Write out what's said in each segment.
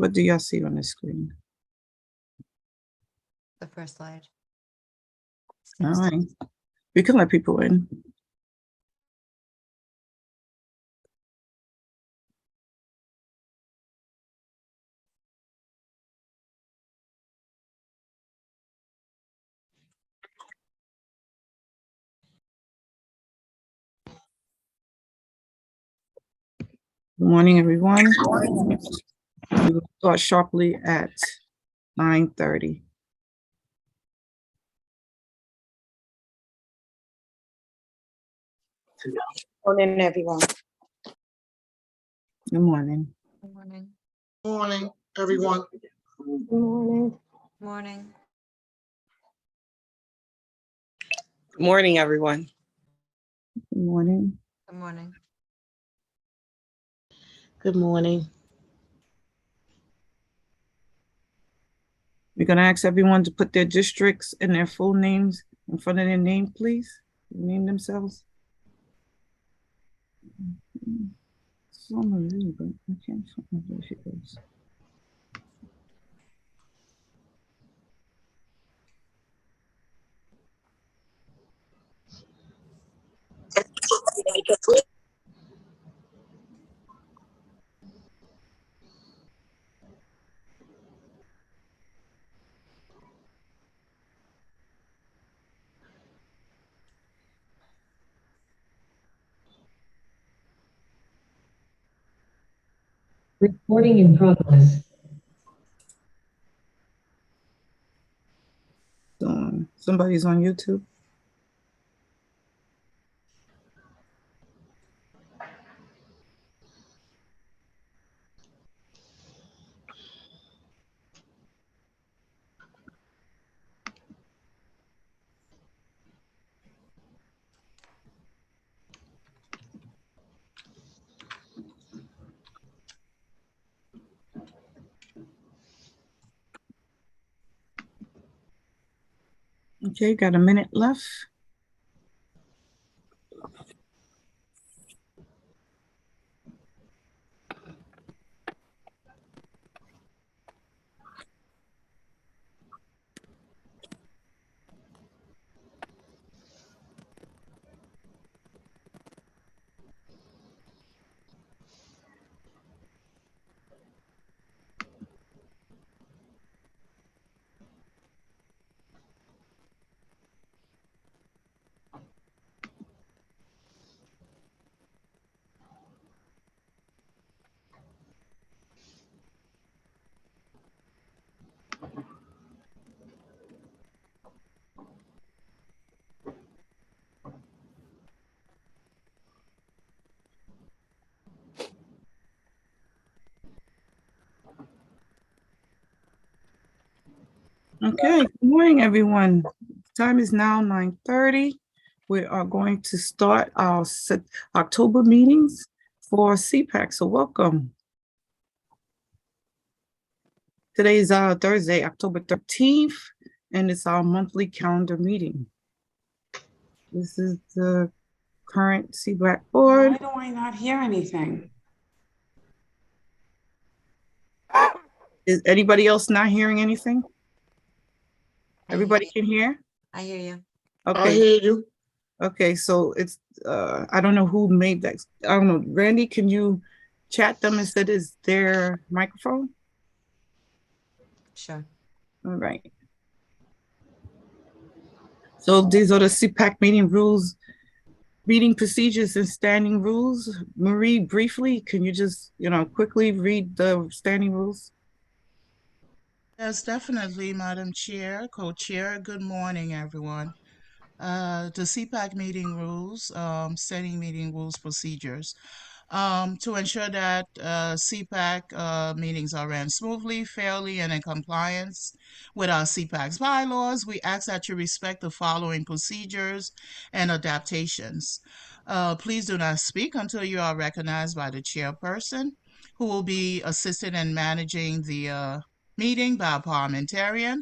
What do y'all see on the screen? The first slide. All right. We can let people in. Good morning, everyone. We will start sharply at 9:30. Good morning, everyone. Good morning. Good morning. Morning, everyone. Good morning. Morning. Good morning, everyone. Good morning. Good morning. Good morning. We're going to ask everyone to put their districts and their full names in front of their name, please. Name themselves. Marie, but I can't find where she goes. Recording in progress. Somebody's on YouTube. Okay, got a minute left. Okay, good morning, everyone. Time is now 9:30. We are going to start our October meetings for CPAC, so welcome. Today is Thursday, October 13th, and it's our monthly calendar meeting. This is the current CPAC board. Why do I not hear anything? Is anybody else not hearing anything? Everybody can hear? I hear you. I Okay, hear you. okay, so it's, I don't know who made that. I don't know. Randy, can you chat them instead of their microphone? Sure. All right. So these are the CPAC meeting rules, meeting procedures and standing rules. Marie, briefly, can you just, quickly read the standing rules? Yes, definitely, Madam Chair, Co-Chair. Good morning, everyone. The CPAC meeting rules, standing meeting rules procedures. To ensure that CPAC meetings are ran smoothly, fairly, and in compliance with our CPAC's bylaws, we ask that you respect the following procedures and adaptations. Please do not speak until you are recognized by the chairperson, who will be assisted in managing the meeting by a parliamentarian.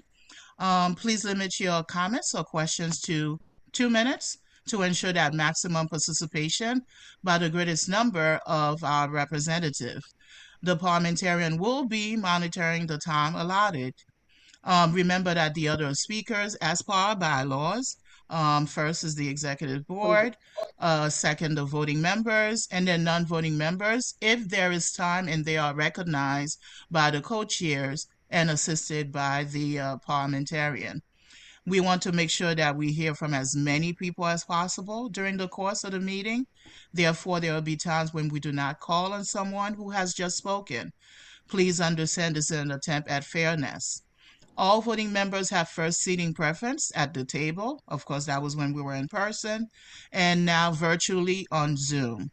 Please limit your comments or questions to 2 minutes to ensure that maximum participation by the greatest number of our representatives. The parliamentarian will be monitoring the time allotted. Remember that the other speakers, as per our bylaws, first is the executive board, second the voting members, and then non-voting members, if there is time and they are recognized by the co-chairs and assisted by the parliamentarian. We want to make sure that we hear from as many people as possible during the course of the meeting. Therefore, there will be times when we do not call on someone who has just spoken. Please understand this is an attempt at fairness. All voting members have first seating preference at the table. Of course, that was when we were in person, and now virtually on Zoom.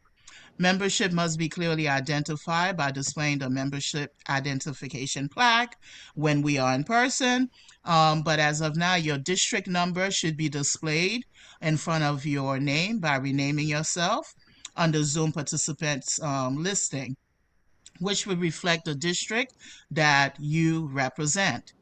Membership must be clearly identified by displaying the membership identification plaque when we are in person. But as of now, your district number should be displayed in front of your name by renaming yourself on the Zoom participants listing, which would reflect the district that you represent.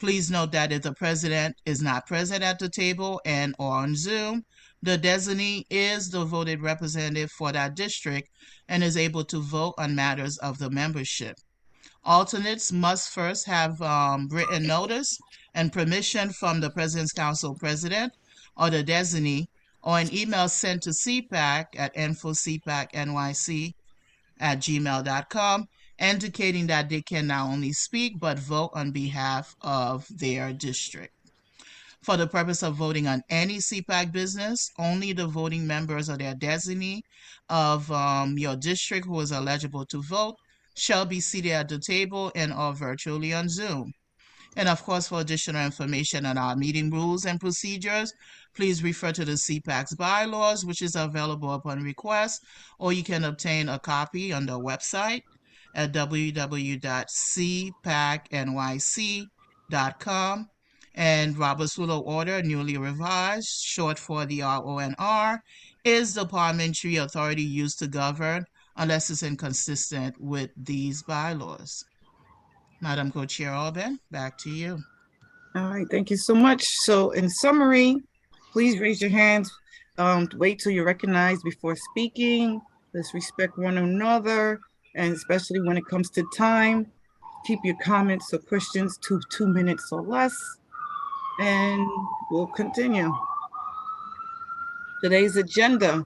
Please note that if the president is not present at the table and or on Zoom, the designee is the voted representative for that district and is able to vote on matters of the membership. Alternates must first have written notice and permission from the President's Council president or the designee, or an email sent to CPAC at info@cpacnyc@gmail.com, indicating that they can not only speak but vote on behalf of their district. For the purpose of voting on any CPAC business, only the voting members or their designee of your district who is eligible to vote shall be seated at the table and or virtually on Zoom. And of course, for additional information on our meeting rules and procedures, please refer to the CPAC's bylaws, which is available upon request, or you can obtain a copy on the website at www.cpacnyc.com. And Robert's Rule of Order, newly revised, short for the RONR, is the parliamentary authority used to govern unless it's inconsistent with these bylaws. Madam Co-Chair Alban, back to you. All right, thank you so much. So in summary, please raise your hands. Wait till you're recognized before speaking. Let's respect one another, and especially when it comes to time, keep your comments or questions to 2 minutes or less, and we'll continue. Today's agenda,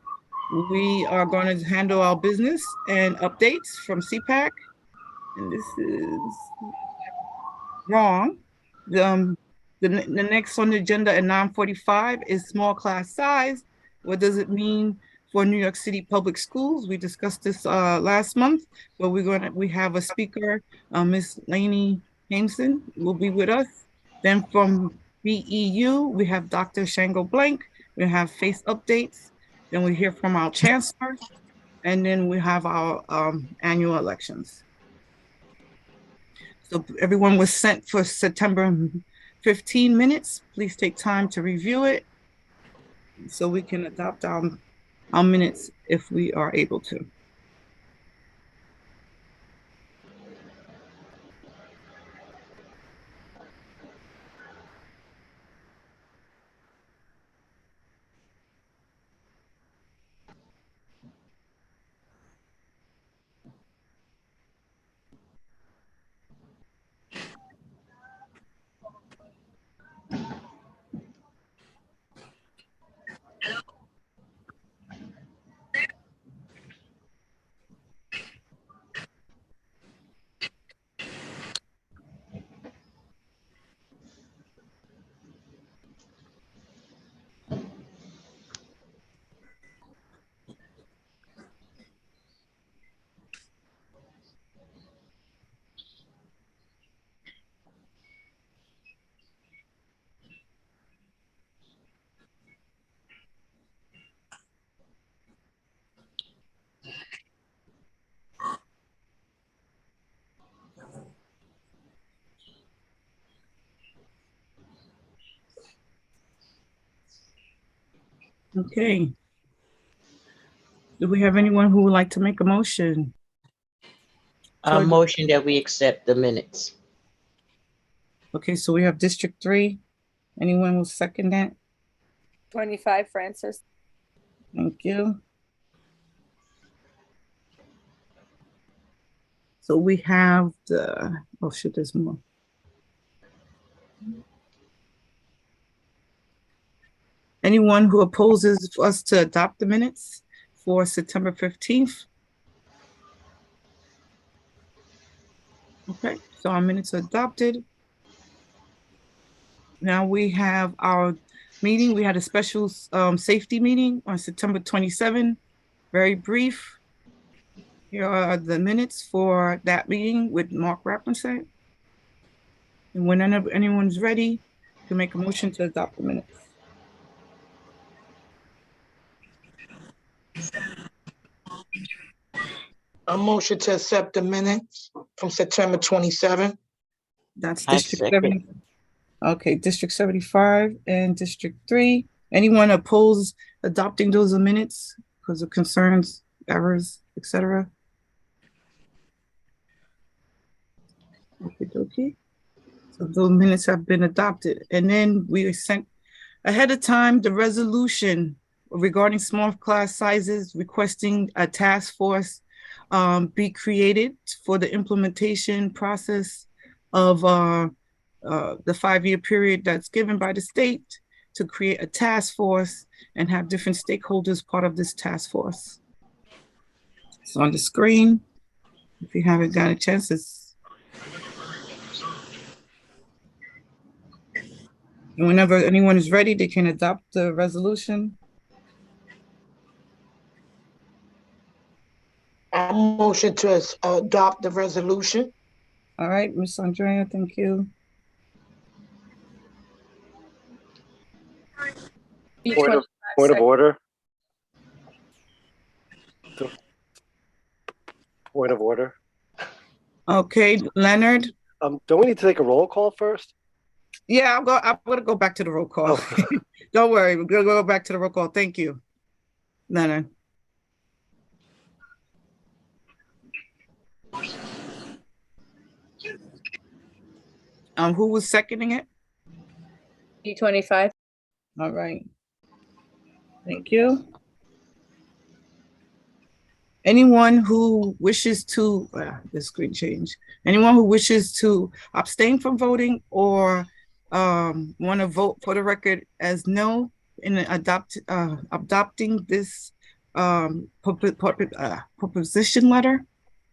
we are going to handle our business and updates from CPAC, and this is wrong. The next on the agenda at 9:45 is small class size. What does it mean for New York City public schools? We discussed this last month, but we have a speaker, Miss Lainey Hameson will be with us. Then from BEU, we have Dr. Shango Blank. We have face updates. Then we hear from our chancellor, and then we have our annual elections. So everyone was sent for September 15 minutes. Please take time to review it so we can adopt our minutes if we are able to. Okay. Do we have anyone who would like to make a motion? A motion that we accept the minutes. Okay, so we have District 3. Anyone will second that? 25, Francis. Thank you. So we have the, oh shit, there's more. Anyone who opposes us to adopt the minutes for September 15th? Okay, so our minutes are adopted. Now we have our meeting. We had a special safety meeting on September 27, very brief. Here are the minutes for that meeting with Mark Rappenstein. And when anyone's ready, you can make a motion to adopt the minutes. A motion to accept the minutes from September 27. That's I District second. 70. Okay, District 75 and District 3. Anyone oppose adopting those minutes because of concerns, errors, etc.? Okay. So those minutes have been adopted. And then we sent ahead of time the resolution regarding small class sizes, requesting a task force be created for the implementation process of the 5-year period that's given by the state to create a task force and have different stakeholders part of this task force. It's on the screen. If you haven't got a chance, and whenever anyone is ready, they can adopt the resolution. A motion to adopt the resolution. All right, Ms. Andrea, thank you. B25 Point of second. order. Point of order. Okay, Leonard. Don't we need to take a roll call first? Yeah, I'm gonna go back to the roll call. Oh. Don't worry, we're gonna go back to the roll call. Thank you, Leonard. Who was seconding it? B25. All right. Thank you. Anyone who wishes to, the screen change. Anyone who wishes to abstain from voting or want to vote for the record as no in adopting this proposition letter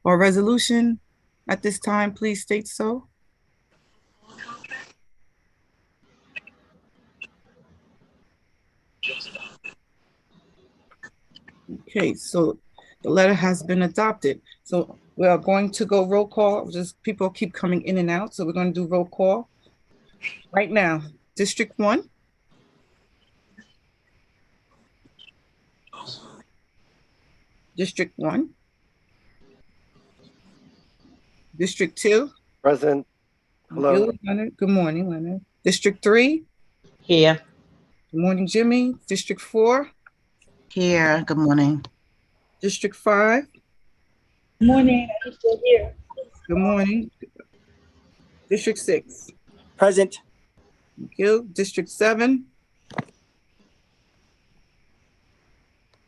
or resolution at this time, please state so. Okay, so the letter has been adopted. So we are going to go roll call. Just people keep coming in and out. So we're going to do roll call right now. District 1. District 1. District 2. Present. Hello. Leonard. Good morning, Leonard. District 3. Here. Good morning, Jimmy. District 4. Here. Good morning. District 5. Good morning, I'm still here. Good morning. District 6. Present. Thank you. District 7.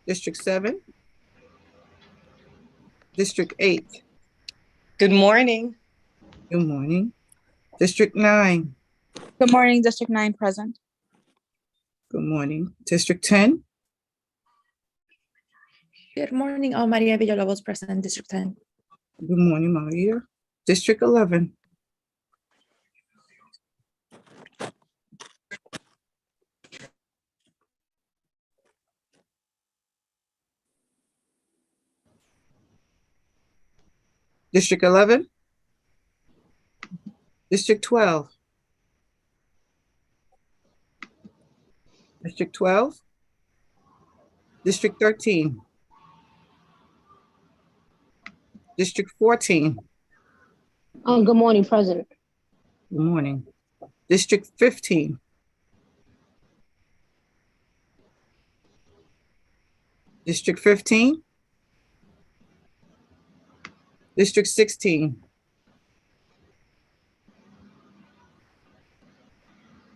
District 7. District 8. Good morning. Good morning. District 9. Good morning, District 9 present. Good morning. District 10. Good morning, Maria Villalobos present, District 10. Good morning, Maria. District 11. District 11. District 12. District 12. District 13. District 14. Good morning, President. Good morning. District 15. District 15. District 16.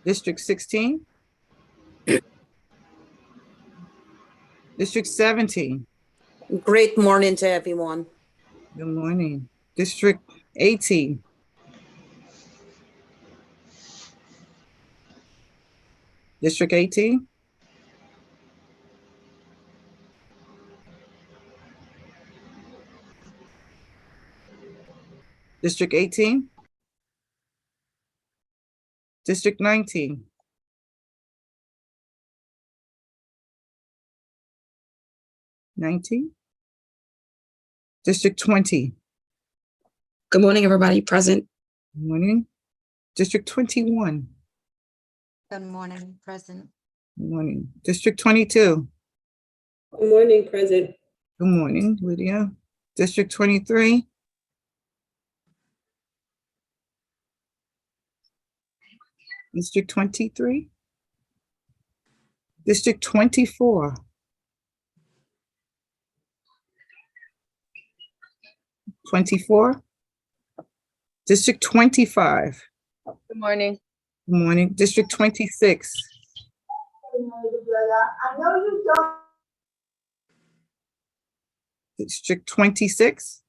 District 16. District 17. Great morning to everyone. Good morning. District 18. District 18. District 18. District 19. District 20. Good morning, everybody present. Good morning. District 21. Good morning, present. Good morning. District 22. Good morning, present. Good morning, Lydia. District 23. District 23. District 24. District 25. Good morning. Good morning. District 26. District 26.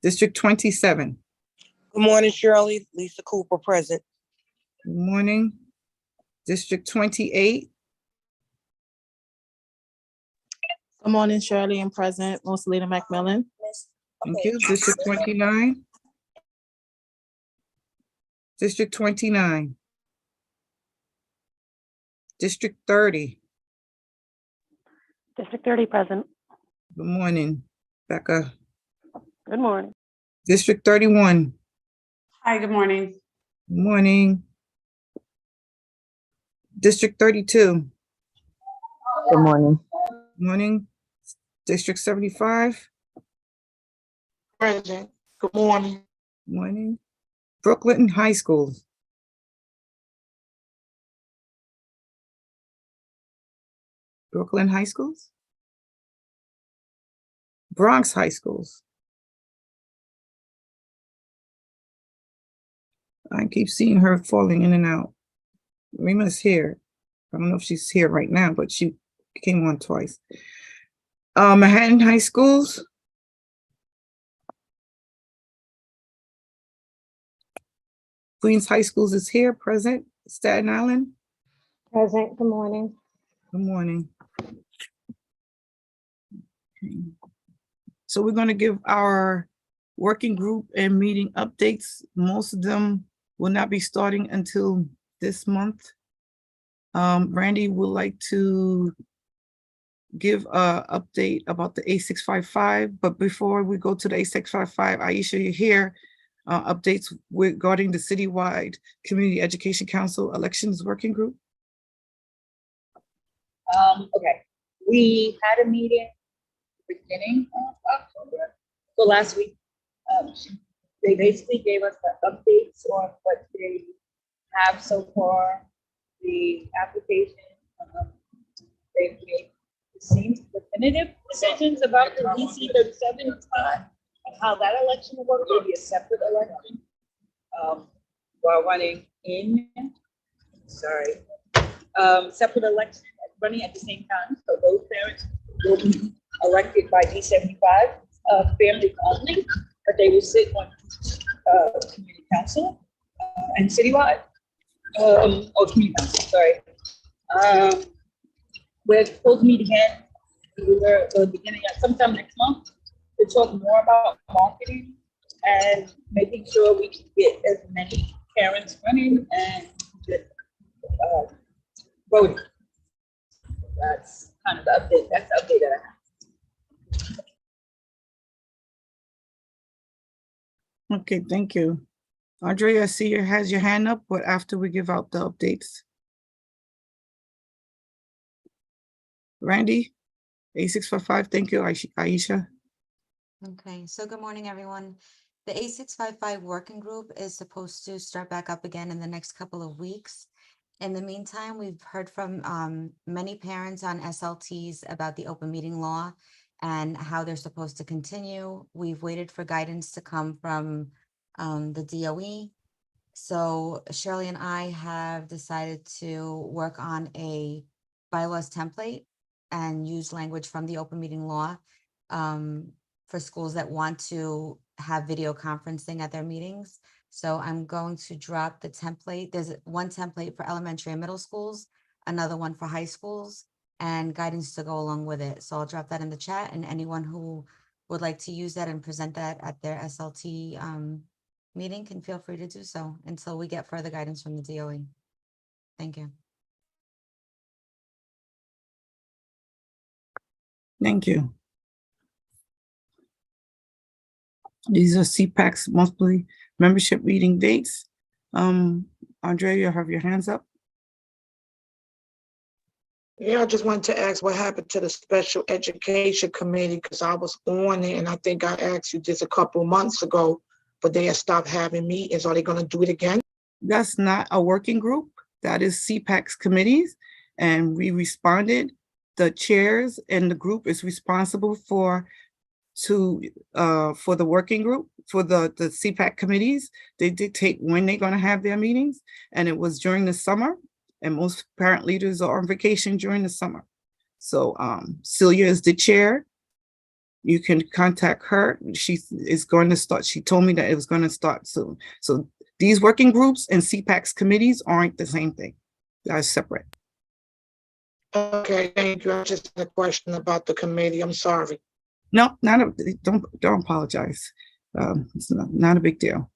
District 27. Good morning, Shirley. Lisa Cooper, present. Good morning. District 28. Good morning, Shirley, and present. Rosalita McMillan. Thank you. District 29. District 29. District 30. District 30 present. Good morning, Becca. Good morning. District 31. Hi, good morning. Good morning. District 32. Good morning. Good morning. District 75. Present. Good morning. Good morning. Brooklyn High Schools. Brooklyn High Schools. Bronx High Schools. I keep seeing her falling in and out. Rima's here. I don't know if she's here right now, but she came on twice. Manhattan High Schools. Queens High Schools is here, present. Staten Island. Present. Good morning. Good morning. Okay. So we're going to give our working group and meeting updates. Most of them will not be starting until this month. Randy would like to give an update about the A655, but before we go to the A655, Aisha, you're here. Updates regarding the Citywide Community Education Council Elections Working Group. Okay, we had a meeting beginning of October. So last week, they basically gave us the updates on what they have so far, the application. They've made, it seems, definitive decisions about the DC 37 time and how that election will work. It'll be a separate election while running in, separate election running at the same time. So those parents will be elected by D75, families only, but they will sit on community council and citywide, or community council, sorry. We're supposed to meet again the beginning of sometime next month to talk more about marketing and making sure we can get as many parents running and just voting. That's kind of the update. That's the update that I have. Okay, thank you. Andrea, I see you has your hand up, but after we give out the updates. Randy, A655, thank you, Aisha. Okay, so good morning, everyone. The A655 working group is supposed to start back up again in the next couple of weeks. In the meantime, we've heard from many parents on SLTs about the open meeting law and how they're supposed to continue. We've waited for guidance to come from the DOE. So Shirley and I have decided to work on a bylaws template and use language from the open meeting law for schools that want to have video conferencing at their meetings. So I'm going to drop the template. There's one template for elementary and middle schools, another one for high schools, and guidance to go along with it. So I'll drop that in the chat, and anyone who would like to use that and present that at their SLT meeting can feel free to do so until we get further guidance from the DOE. Thank you. Thank you. These are CPAC's monthly membership meeting dates. Andrea, you have your hands up. Yeah, I just wanted to ask what happened to the Special Education Committee, because I was on it and I think I asked you this a couple months ago, but they have stopped having meetings. Are they going to do it again? That's not a working group. That is CPAC's committees. And we responded. The chairs and the group is responsible for the working group, for the CPAC committees. They dictate when they're going to have their meetings. And it was during the summer. And most parent leaders are on vacation during the summer. So Celia is the chair. You can contact her. She is going to start. She told me that it was going to start soon. So these working groups and CPAC's committees aren't the same thing. They're separate. Okay, thank you. I just had a question about the committee. I'm sorry. No, don't apologize. It's not a big deal.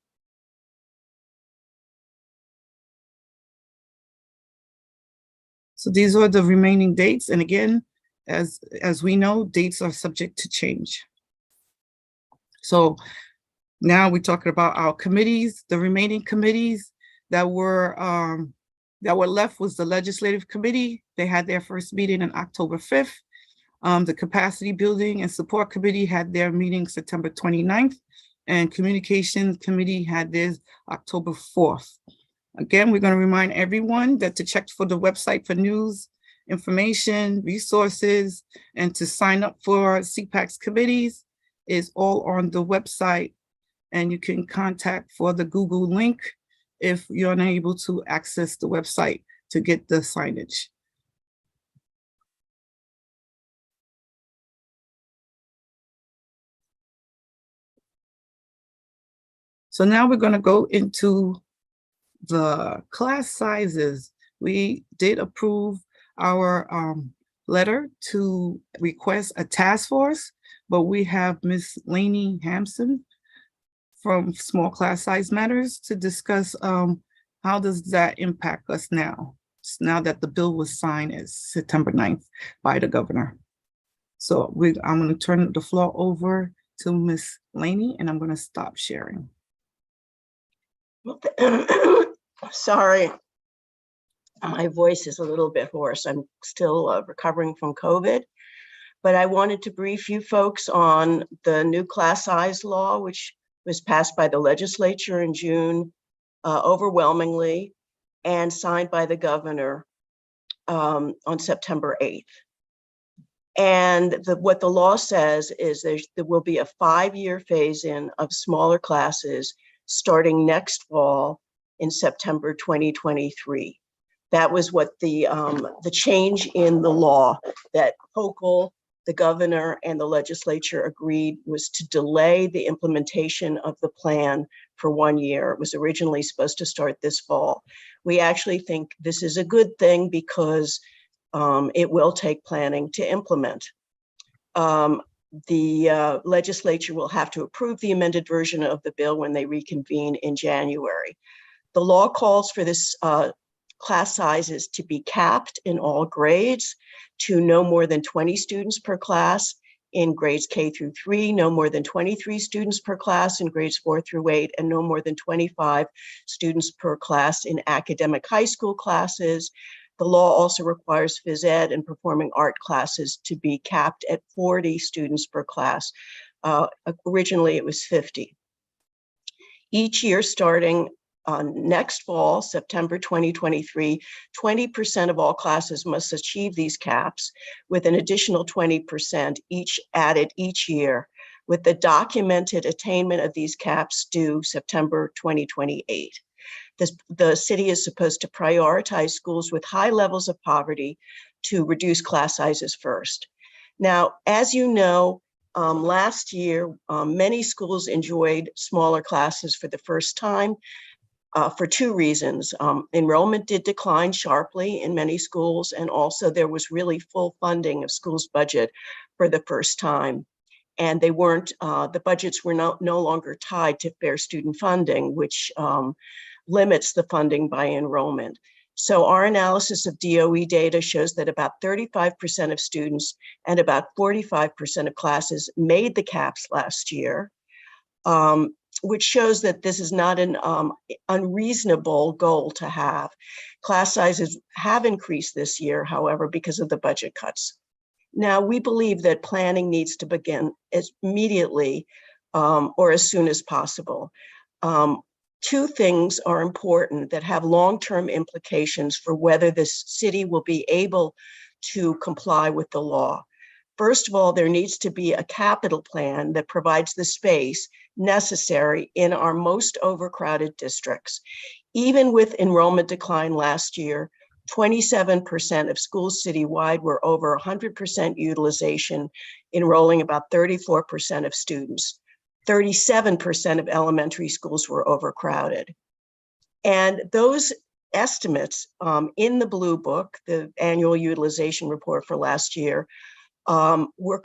So these are the remaining dates. And again, as we know, dates are subject to change. So now we're talking about our committees. The remaining committees that were left was the Legislative Committee. They had their first meeting on October 5th. The Capacity Building and Support Committee had their meeting September 29th. And Communications Committee had theirs October 4th. Again, we're going to remind everyone that to check for the website for news, information, resources, and to sign up for CPAC's committees is all on the website. And you can contact for the Google link if you're unable to access the website to get the signage. So now we're going to go into the class sizes. We did approve our letter to request a task force, but we have Ms. Lainey Hampson from Small Class Size Matters to discuss how does that impact us now that the bill was signed as September 9th by the governor. So I'm going to turn the floor over to Ms. Lainey, and I'm going to stop sharing. Sorry, my voice is a little bit hoarse. I'm still recovering from COVID, but I wanted to brief you folks on the new class size law, which was passed by the legislature in June, overwhelmingly, and signed by the governor on September 8th. And what the law says is there will be a 5-year phase-in of smaller classes starting next fall in September 2023. That was what the change in the law that Hochul, the governor, and the legislature agreed was to delay the implementation of the plan for 1 year. It was originally supposed to start this fall. We actually think this is a good thing because it will take planning to implement. The legislature will have to approve the amended version of the bill when they reconvene in January. The law calls for this class sizes to be capped in all grades to no more than 20 students per class in grades K through 3, no more than 23 students per class in grades 4 through 8, and no more than 25 students per class in academic high school classes. The law also requires phys ed and performing art classes to be capped at 40 students per class. Originally, it was 50. Each year starting next fall, September 2023, 20% of all classes must achieve these caps, with an additional 20% each added each year, with the documented attainment of these caps due September 2028. The city is supposed to prioritize schools with high levels of poverty to reduce class sizes first. Now, as you know, Last year, many schools enjoyed smaller classes for the first time for two reasons. Enrollment did decline sharply in many schools, and also there was really full funding of schools' budget for the first time. And they weren't, the budgets were no longer tied to fair student funding, which limits the funding by enrollment. So our analysis of DOE data shows that about 35% of students and about 45% of classes made the caps last year, which shows that this is not an unreasonable goal to have. Class sizes have increased this year, however, because of the budget cuts. Now, we believe that planning needs to begin as immediately or as soon as possible. Two things are important that have long-term implications for whether this city will be able to comply with the law. First of all, there needs to be a capital plan that provides the space necessary in our most overcrowded districts. Even with enrollment decline last year, 27% of schools citywide were over 100% utilization, enrolling about 34% of students. 37% of elementary schools were overcrowded. And those estimates in the Blue Book, the annual utilization report for last year, were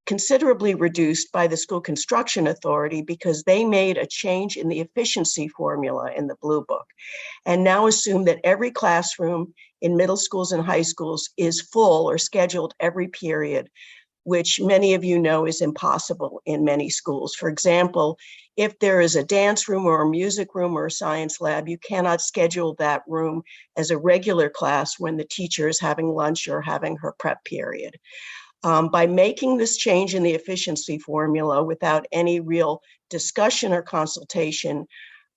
considerably reduced by the School Construction Authority because they made a change in the efficiency formula in the Blue Book and now assume that every classroom in middle schools and high schools is full or scheduled every period, which many of you know is impossible in many schools. For example, if there is a dance room or a music room or a science lab, you cannot schedule that room as a regular class when the teacher is having lunch or having her prep period. By making this change in the efficiency formula without any real discussion or consultation,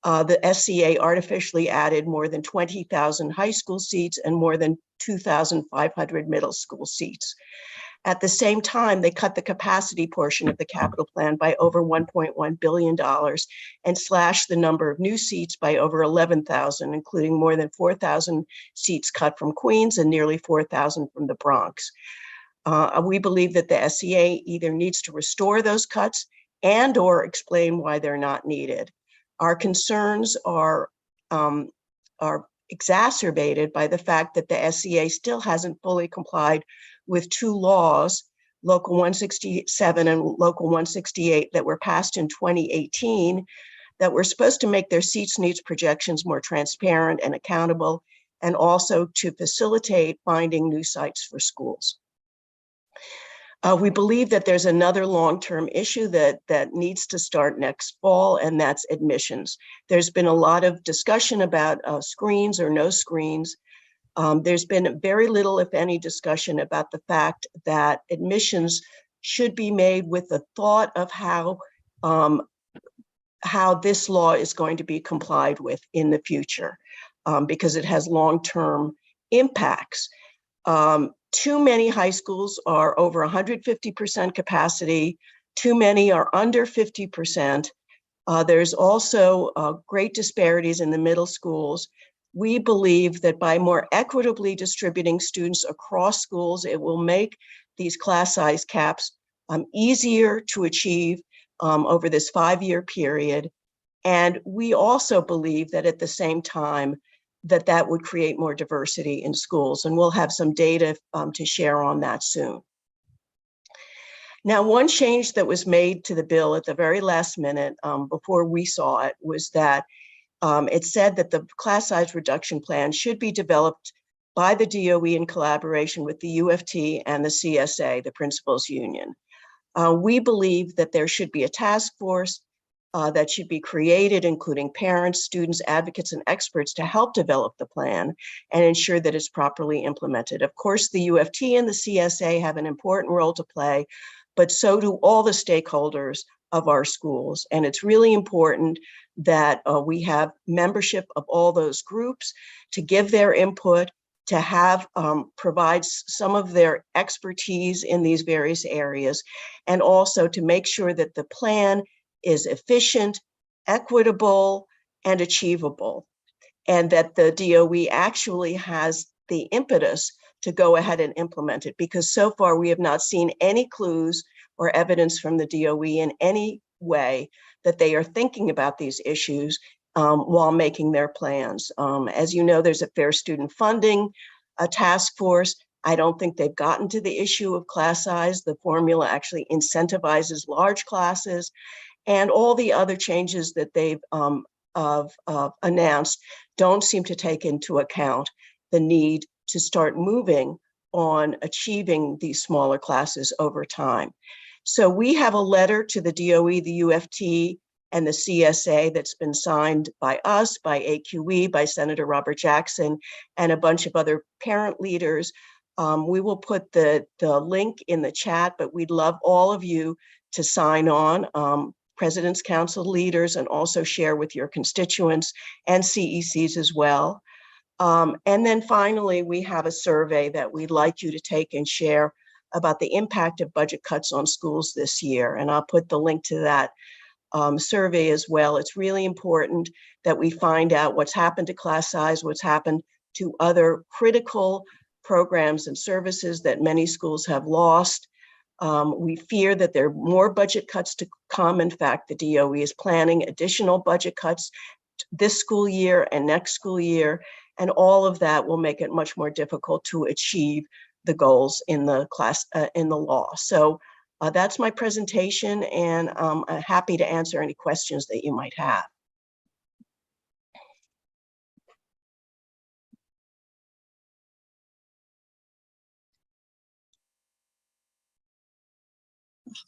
the SCA artificially added more than 20,000 high school seats and more than 2,500 middle school seats. At the same time, they cut the capacity portion of the capital plan by over $1.1 billion and slashed the number of new seats by over 11,000, including more than 4,000 seats cut from Queens and nearly 4,000 from the Bronx. We believe that the SCA either needs to restore those cuts and or explain why they're not needed. Our concerns are exacerbated by the fact that the SCA still hasn't fully complied with two laws, Local 167 and Local 168, that were passed in 2018, that were supposed to make their seats needs projections more transparent and accountable, and also to facilitate finding new sites for schools. We believe that there's another long-term issue that needs to start next fall, and that's admissions. There's been a lot of discussion about screens or no screens. There's been very little, if any, discussion about the fact that admissions should be made with the thought of how this law is going to be complied with in the future, because it has long-term impacts. Too many high schools are over 150% capacity. Too many are under 50%. There's also great disparities in the middle schools. We believe that by more equitably distributing students across schools, it will make these class size caps easier to achieve over this 5-year period. And we also believe that at the same time, that would create more diversity in schools. And we'll have some data to share on that soon. Now, one change that was made to the bill at the very last minute before we saw it was that it said that the class size reduction plan should be developed by the DOE in collaboration with the UFT and the CSA, the Principals Union. We believe that there should be a task force that should be created, including parents, students, advocates, and experts to help develop the plan and ensure that it's properly implemented. Of course, the UFT and the CSA have an important role to play, but so do all the stakeholders of our schools. And it's really important that we have membership of all those groups to give their input, to have provide some of their expertise in these various areas, and also to make sure that the plan is efficient, equitable, and achievable, and that the DOE actually has the impetus to go ahead and implement it, because so far we have not seen any clues or evidence from the DOE in any way that they are thinking about these issues while making their plans. As you know, there's a fair student funding task force. I don't think they've gotten to the issue of class size. The formula actually incentivizes large classes, and all the other changes that they've announced don't seem to take into account the need to start moving on achieving these smaller classes over time. So we have a letter to the DOE, the UFT, and the CSA that's been signed by us, by AQE, by Senator Robert Jackson, and a bunch of other parent leaders. We will put the link in the chat, but we'd love all of you to sign on, President's Council leaders, and also share with your constituents and CECs as well. And then finally, we have a survey that we'd like you to take and share about the impact of budget cuts on schools this year. And I'll put the link to that survey as well. It's really important that we find out what's happened to class size, what's happened to other critical programs and services that many schools have lost. We fear that there are more budget cuts to come. In fact, the DOE is planning additional budget cuts this school year and next school year, and all of that will make it much more difficult to achieve the goals in the law. So that's my presentation, and I'm happy to answer any questions that you might have.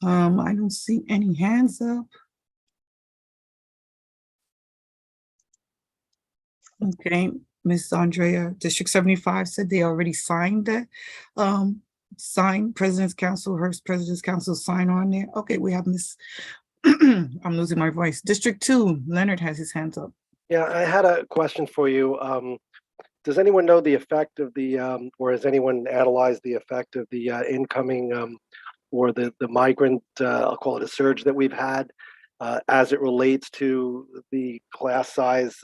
I don't see any hands up. Okay, Miss Andrea, District 75 said they already signed that. Signed President's Council, Hearst President's Council sign on there. Okay, we have Miss, I'm losing my voice. District 2, Leonard has his hands up. Yeah, I had a question for you. Does anyone know the effect of the, or has anyone analyzed the effect of the incoming or the migrant, I'll call it a surge that we've had as it relates to the class size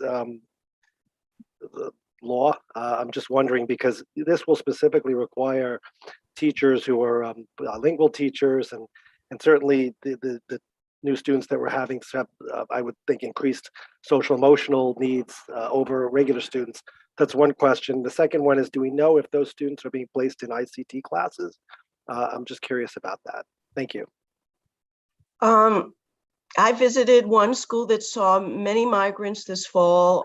law? I'm just wondering, because this will specifically require teachers who are bilingual teachers, and certainly the new students that we're having have, I would think, increased social emotional needs over regular students. That's one question. The second one is, do we know if those students are being placed in ICT classes? I'm just curious about that. Thank you. I visited one school that saw many migrants this fall,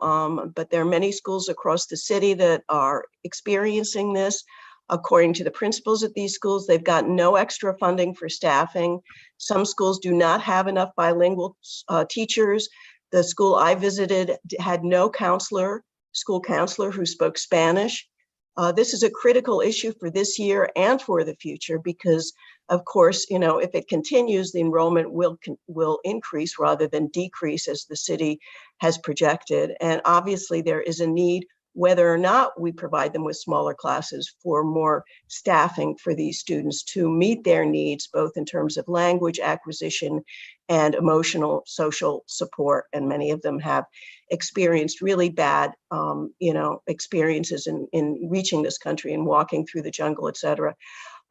but there are many schools across the city that are experiencing this. According to the principals at these schools, they've got no extra funding for staffing. Some schools do not have enough bilingual teachers. The school I visited had no school counselor who spoke Spanish. This is a critical issue for this year and for the future, because of course, you know, if it continues, the enrollment will increase rather than decrease, as the city has projected. And obviously there is a need, whether or not we provide them with smaller classes, for more staffing for these students to meet their needs, both in terms of language acquisition and emotional social support. And many of them have experienced really bad experiences in reaching this country and walking through the jungle, et cetera.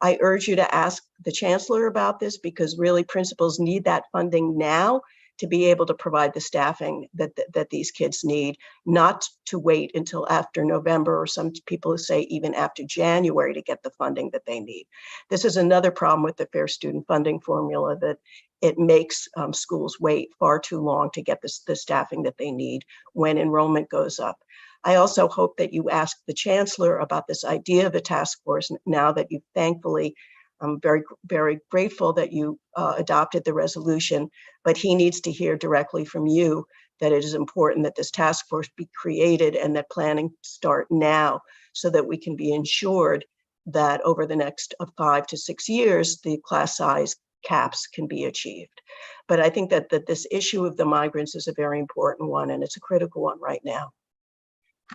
I urge you to ask the chancellor about this, because really principals need that funding now to be able to provide the staffing that these kids need, not to wait until after November, or some people say even after January, to get the funding that they need. This is another problem with the Fair Student Funding formula, that it makes schools wait far too long to get the staffing that they need when enrollment goes up. I also hope that you ask the chancellor about this idea of a task force, now that you thankfully, I'm very, very grateful that you adopted the resolution, but he needs to hear directly from you that it is important that this task force be created and that planning start now, so that we can be ensured that over the next 5 to 6 years, the class size caps can be achieved. But I think that this issue of the migrants is a very important one, and it's a critical one right now.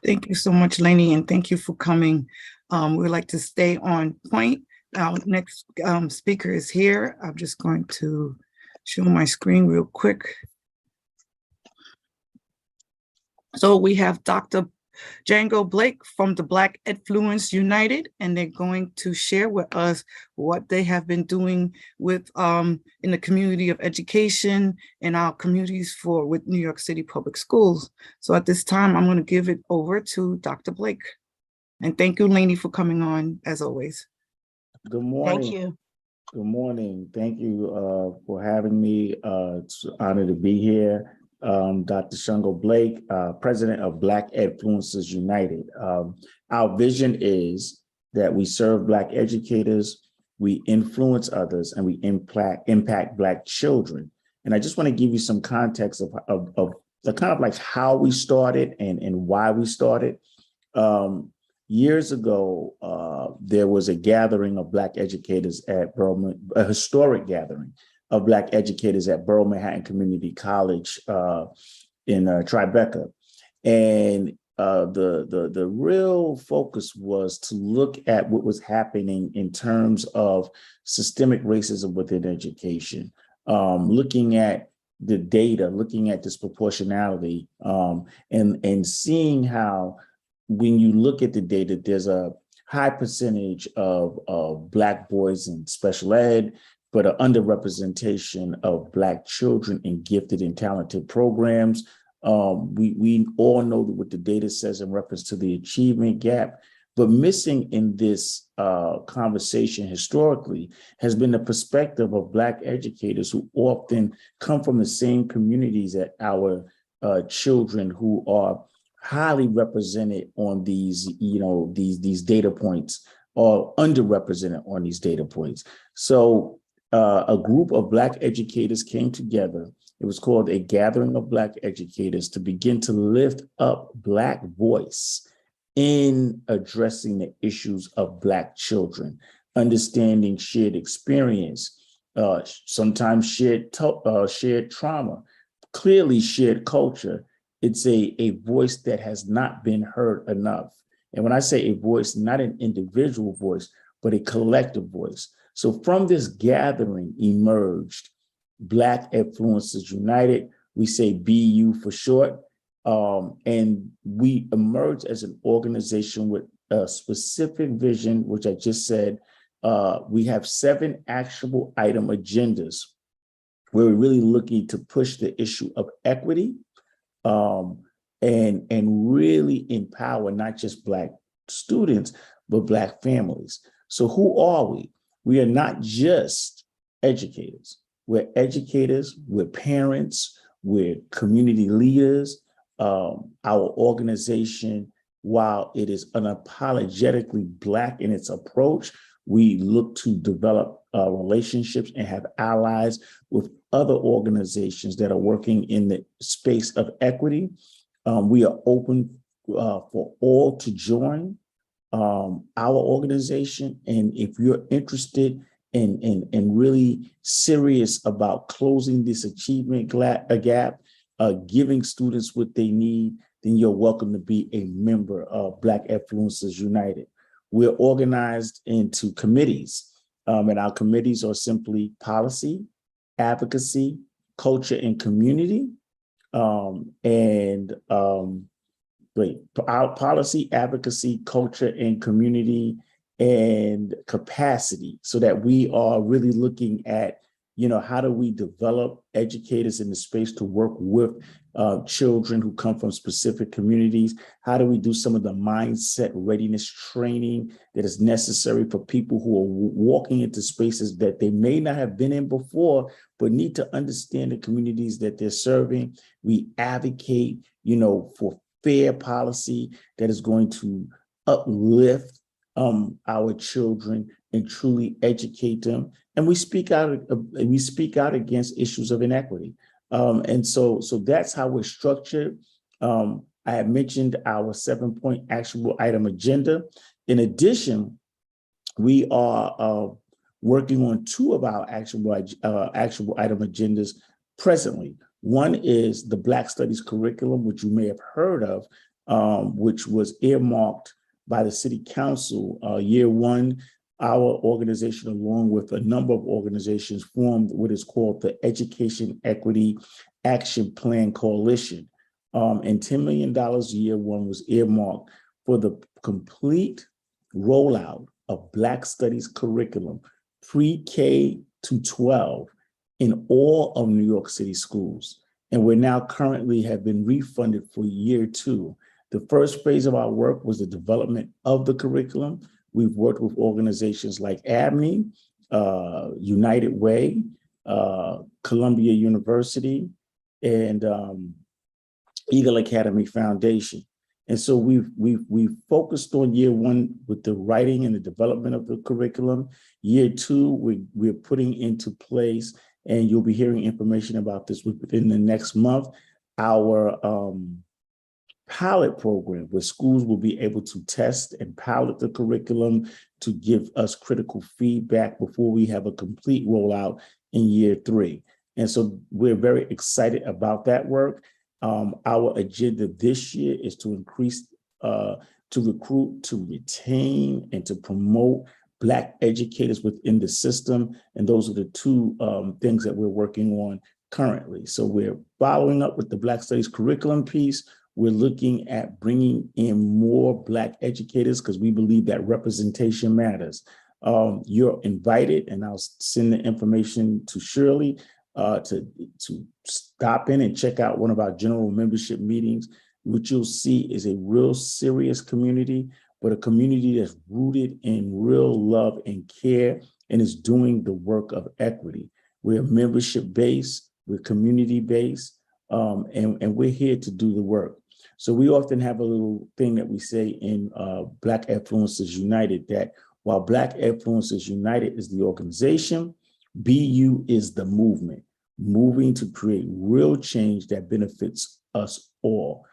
Thank you so much, Lainey, and thank you for coming. We'd like to stay on point. Our next speaker is here. I'm just going to show my screen real quick. So we have Dr. Django Blake from the Black Influence United, and they're going to share with us what they have been doing with in the community of education in our communities with New York City Public Schools. So at this time, I'm going to give it over to Dr. Blake. And thank you, Lainey, for coming on as always. Good morning. Thank you. Good morning. Thank you for having me. It's an honor to be here. Dr. Django Blake, president of Black Influencers United. Our vision is that we serve Black educators, we influence others, and we impact Black children. And I just want to give you some context of the kind of like how we started and why we started. Years ago, there was a gathering of Black educators at Borough, a historic gathering of Black educators at Borough Manhattan Community College in Tribeca. And the real focus was to look at what was happening in terms of systemic racism within education, looking at the data, looking at disproportionality, and seeing how when you look at the data, there's a high percentage of Black boys in special ed, but an underrepresentation of Black children in gifted and talented programs. We all know what the data says in reference to the achievement gap, but missing in this conversation historically has been the perspective of Black educators who often come from the same communities that our children who are highly represented on these, these data points, or underrepresented on these data points. So a group of Black educators came together. It was called a Gathering of Black Educators to begin to lift up Black voice in addressing the issues of Black children, understanding shared experience, sometimes shared trauma, clearly shared culture. It's a voice that has not been heard enough. And when I say a voice, not an individual voice, but a collective voice. So from this gathering emerged Black Influencers United. We say BU for short. And we emerged as an organization with a specific vision, which I just said. We have 7 actionable item agendas where we're really looking to push the issue of equity, and really empower not just Black students, but Black families. So who are we? We are not just educators. We're educators, we're parents, we're community leaders. Our organization, while it is unapologetically Black in its approach, we look to develop relationships and have allies with other organizations that are working in the space of equity. We are open for all to join our organization. And if you're interested and really serious about closing this achievement gap, giving students what they need, then you're welcome to be a member of Black Influencers United. We're organized into committees, and our committees are simply policy, advocacy, culture, and community. Our policy, advocacy, culture, and community, and capacity, so that we are really looking at, how do we develop educators in the space to work with children who come from specific communities? How do we do some of the mindset readiness training that is necessary for people who are walking into spaces that they may not have been in before, but need to understand the communities that they're serving? We advocate, for fair policy that is going to uplift our children and truly educate them. And we speak out against issues of inequity. And so that's how we're structured. I have mentioned our 7-point actionable item agenda. In addition, we are working on 2 of our actionable item agendas presently. One is the Black Studies curriculum, which you may have heard of, which was earmarked by the City Council. Year 1, our organization, along with a number of organizations, formed what is called the Education Equity Action Plan Coalition. and $10 million year one was earmarked for the complete rollout of Black Studies curriculum, pre-K to 12, in all of New York City schools. And we're now currently have been refunded for year two. The first phase of our work was the development of the curriculum. We've worked with organizations like ABNY, United Way, Columbia University, and Eagle Academy Foundation. And so we've focused on year one with the writing and the development of the curriculum. Year two, we're putting into place, and you'll be hearing information about this within the next month, our pilot program where schools will be able to test and pilot the curriculum to give us critical feedback before we have a complete rollout in year three. And so we're very excited about that work. Our agenda this year is to increase, to recruit, to retain, and to promote Black educators within the system. And those are the two things that we're working on currently. So we're following up with the Black Studies curriculum piece. We're looking at bringing in more Black educators because we believe that representation matters. You're invited, and I'll send the information to Shirley to stop in and check out one of our general membership meetings. What you'll see is a real serious community, but a community that's rooted in real love and care and is doing the work of equity. We're membership-based, we're community-based, and we're here to do the work. So we often have a little thing that we say in Black Influencers United, that while Black Influencers United is the organization, BU is the movement, moving to create real change that benefits us all.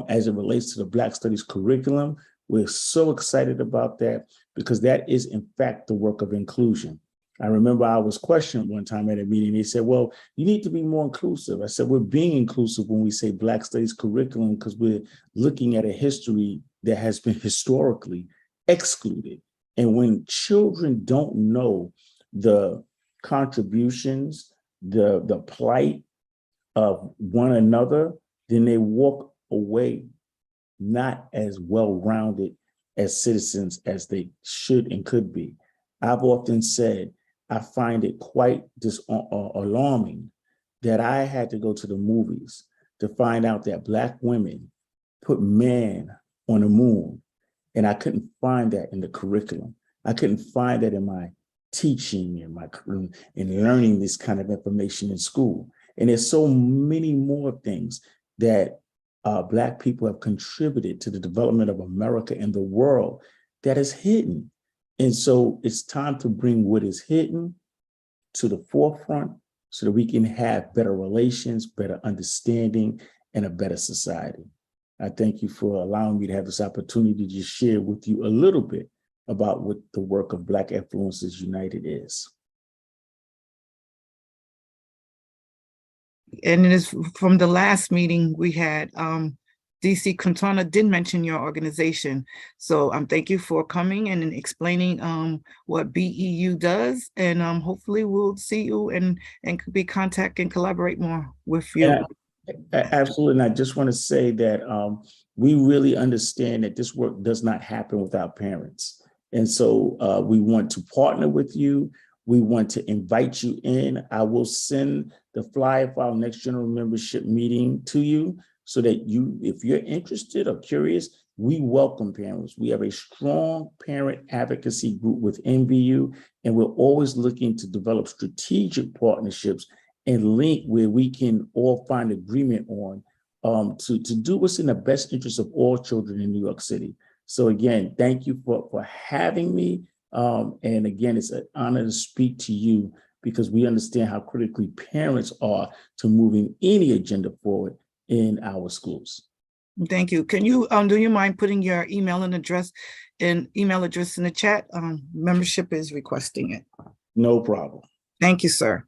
As it relates to the Black Studies curriculum, we're so excited about that because that is in fact the work of inclusion. I remember I was questioned one time at a meeting. They said, well, you need to be more inclusive. I said, we're being inclusive when we say Black Studies curriculum because we're looking at a history that has been historically excluded. And when children don't know the contributions, the plight of one another, then they walk away not as well-rounded as citizens as they should and could be. I've often said, I find it quite alarming that I had to go to the movies to find out that Black women put man on the moon. And I couldn't find that in the curriculum. I couldn't find that in my teaching and in learning this kind of information in school. And there's so many more things that Black people have contributed to the development of America and the world that is hidden. And so it's time to bring what is hidden to the forefront so that we can have better relations, better understanding, and a better society. I thank you for allowing me to have this opportunity to just share with you a little bit about what the work of Black Influencers United is. And it is from the last meeting we had, DC Quintana did mention your organization. So thank you for coming and explaining what BEU does. And hopefully we'll see you and could be contact and collaborate more with you. Yeah, absolutely. And I just want to say that we really understand that this work does not happen without parents. And so we want to partner with you. We want to invite you in. I will send the flyer for our next general membership meeting to you so that you, if you're interested or curious, we welcome parents. We have a strong parent advocacy group within BU, and we're always looking to develop strategic partnerships and link where we can all find agreement on to do what's in the best interest of all children in New York City. So again, thank you for having me. And again, it's an honor to speak to you because we understand how critically parents are to moving any agenda forward in our schools. Thank you. Can you, do you mind putting your email address in the chat? Membership is requesting it. No problem. Thank you, sir.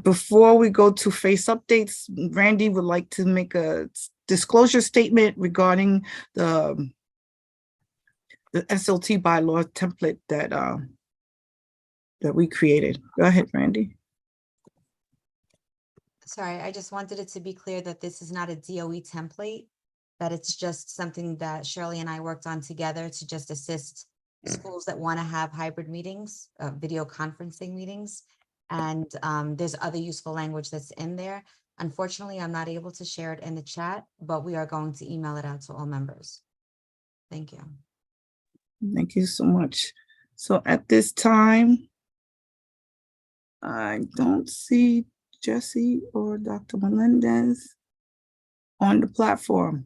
Before we go to face updates, Randy would like to make a disclosure statement regarding the SLT bylaw template that we created. Go ahead, Randy. Sorry, I just wanted it to be clear that this is not a DOE template, that it's just something that Shirley and I worked on together to just assist schools that want to have hybrid meetings, video conferencing meetings. And there's other useful language that's in there. Unfortunately, I'm not able to share it in the chat, but we are going to email it out to all members. Thank you. Thank you so much. So at this time, I don't see Jesse or Dr. Melendez on the platform.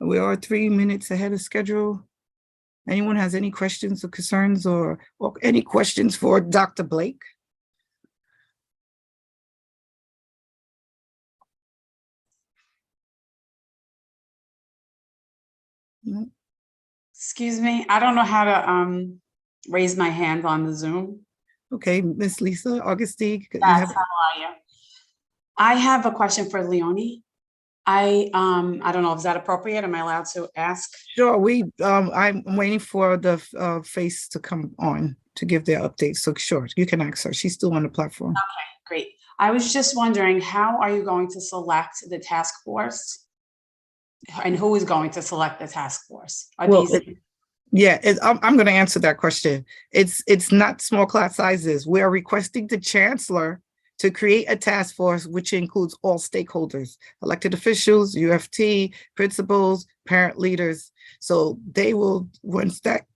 We are 3 minutes ahead of schedule. Anyone has any questions or concerns or any questions for Dr. Blake? No. Excuse me, I don't know how to raise my hand on the Zoom. Okay, Miss Lisa Augustine. Yes, how are you? I have a question for Leonie. I don't know, is that appropriate? Am I allowed to ask? Sure, I'm waiting for the face to come on to give their updates. So sure, you can ask her. She's still on the platform. Okay, great. I was just wondering, how are you going to select the task force? And who is going to select the task force? I'm going to answer that question. It's not small class sizes. We are requesting the chancellor to create a task force which includes all stakeholders, elected officials, UFT, principals, parent leaders. So they will, once that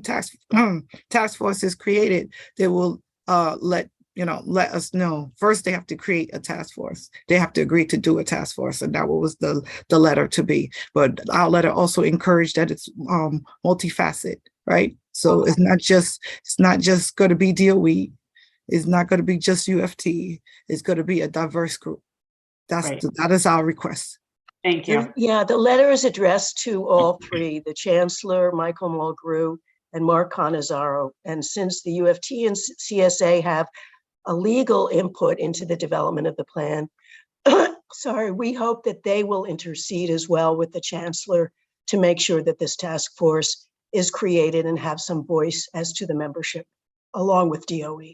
task force is created, they will let us know. First, they have to create a task force. They have to agree to do a task force, and that was the letter to be. But our letter also encouraged that it's multifaceted, right? So it's not just going to be DOE. It's not going to be just UFT. It's going to be a diverse group. That is our request. Thank you. Yeah, the letter is addressed to all three, the Chancellor, Michael Mulgrew, and Mark Cannizzaro. And since the UFT and CSA have a legal input into the development of the plan, we hope that they will intercede as well with the Chancellor to make sure that this task force is created and have some voice as to the membership, along with DOE.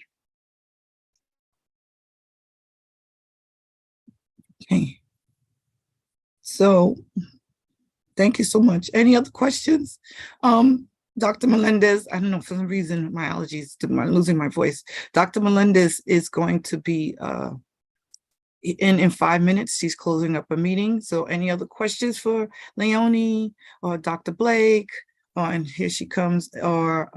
Okay. So thank you so much. Any other questions? Dr. Melendez, I don't know, for some reason, my allergies, I'm losing my voice. Dr. Melendez is going to be in 5 minutes. She's closing up a meeting. So any other questions for Leonie or Dr. Blake? And here she comes, or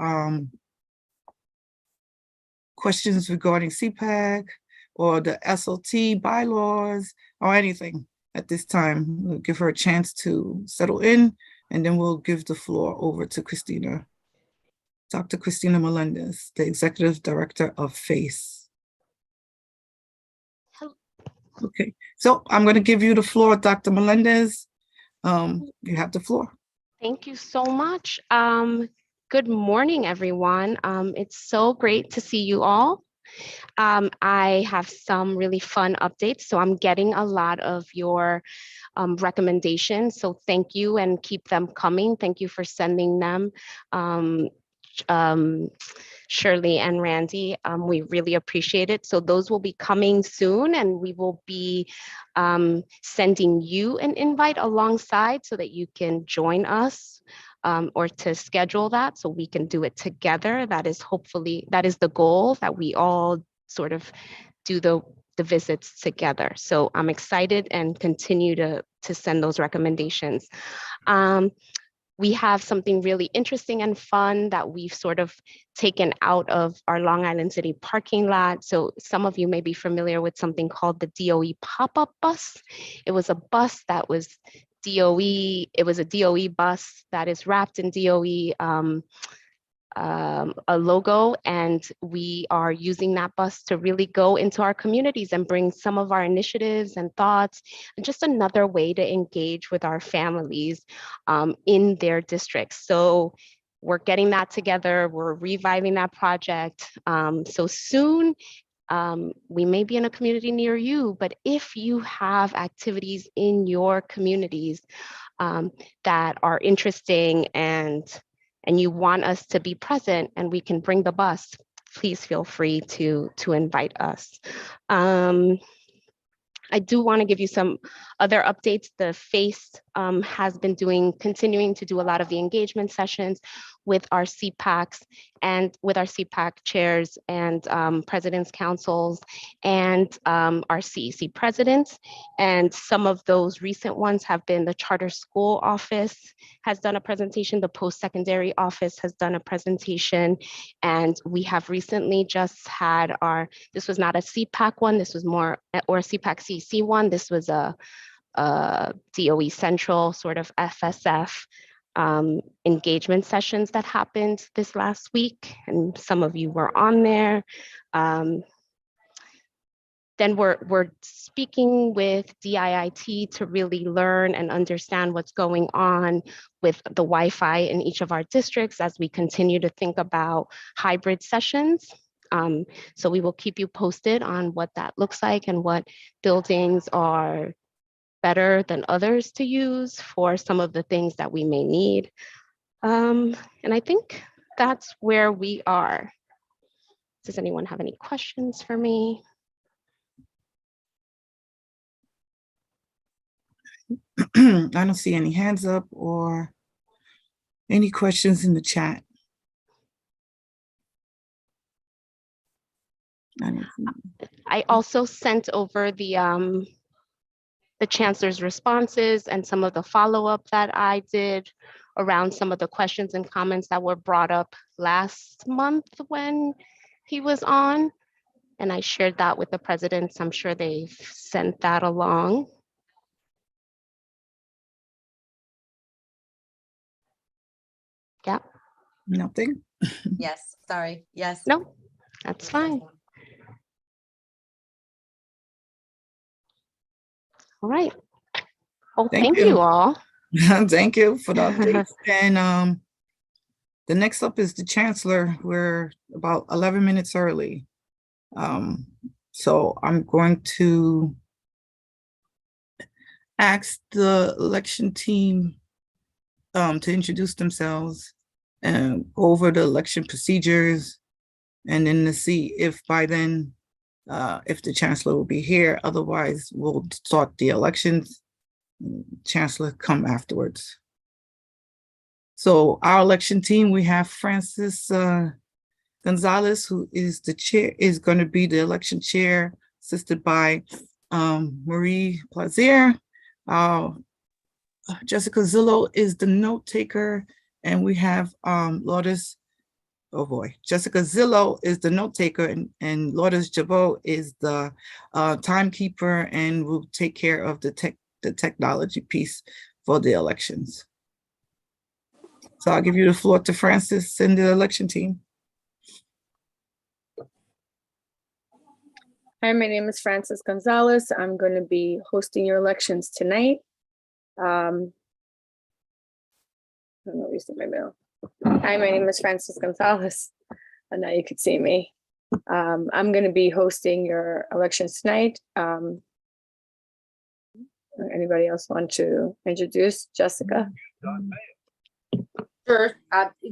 questions regarding CPAC or the SLT bylaws or anything at this time. We'll give her a chance to settle in, and then we'll give the floor over to Christina. Dr. Christina Melendez, the Executive Director of FACE. Okay, so I'm going to give you the floor, Dr. Melendez. You have the floor. Thank you so much. Good morning, everyone. It's so great to see you all. I have some really fun updates. So I'm getting a lot of your recommendations. So thank you, and keep them coming. Thank you for sending them. Shirley and Randy, we really appreciate it. So those will be coming soon, and we will be sending you an invite alongside so that you can join us, or to schedule that so we can do it together. That is the goal, that we all sort of do the visits together. So I'm excited and continue to send those recommendations. We have something really interesting and fun that we've sort of taken out of our Long Island City parking lot. So some of you may be familiar with something called the DOE pop-up bus. It was a bus that was DOE, it was a DOE bus that is wrapped in DOE a logo, and we are using that bus to really go into our communities and bring some of our initiatives and thoughts, and just another way to engage with our families in their districts. So we're getting that together, we're reviving that project. So soon, we may be in a community near you, but if you have activities in your communities that are interesting and you want us to be present and we can bring the bus, please feel free to invite us. I do want to give you some other updates. The FACE has been continuing to do a lot of the engagement sessions with our CPACs and with our CPAC chairs and president's councils and our CEC presidents. And some of those recent ones have been the charter school office has done a presentation, the post-secondary office has done a presentation, and we have recently just had this was not a CPAC one, this was more, or a CPAC CEC one, this was a DOE Central sort of FSF engagement sessions that happened this last week, and some of you were on there. Then we're speaking with DIIT to really learn and understand what's going on with the Wi-Fi in each of our districts as we continue to think about hybrid sessions. So we will keep you posted on what that looks like and what buildings are better than others to use for some of the things that we may need. And I think that's where we are. Does anyone have any questions for me? I don't see any hands up or any questions in the chat. I also sent over the chancellor's responses and some of the follow-up that I did around some of the questions and comments that were brought up last month when he was on. And I shared that with the presidents. I'm sure they've sent that along. Yeah. Nothing. Yes, sorry, yes. No, that's fine. All right. Well, thank you all. Thank you for the updates. And the next up is the chancellor. We're about 11 minutes early. So I'm going to ask the election team to introduce themselves and go over the election procedures, and then to see if by then, if the chancellor will be here. Otherwise, we'll start the elections. Chancellor come afterwards. So our election team, we have Francis Gonzalez, who is the chair, is going to be the election chair, assisted by Marie Plaisir. Jessica Zillow is the note taker, and we have Lourdes. Oh boy, Jessica Zillow is the note taker, and Lourdes Jabot is the timekeeper, and will take care of the technology piece for the elections. So I'll give you the floor to Francis and the election team. Hi, my name is Francis Gonzalez. I'm going to be hosting your elections tonight. I don't know if you see my mail. Hi, my name is Francis Gonzalez. And now you can see me. I'm going to be hosting your elections tonight. Anybody else want to introduce? Jessica? Sure.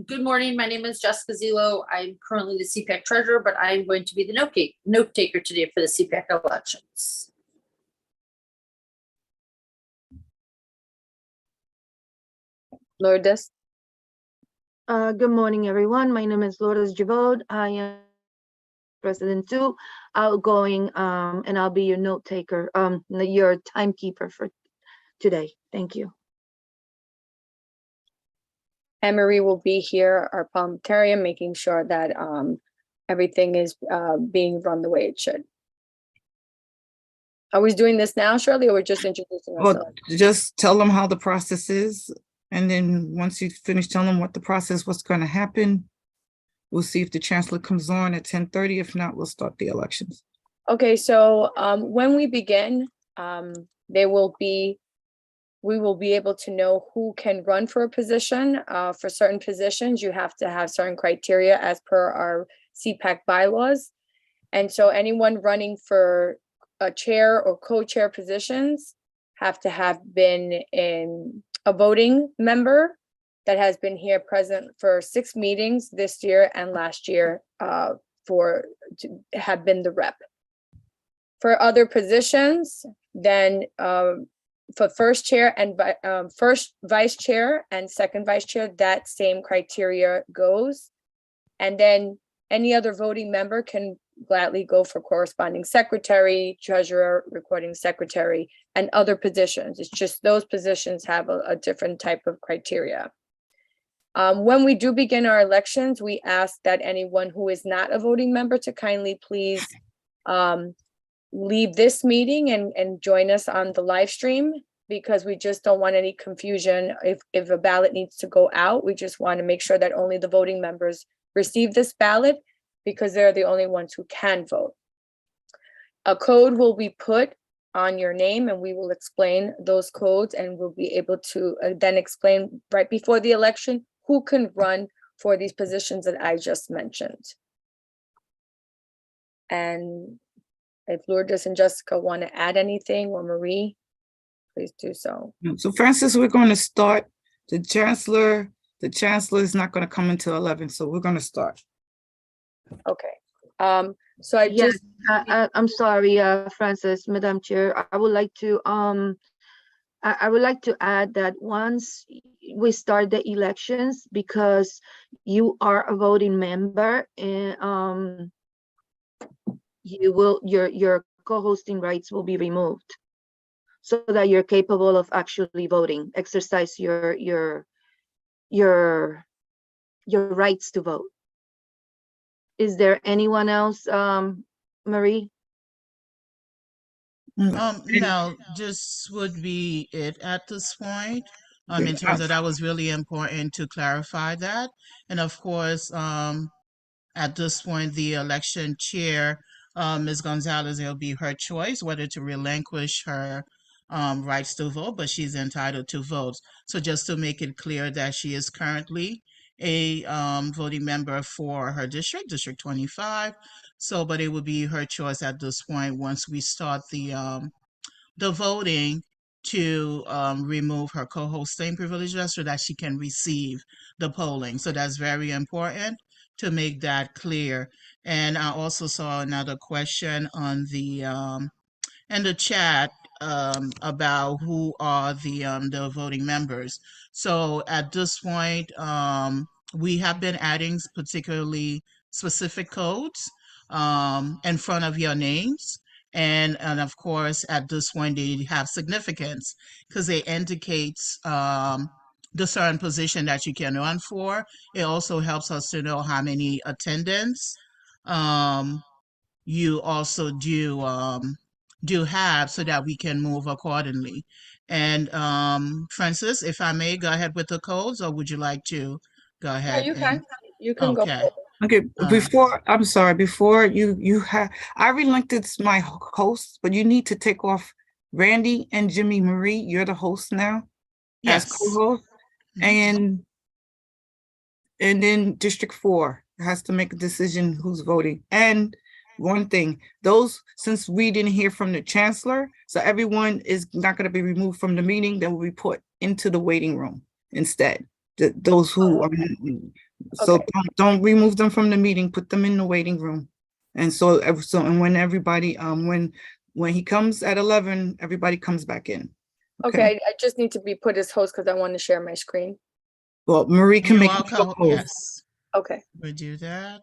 Good morning. My name is Jessica Zillow. I'm currently the CPAC treasurer, but I'm going to be the note taker today for the CPAC elections. Lourdes? Good morning, everyone. My name is Lourdes Jabot. I am President 2, outgoing, and I'll be your note taker, your timekeeper for today. Thank you. Anne-Marie will be here, our parliamentarian, making sure that everything is being run the way it should. Are we doing this now, Shirley, or we're just introducing ourselves? Well, just tell them how the process is. And then once you finish telling them what the process, what's going to happen, we'll see if the chancellor comes on at 10:30. If not, we'll start the elections. Okay, so when we begin, we will be able to know who can run for a position. For certain positions, you have to have certain criteria as per our CPAC bylaws. And so anyone running for a chair or co-chair positions have to have been in a voting member that has been here present for 6 meetings this year and last year to have been the rep. For other positions, then for first chair and first vice chair and second vice chair, that same criteria goes. And then any other voting member can gladly go for corresponding secretary, treasurer, recording secretary, and other positions. It's just those positions have a different type of criteria. When we do begin our elections, we ask that anyone who is not a voting member to kindly please leave this meeting and join us on the live stream, because we just don't want any confusion. If a ballot needs to go out, we just want to make sure that only the voting members receive this ballot, because they're the only ones who can vote. A code will be put on your name, and we will explain those codes, and we'll be able to then explain right before the election who can run for these positions that I just mentioned. And if Lourdes and Jessica want to add anything, or Marie, please do so. So Francis, we're going to start. The chancellor is not going to come until 11, so we're going to start. Okay. So I'm sorry, Francis, Madam Chair. I would like to add that once we start the elections, because you are a voting member, and your co-hosting rights will be removed, so that you're capable of actually voting, exercise your rights to vote. Is there anyone else, Marie? No, this would be it at this point. In terms of that was really important to clarify that. And of course, at this point, the election chair, Ms. Gonzalez, it'll be her choice whether to relinquish her rights to vote, but she's entitled to vote. So just to make it clear that she is currently a voting member for her district, District 25. So, but it would be her choice at this point once we start the voting to remove her co-hosting privileges so that she can receive the polling. So that's very important to make that clear. And I also saw another question on the in the chat about who are the voting members. So at this point, we have been adding particularly specific codes in front of your names. And of course, at this point, they have significance because they indicates the certain position that you can run for. It also helps us to know how many attendance you also do have, so that we can move accordingly. And Francis, if I may, go ahead with the codes, or would you like to go ahead? You can go. Okay, I'm sorry, before you have, I relinquished my host, but you need to take off Randy and Jimmy Marie. You're the host now. Yes. As co-host. And then District 4 has to make a decision who's voting. And one thing, since we didn't hear from the chancellor, so everyone is not going to be removed from the meeting, they will be put into the waiting room instead. Those who are, so don't remove them from the meeting, put them in the waiting room. And and when everybody, when he comes at 11, everybody comes back in. Okay, I just need to be put as host because I want to share my screen. Well, Marie can make yes. Okay. We'll do that.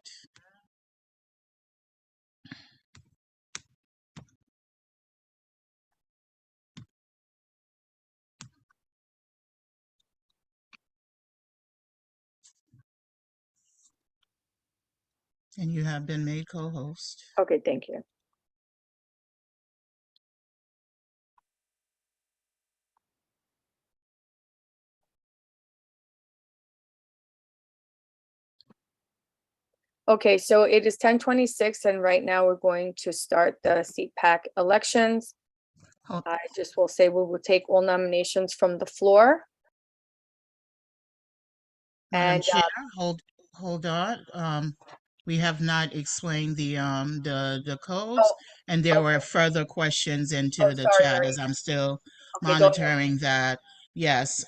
And you have been made co-host. Okay, thank you. Okay, so it is 10:26, and right now we're going to start the CPAC elections. I just will say we will take all nominations from the floor. Madam Chair, hold on. We have not explained the codes, and there were further questions into the chat as I'm still monitoring that. Yes.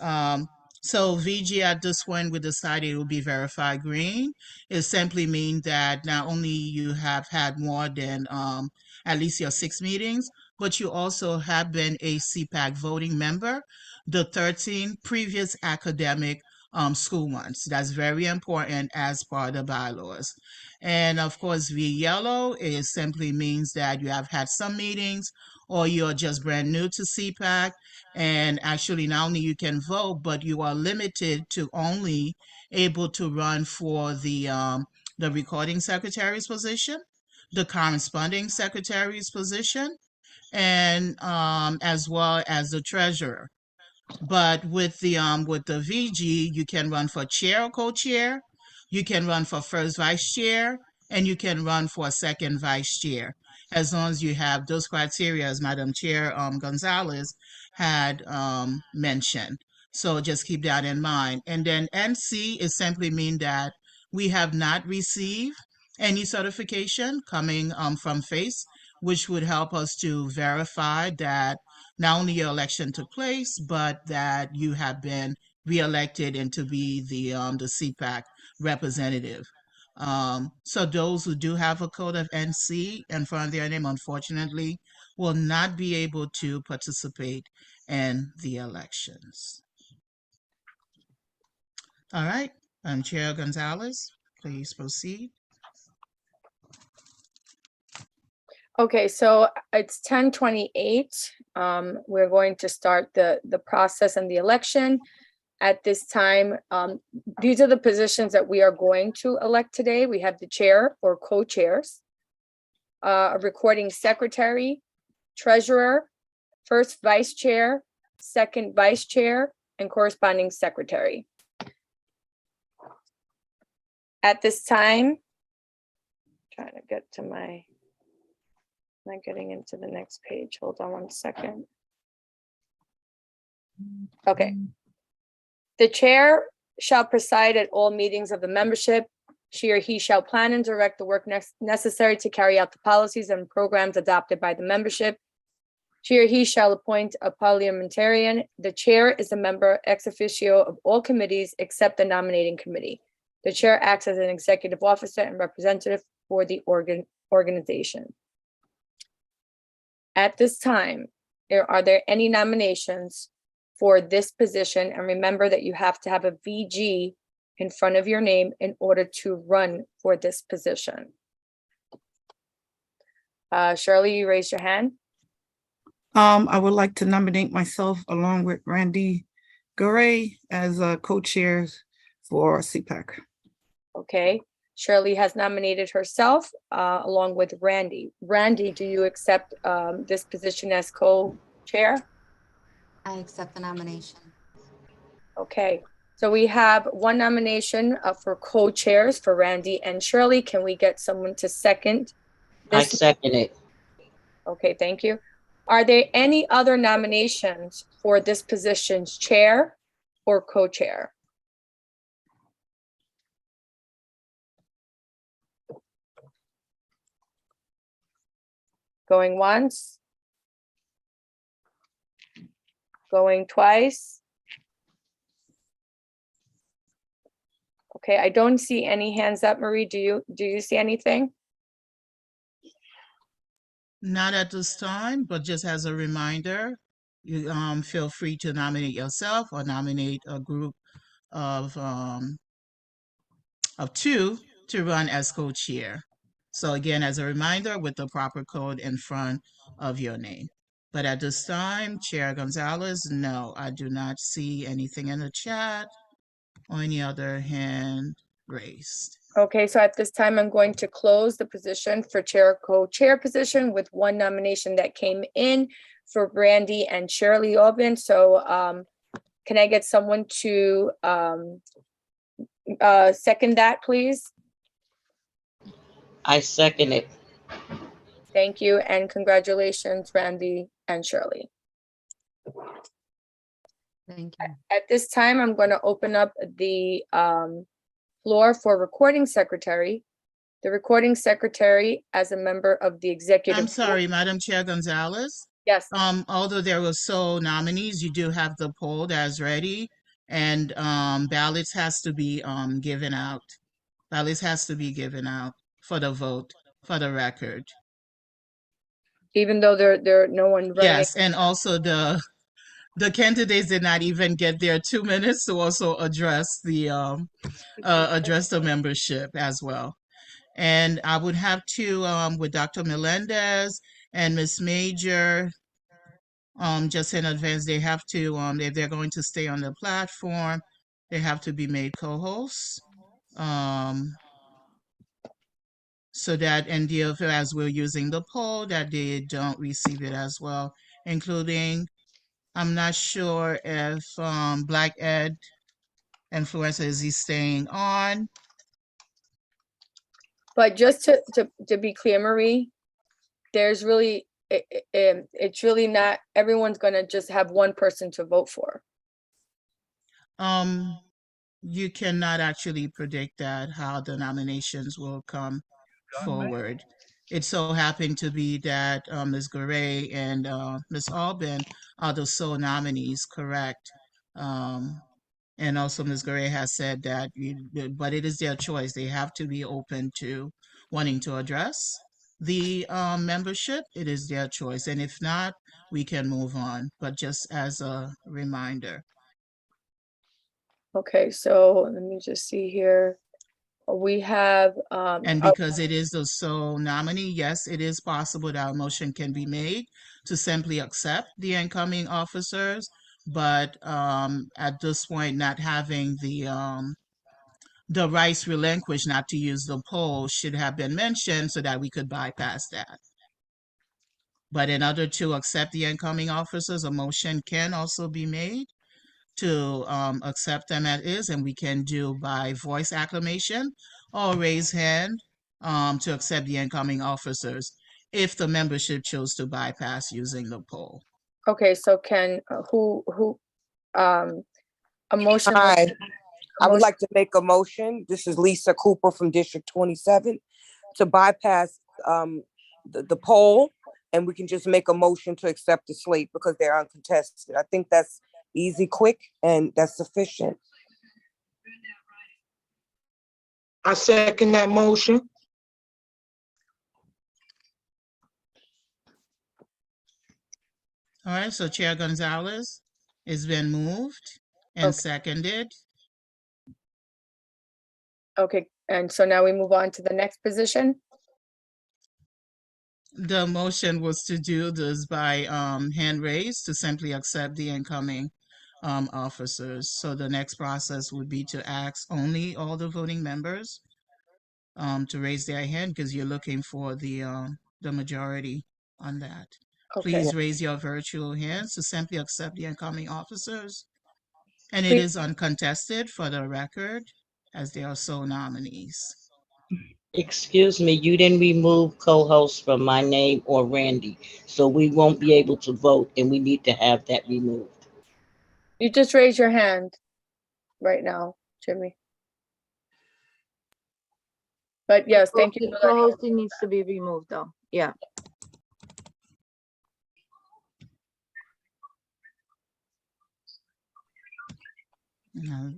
So VG at this point, we decided it will be verified green. It simply means that not only you have had more than at least your 6 meetings, but you also have been a CPAC voting member the 13 previous academic school months. That's very important as part of the bylaws. And of course, V yellow is simply means that you have had some meetings or you're just brand new to CPAC. And actually, not only you can vote, but you are limited to only able to run for the recording secretary's position, the corresponding secretary's position, and as well as the treasurer. But with the VG, you can run for chair or co-chair, you can run for first vice chair, and you can run for second vice chair, as long as you have those criteria, as Madam Chair Gonzalez had mentioned. So just keep that in mind. And then NC is simply mean that we have not received any certification coming from FACE, which would help us to verify that not only your election took place, but that you have been reelected and to be the CPAC representative. So those who do have a code of NC in front of their name, unfortunately, will not be able to participate in the elections. All right, Chair Gonzalez, please proceed. Okay, so it's 10:28. We're going to start the process and the election. At this time, these are the positions that we are going to elect today. We have the chair or co-chairs, a recording secretary, treasurer, first vice chair, second vice chair, and corresponding secretary. At this time, trying to get to my, not getting into the next page. Hold on one second. Okay. The chair shall preside at all meetings of the membership. She or he shall plan and direct the work necessary to carry out the policies and programs adopted by the membership. She or he shall appoint a parliamentarian. The chair is a member ex officio of all committees except the nominating committee. The chair acts as an executive officer and representative for the organization. At this time, are there any nominations for this position? And remember that you have to have a VG in front of your name in order to run for this position. Shirley, you raised your hand. I would like to nominate myself along with Randy Garay as co-chairs for CPAC. Okay, Shirley has nominated herself along with Randy. Randy, do you accept this position as co-chair? I accept the nomination. Okay, so we have one nomination for co-chairs for Randy and Shirley. Can we get someone to second I this? second it. Okay, thank you. Are there any other nominations for this position's chair or co-chair? Going once? Going twice? Okay, I don't see any hands up. Marie, do you see anything? Not at this time, but just as a reminder, you feel free to nominate yourself or nominate a group of two to run as co-chair. So again, as a reminder, with the proper code in front of your name. But at this time, Chair Gonzalez, no, I do not see anything in the chat or any other hand raised. Okay, so at this time, I'm going to close the position for chair co-chair position with one nomination that came in for Brandy and Shirley Aubin. So can I get someone to second that, please? I second it. Thank you, and congratulations, Randy and Shirley. Thank you. At this time, I'm going to open up the floor for recording secretary. The recording secretary as a member of the executive. I'm sorry, Madam Chair Gonzalez. Yes. Although there were sole nominees, you do have the poll that's ready, and ballots has to be given out. Ballots has to be given out for the vote, for the record. even though no one running. Yes, and also the candidates did not even get their 2 minutes to also address the membership as well. And I would have to, with Dr. Melendez and Ms. Major, just in advance, they have to, if they're going to stay on the platform, they have to be made co-hosts. So that in the event, as we're using the poll, that they don't receive it as well, including, I'm not sure if Black Ed influencer is he staying on. But just to be clear, Marie, there's really, it's really not, everyone's gonna just have one person to vote for. You cannot actually predict that, how the nominations will come forward. It so happened to be that Ms. Gray and Ms. Albin are the sole nominees, correct? And also Ms. Gray has said that, but it is their choice. They have to be open to wanting to address the membership. It is their choice. And if not, we can move on, but just as a reminder. Okay, so let me just see here. We have, and because it is the sole nominee, yes, it is possible that a motion can be made to simply accept the incoming officers, but at this point, not having the rights relinquished not to use the poll should have been mentioned so that we could bypass that. But in order to accept the incoming officers, a motion can also be made to accept them as is, and we can do by voice acclamation or raise hand to accept the incoming officers if the membership chose to bypass using the poll. okay, so can, a motion. Hi, I would like to make a motion. This is Lisa Cooper from District 27 to bypass the poll, and we can just make a motion to accept the slate because they're uncontested. I think that's easy, quick, and that's sufficient. I second that motion. All right, so Chair Gonzalez, it's been moved and seconded. Okay, and so now we move on to the next position. The motion was to do this by hand raised to simply accept the incoming officers. So the next process would be to ask only all the voting members to raise their hand because you're looking for the majority on that. Okay. Please raise your virtual hands to simply accept the incoming officers. And it is uncontested for the record as they are sole nominees. Excuse me, you didn't remove co-host from my name or Randy, so we won't be able to vote and we need to have that removed. You just raise your hand right now, Jimmy. But yes, thank you. Co-hosting needs to be removed though, yeah. No.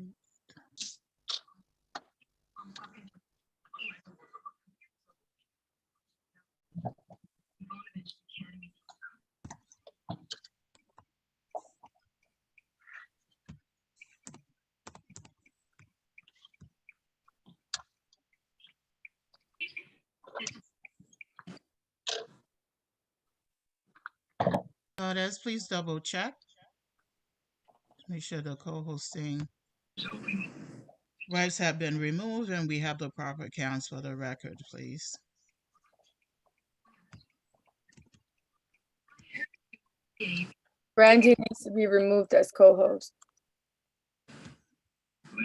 Torres, please double check. Make sure the co-hosting rights have been removed and we have the proper counts for the record, please. Randy needs to be removed as co-host. For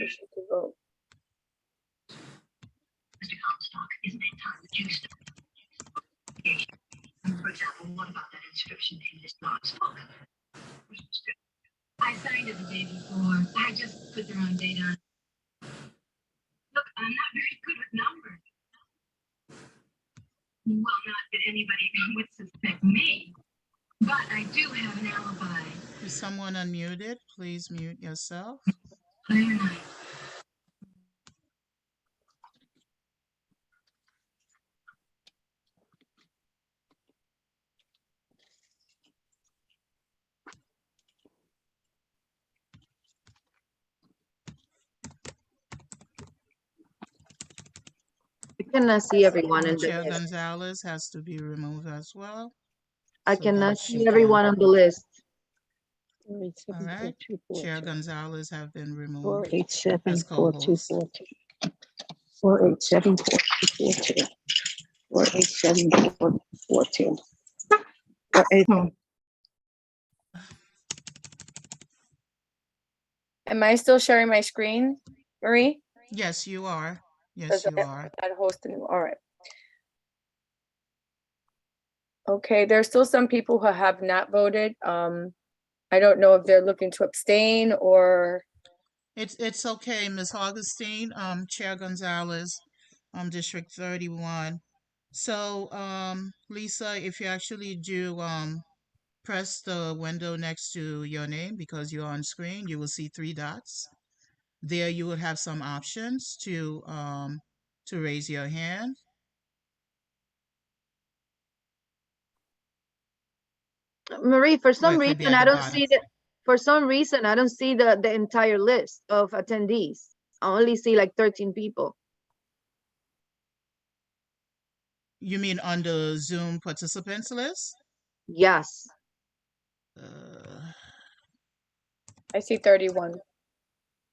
example, what about that inscription in this dog's book? I signed it the day before. I just put the wrong date on. Look, I'm not very good with numbers. Well, not that anybody would suspect me, but I do have an alibi. Is someone unmuted? Please mute yourself. Clear night. cannot see everyone in the Chair list. Gonzalez has to be removed as well. I so cannot that see she everyone can. on the list. All right. Chair Gonzalez have been removed 487 as co-host. 4242. 487 4242. 487 4242. 487. Am I still sharing my screen, Marie? Yes, you are. Yes, Because you are. I host a new, all right. Okay, there's still some people who have not voted. I don't know if they're looking to abstain or. It's okay, Ms. Augustine, Chair Gonzalez, District 31. So, Lisa, if you actually do press the window next to your name because you're on screen, you will see 3 dots. There you will have some options to raise your hand. Marie, for Or some it could be reason, at I the don't bottom. see for some reason, I don't see the entire list of attendees. I only see like 13 people. You mean on the Zoom participants list? Yes. I see 31.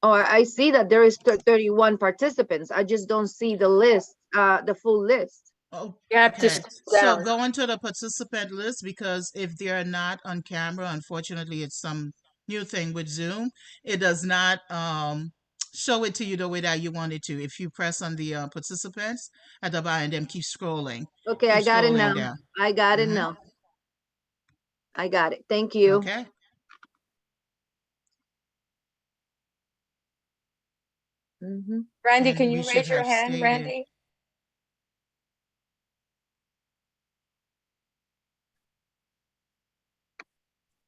Oh, I see that there is 31 participants. I just don't see the list, the full list. Oh, you have to okay. scroll So down. go into the participant list because if they are not on camera, unfortunately, it's some new thing with Zoom. It does not show it to you the way that you want it to. If you press on the participants at the bottom, and then keep scrolling. Okay, Keep I got it scrolling now. down. I got it now. I got it. Thank you. Okay. Randy, And can we you should raise your have hand, stated, Randy?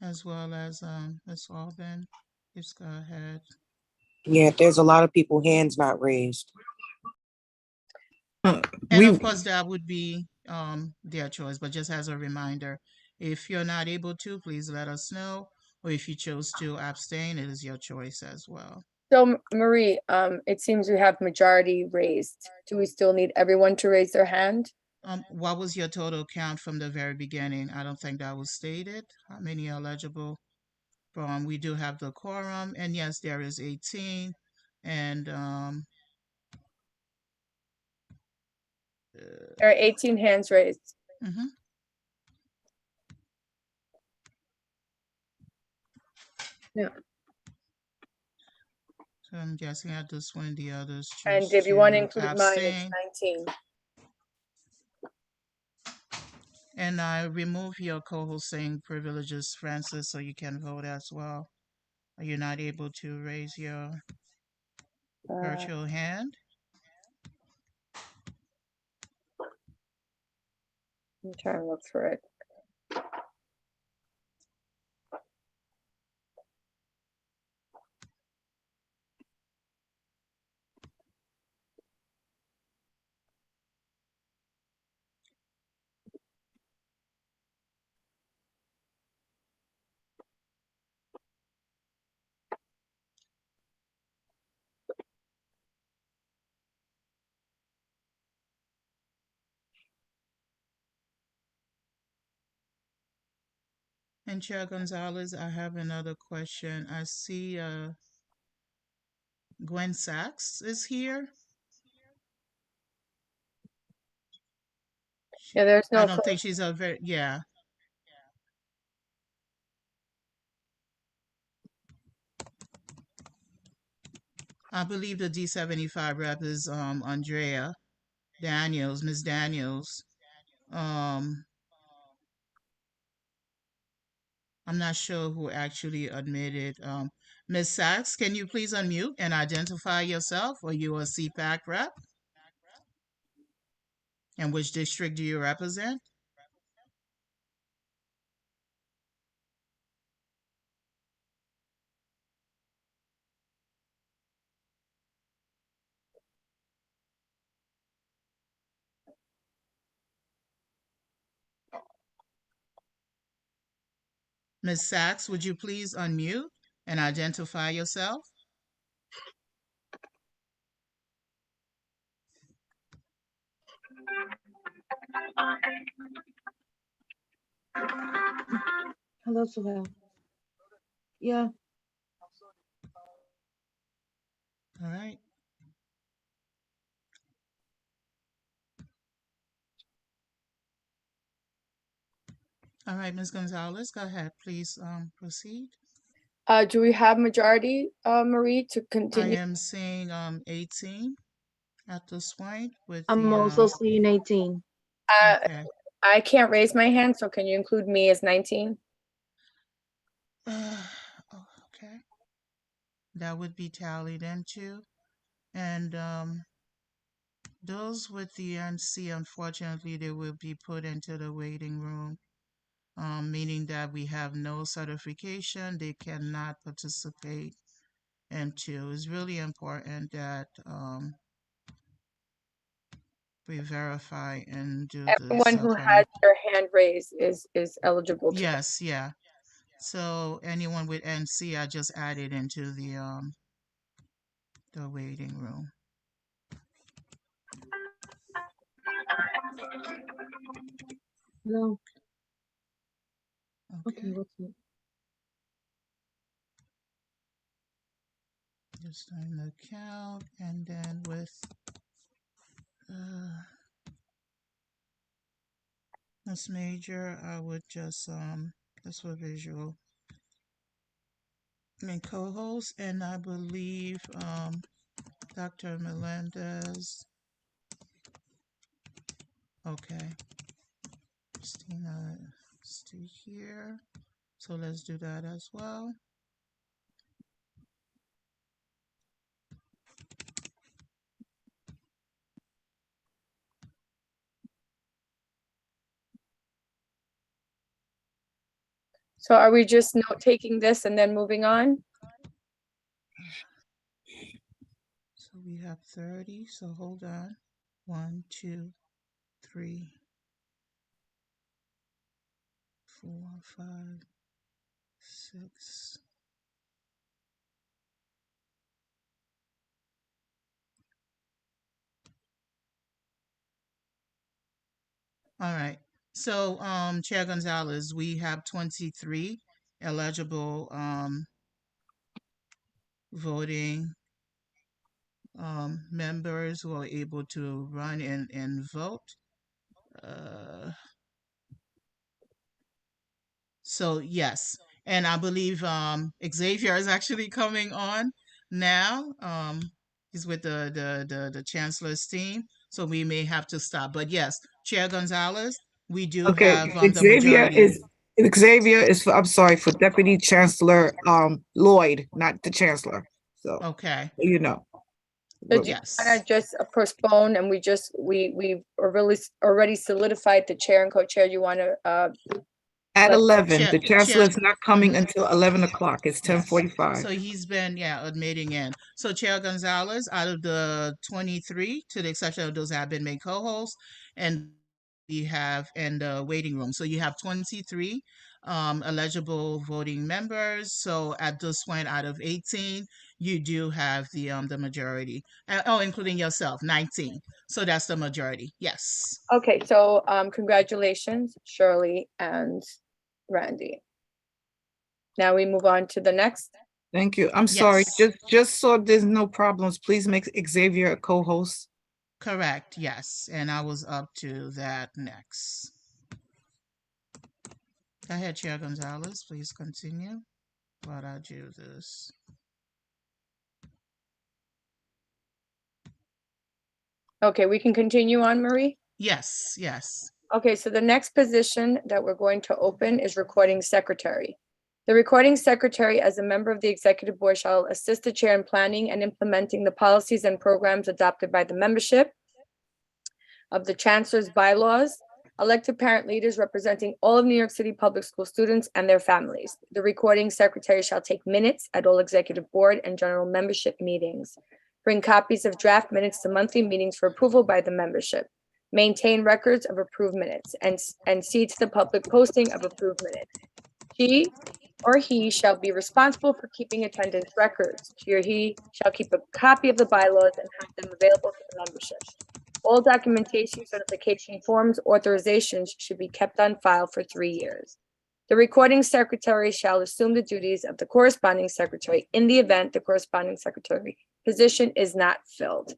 as well as Ms. Alban. Just go ahead. Yeah, there's a lot of people hands not raised. And of course, that would be their choice, but just as a reminder, if you're not able to, please let us know. Or if you chose to abstain, it is your choice as well. So Marie, it seems we have majority raised. Do we still need everyone to raise their hand? What was your total count from the very beginning? I don't think that was stated. How many are eligible? We do have the quorum, and yes, there is 18. And There are 18 hands raised. Yeah. So I'm guessing at this one, the others And choose if you want to to include mine, it's abstain. 19. And I remove your co-hosting privileges, Francis, so you can vote as well. Are you not able to raise your virtual hand? I'm trying to look for it. And Chair Gonzalez, I have another question. I see Gwen Sachs is here. Yeah, there's no. I don't think she's a very, yeah. I believe the D75 rep is Andrea Daniels, Ms. Daniels. I'm not sure who actually admitted. Ms. Sachs, can you please unmute and identify yourself? Are you a CPAC rep? And which district do you represent? Ms. Sachs, would you please unmute and identify yourself? Hello, Sohail. Yeah. All right. All right, Ms. Gonzalez, go ahead, please proceed. Do we have majority, Marie, to I continue? am seeing 18 at this point with I'm the also seeing 18. okay. I can't raise my hand, so can you include me as 19? Okay. That would be tallied into. And those with the NC, unfortunately, they will be put into the waiting room, meaning that we have no certification. They cannot participate into. It's really important that we verify and do this. Everyone who has their hand raised is eligible to. Yes, yeah. So anyone with NC, I just added into the waiting room. No. Okay. What's it? Just doing the count, and then with Miss Major, I would just that's for visual. I mean co-host, and I believe Dr. Melendez. Okay. Christina, stay here. So let's do that as well. So are we just note taking this and then moving on? So we have 30. So hold on. 1, 2, 3, 4, 5, 6. All right. So, Chair Gonzalez, we have 23 eligible voting members who are able to run and vote. So yes, and I believe Xavier is actually coming on now. He's with the chancellor's team, so we may have to stop. But yes, Chair Gonzalez, we do Okay, have the majority. Xavier is for, I'm sorry, for Deputy Chancellor Lloyd, not the Chancellor. So okay, you know. So do you want to just postpone and we've already solidified the chair and co-chair? You want to At 11, Chair- the Chancellor is Chair- not coming until 11 o'clock. It's 10:45. So he's been, admitting in. So Chair Gonzalez, out of the 23, to the exception of those that have been made co-hosts, and we have in the waiting room. So you have 23 eligible voting members. So at this point, out of 18, you do have the majority. Including yourself, 19. So that's the majority. Yes. Okay, so congratulations, Shirley and Randy. Now we move on to the next. Thank you. I'm sorry. Just so there's no problems, please make Xavier a co-host. Correct. Yes. And I was up to that next. Go ahead, Chair Gonzalez. Please continue while I do this. Okay, we can continue on, Marie? Yes, yes. Okay, so the next position that we're going to open is recording secretary. The recording secretary, as a member of the executive board, shall assist the chair in planning and implementing the policies and programs adopted by the membership of the chancellor's bylaws, elected parent leaders representing all of New York City public school students and their families. The recording secretary shall take minutes at all executive board and general membership meetings. Bring copies of draft minutes to monthly meetings for approval by the membership. Maintain records of approved minutes and see to the public posting of approved minutes. She or he shall be responsible for keeping attendance records. She or he shall keep a copy of the bylaws and have them available to the membership. All documentation, certification forms, authorizations should be kept on file for 3 years. The recording secretary shall assume the duties of the corresponding secretary in the event the corresponding secretary position is not filled.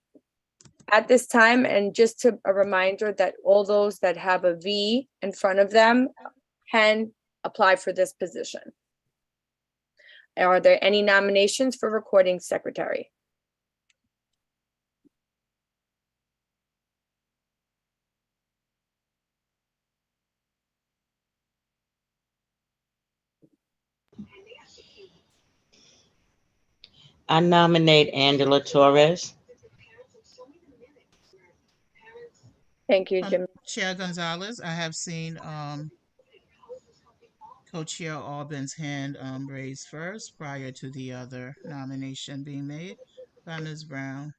At this time, and just a reminder that all those that have a V in front of them can apply for this position. Are there any nominations for recording secretary? I nominate Angela Torres. Thank you, Jim. Chair Gonzalez, I have seen Co-Chair Albin's hand raised first prior to the other nomination being made by Ms. Brown.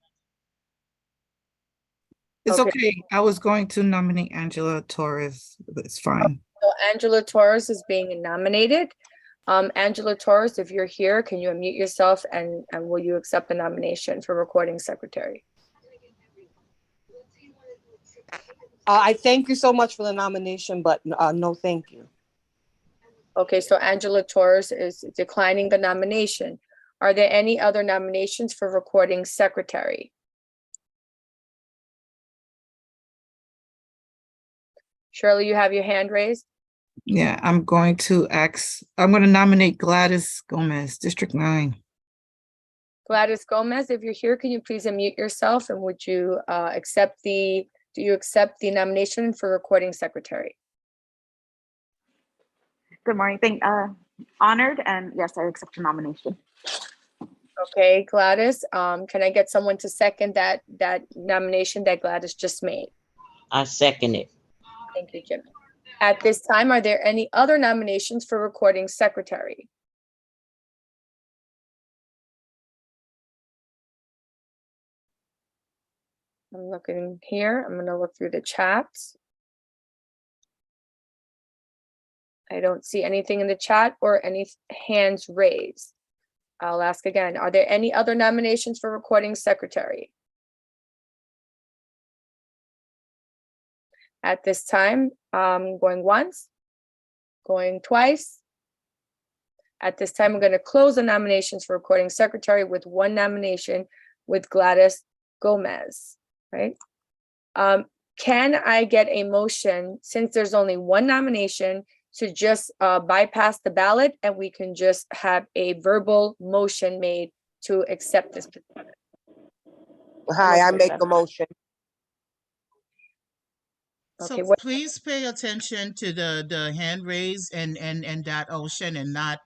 It's okay. I was going to nominate Angela Torres, but it's fine. So Angela Torres is being nominated. Angela Torres, if you're here, can you unmute yourself and will you accept the nomination for recording secretary? I thank you so much for the nomination, but no, thank you. Okay, so Angela Torres is declining the nomination. Are there any other nominations for recording secretary? Shirley, you have your hand raised? Yeah, I'm going to nominate Gladys Gomez, District 9. Gladys Gomez, if you're here, can you please unmute yourself and would you do you accept the nomination for recording secretary? Good morning. Honored, and yes, I accept the nomination. Okay, Gladys, can I get someone to second that nomination that Gladys just made? I second it. Thank you, Jim. At this time, are there any other nominations for recording secretary? I'm looking here. I'm going to look through the chats. I don't see anything in the chat or any hands raised. I'll ask again. Are there any other nominations for recording secretary? At this time, going once, going twice. At this time, we're going to close the nominations for recording secretary with one nomination with Gladys Gomez, right? Can I get a motion, since there's only one nomination, to just bypass the ballot and we can just have a verbal motion made to accept this? Hi, I make a motion. Okay, So please pay attention to the hand raise and that ocean and not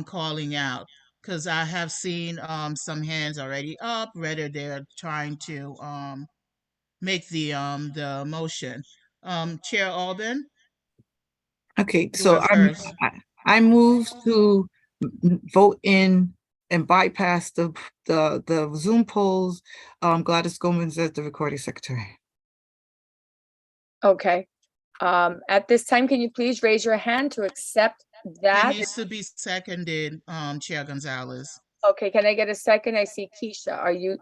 calling out, because I have seen some hands already up, whether they're trying to make the motion. Chair Albin? Okay, You so were first. I move to vote in and bypass the Zoom polls. Gladys Gomez as the recording secretary. Okay. At this time, can you please raise your hand to accept that? It needs to be seconded, Chair Gonzalez. Okay, can I get a second? I see Keisha. Are you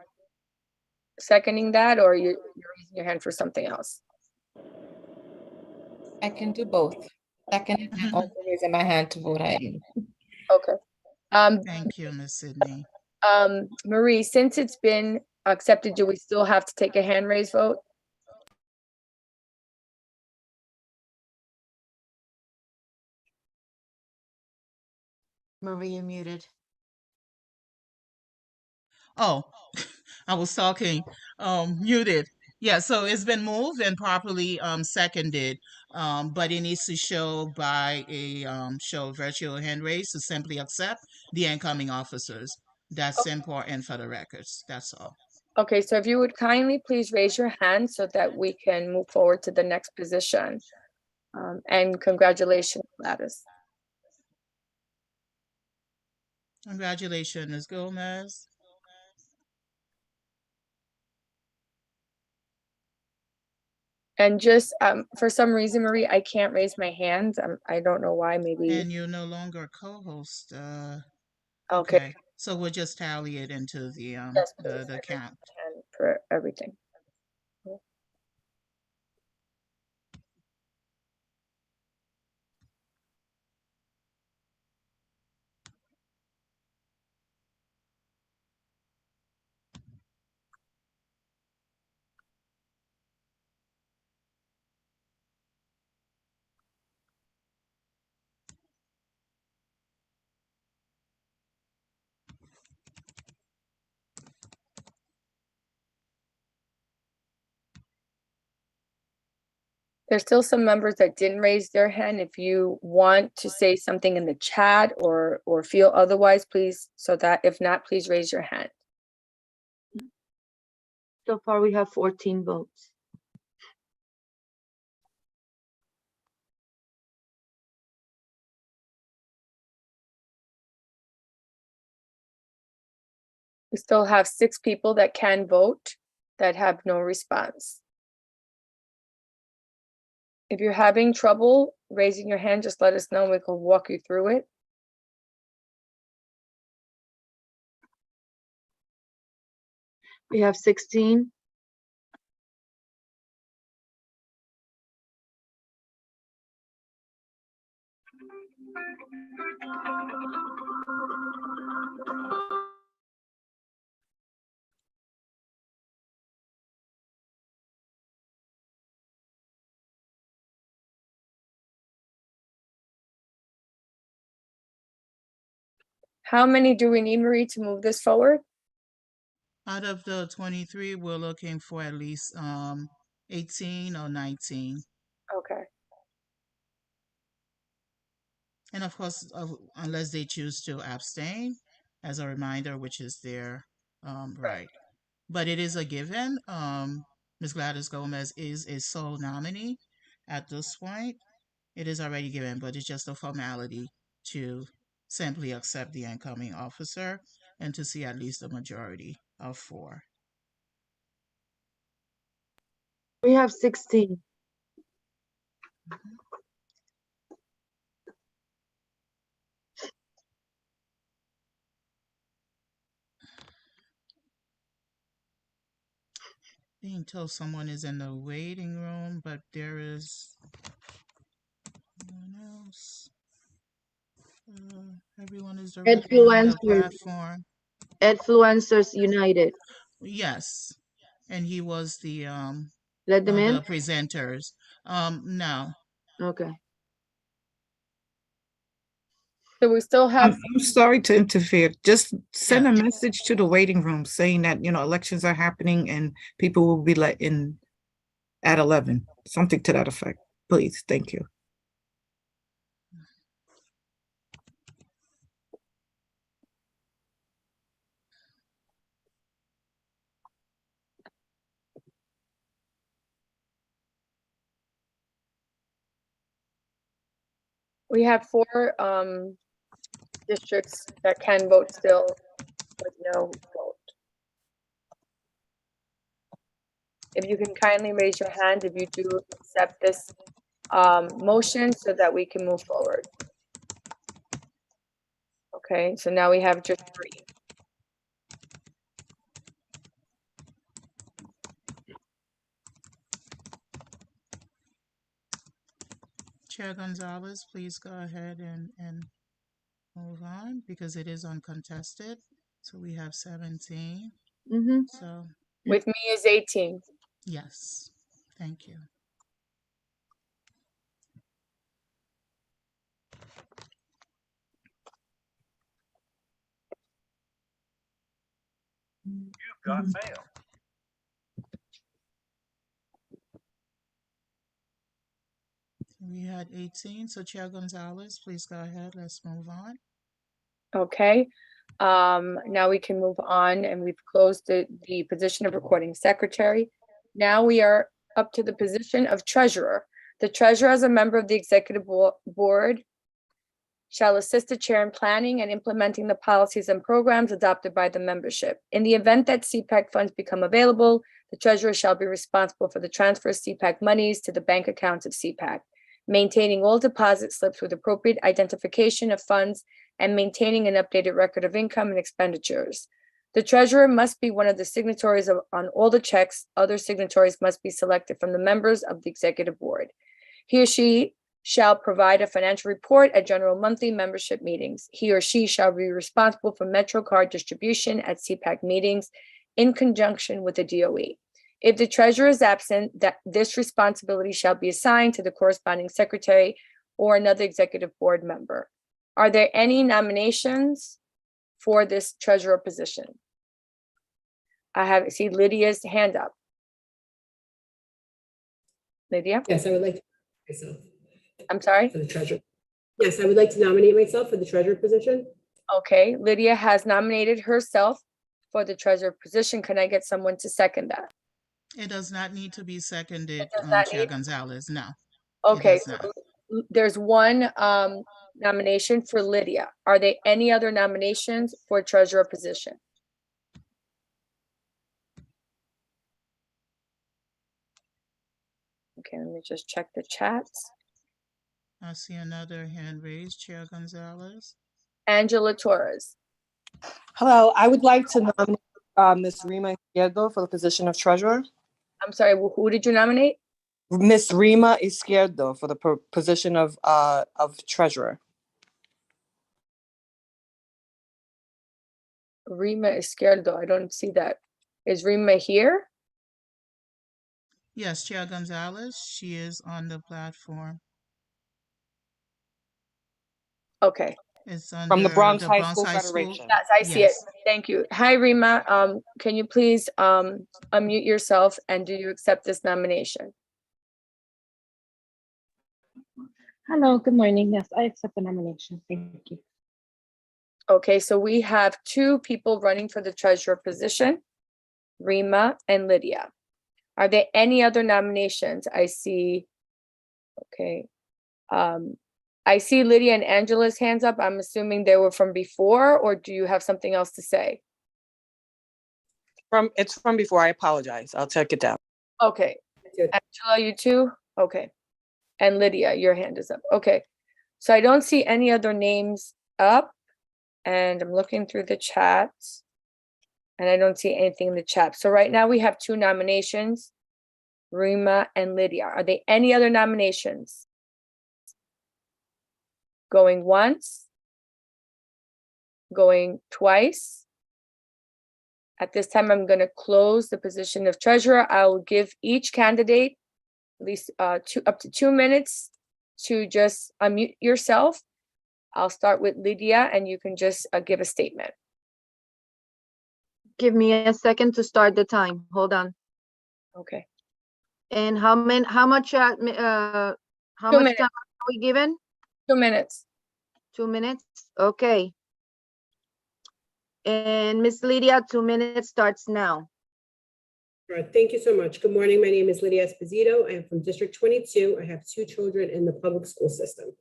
seconding that or you're raising your hand for something else? I can do both. Second, and also raising my hand to vote aye. Okay. Thank you, Ms. Sidney. Marie, since it's been accepted, do we still have to take a hand raise vote? Marie, you're muted. Oh, I was talking muted. Yeah, so it's been moved and properly seconded, but it needs to show by a show virtual hand raise to simply accept the incoming officers. That's important for the records. That's all. Okay, so if you would kindly please raise your hand so that we can move forward to the next position. And congratulations, Gladys. Congratulations, Ms. Gomez. And just for some reason, Marie, I can't raise my hand. I don't know why, maybe. And you're no longer co-host. Okay. So we'll just tally it into the Yes, the count. And for everything. There's still some members that didn't raise their hand. If you want to say something in the chat or feel otherwise, please, so that if not, please raise your hand. So far, we have 14 votes. We still have 6 people that can vote that have no response. If you're having trouble raising your hand, just let us know. We can walk you through it. We have 16. How many do we need, Marie, to move this forward? Out of the 23, we're looking for at least 18 or 19. Okay. And of course, unless they choose to abstain, as a reminder, which is their right. But it is a given. Ms. Gladys Gomez is a sole nominee at this point. It is already given, but it's just a formality to simply accept the incoming officer and to see at least a majority of 4. We have 16. Being told someone is in the waiting room, but there is no one else. Everyone is directly on the platform. Influencers United. Yes, and he was the Let them in? the presenters. No. Okay. So we still have. I'm sorry to interfere. Just send a message to the waiting room saying that, you know, elections are happening and people will be let in at 11, something to that effect. Please, thank you. We have 4 districts that can vote still with no vote. If you can kindly raise your hand if you do accept this motion so that we can move forward. Okay, so now we have just 3. Chair Gonzalez, please go ahead and move on because it is uncontested. So we have 17. So with me is 18. Yes, thank you. You've got mail. We had 18, so Chair Gonzalez, please go ahead. Let's move on. Okay, now we can move on, and we've closed the position of recording secretary. Now we are up to the position of treasurer. The treasurer, as a member of the executive board, shall assist the chair in planning and implementing the policies and programs adopted by the membership. In the event that CPAC funds become available, the treasurer shall be responsible for the transfer of CPAC monies to the bank accounts of CPAC, maintaining all deposit slips with appropriate identification of funds, and maintaining an updated record of income and expenditures. The treasurer must be one of the signatories on all the checks. Other signatories must be selected from the members of the executive board. He or she shall provide a financial report at general monthly membership meetings. He or she shall be responsible for MetroCard distribution at CPAC meetings in conjunction with the DOE. If the treasurer is absent, this responsibility shall be assigned to the corresponding secretary or another executive board member. Are there any nominations for this treasurer position? I see Lydia's hand up. Lydia? Yes, I would like to myself I'm sorry? for the treasurer. Yes, I would like to nominate myself for the treasurer position. Okay, Lydia has nominated herself for the treasurer position. Can I get someone to second that? It does not need to be seconded, does not Chair need- Gonzalez. No, Okay, does not. so there's one nomination for Lydia. Are there any other nominations for treasurer position? Okay, let me just check the chats. I see another hand raised, Chair Gonzalez. Angela Torres. Hello, I would like to nominate Ms. Rima Izquierdo for the position of treasurer. I'm sorry, who did you nominate? Ms. Rima Izquierdo for the position of treasurer. Rima Izquierdo, I don't see that. Is Rima here? Yes, Chair Gonzalez, she is on the platform. Okay. It's under From the Bronx High Bronx School High School. Federation. Yes, I see it. Thank you. Hi, Rima. Can you please unmute yourself and do you accept this nomination? Hello, good morning. Yes, I accept the nomination. Thank you. Okay, so we have two people running for the treasurer position, Rima and Lydia. Are there any other nominations? I see, okay. I see Lydia and Angela's hands up. I'm assuming they were from before, or do you have something else to say? It's from before. I apologize. I'll take it down. Okay. Angela, you too? Okay. And Lydia, your hand is up. Okay. So I don't see any other names up, and I'm looking through the chat, and I don't see anything in the chat. So right now we have two nominations, Rima and Lydia. Are there any other nominations? Going once? Going twice? At this time, I'm going to close the position of treasurer. I will give each candidate at least up to 2 minutes to just unmute yourself. I'll start with Lydia, and you can just give a statement. Give me a second to start the time. Hold on. Okay. And how much time are we given? 2 minutes. 2 minutes. Okay. And Miss Lydia, 2 minutes starts now. All right, thank you so much. Good morning. My name is Lydia Esposito. I am from District 22. I have 2 children in the public school system.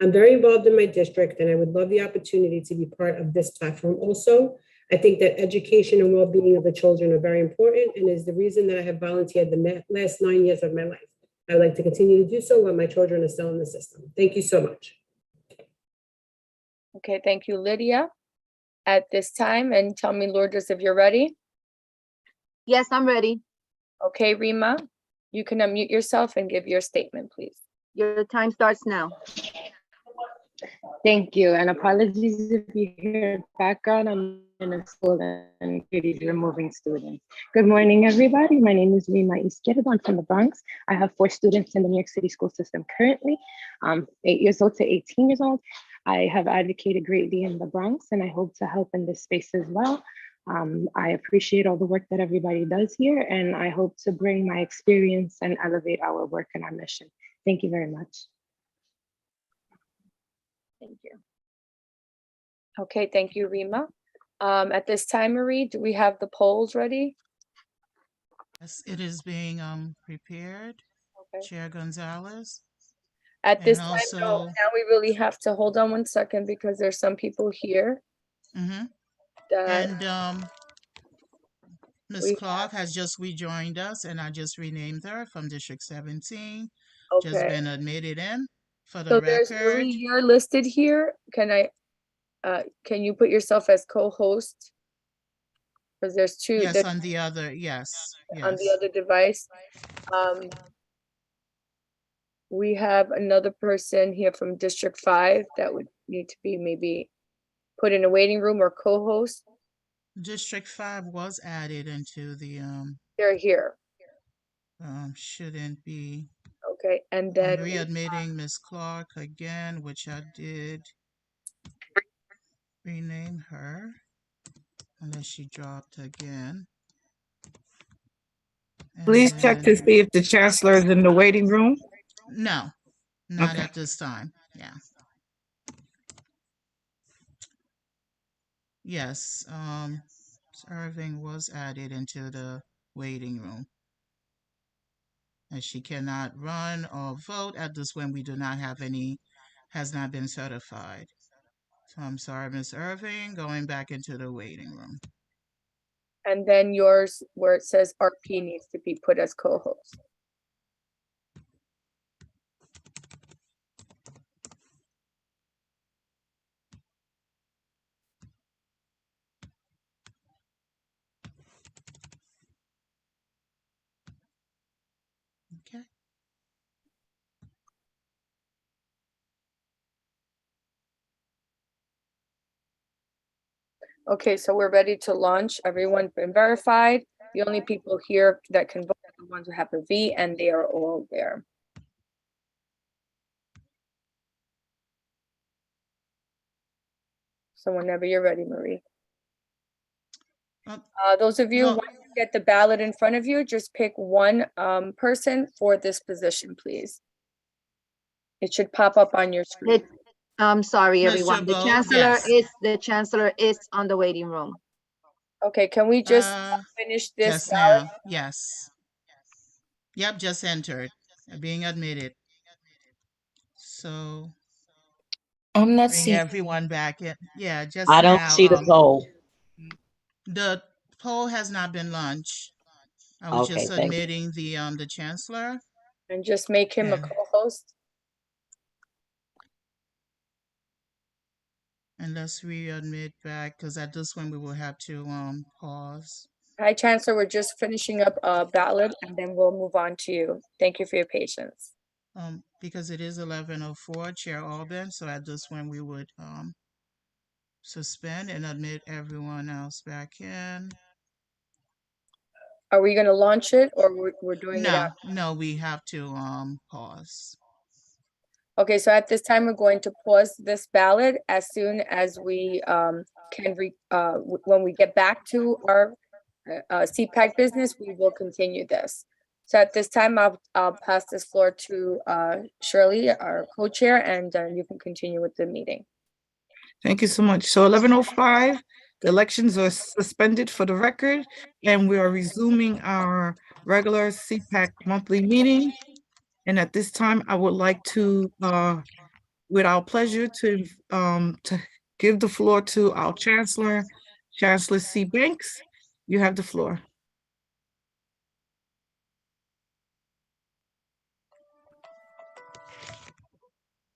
I'm very involved in my district, and I would love the opportunity to be part of this platform also. I think that education and well-being of the children are very important, and is the reason that I have volunteered the last 9 years of my life. I would like to continue to do so while my children are still in the system. Thank you so much. Okay, thank you, Lydia. At this time, and tell me, Lourdes, if you're ready. Yes, I'm ready. Okay, Rima, you can unmute yourself and give your statement, please. Your time starts now. Thank you, and apologies if you hear background. I'm in a school and it is removing students. Good morning, everybody. My name is Rima Izquierdo. I'm from the Bronx. I have 4 students in the New York City school system currently, 8 years old to 18 years old. I have advocated greatly in the Bronx, and I hope to help in this space as well. I appreciate all the work that everybody does here, and I hope to bring my experience and elevate our work and our mission. Thank you very much. Thank you. Okay, thank you, Rima. At this time, Marie, do we have the polls ready? Yes, it is being prepared. Okay. Chair Gonzalez. At And this time, also, no, now we really have to hold on 1 second because there's some people here. That and Ms. Clark has just rejoined us, and I just renamed her from District 17. Just Okay. been admitted in for the So there's record. Marie, you're listed here. Can you put yourself as co-host? Because there's two. Yes, there's on the other, yes. on the other device. We have another person here from District 5 that would need to be maybe put in a waiting room or co-host. District 5 was added into the They're here. Shouldn't be. Okay, and I'm then readmitting Ms. Clark again, which I did rename her, unless she dropped again. Please check to see if the chancellor is in the waiting room. No, not Okay. at this time. Yeah. Yes, Irving was added into the waiting room. And she cannot run or vote at this when we do not have any, has not been certified. So I'm sorry, Ms. Irving, going back into the waiting room. And then yours, where it says RP, needs to be put as co-host. Okay. Okay, so we're ready to launch. Everyone's been verified. The only people here that can vote are the ones who have a V, and they are all there. So whenever you're ready, Marie. Those of you who want to get the ballot in front of you, just pick one person for this position, please. It should pop up on your screen. I'm sorry, Ms. everyone. The Chabot, chancellor is on the waiting room. Okay, can we just finish this Just ballot? now, yes. Yep, just entered, being admitted. So I'm not bring seeing. everyone back in. Yeah, just I don't now. see the poll. The poll has not been launched. I was Okay, just thank you. admitting the chancellor. And just make him a co-host. And let's readmit back, because at this one we will have to pause. Hi, Chancellor, we're just finishing up a ballot and then we'll move on to you. Thank you for your patience. Because it is 11:04, Chair Alban, so at this one we would suspend and admit everyone else back in. Are we going to launch it or we're doing it out? No, we have to pause. Okay, so at this time, we're going to pause this ballot as soon as we when we get back to our CPAC business, we will continue this. So at this time, I'll pass this floor to Shirley, our co-chair, and you can continue with the meeting. Thank you so much. So 11:05, the elections are suspended for the record, and we are resuming our regular CPAC monthly meeting. And at this time, I would like to, with our pleasure, to give the floor to our Chancellor, Chancellor C. Banks. You have the floor.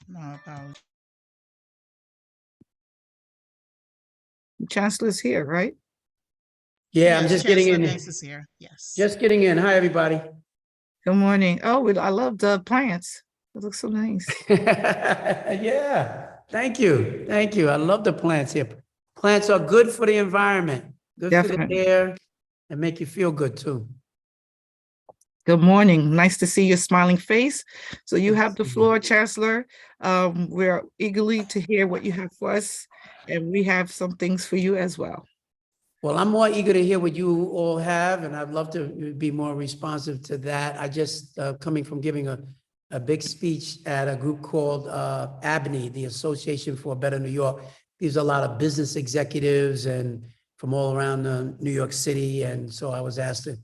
My apologies. The Chancellor's here, right? Yeah, Yes, I'm just getting in. Chancellor Banks is here. Yes. Just getting in. Hi, everybody. Good morning. Oh, I love the plants. It looks so nice. Yeah, thank you. Thank you. I love the plants here. Plants are good for the environment, good for Definitely. the air, and make you feel good too. Good morning. Nice to see your smiling face. So you have the floor, Chancellor. We're eagerly to hear what you have for us, and we have some things for you as well. Well, I'm more eager to hear what you all have, and I'd love to be more responsive to that. I just, coming from giving a big speech at a group called ABNY, the Association for a Better New York. There's a lot of business executives and from all around New York City, and so I was asked to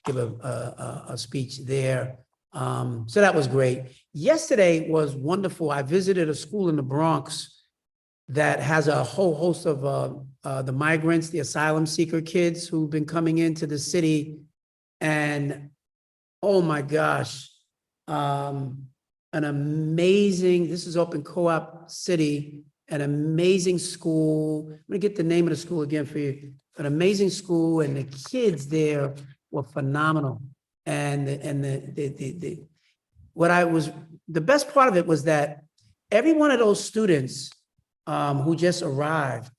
give a speech there. So that was great. Yesterday was wonderful. I visited a school in the Bronx that has a whole host of the migrants, the asylum seeker kids who've been coming into the city. And oh my gosh, an amazing, this is up in Co-op City, an amazing school. I'm gonna get the name of the school again for you. An amazing school, and the kids there were phenomenal. And the best part of it was that every one of those students who just arrived,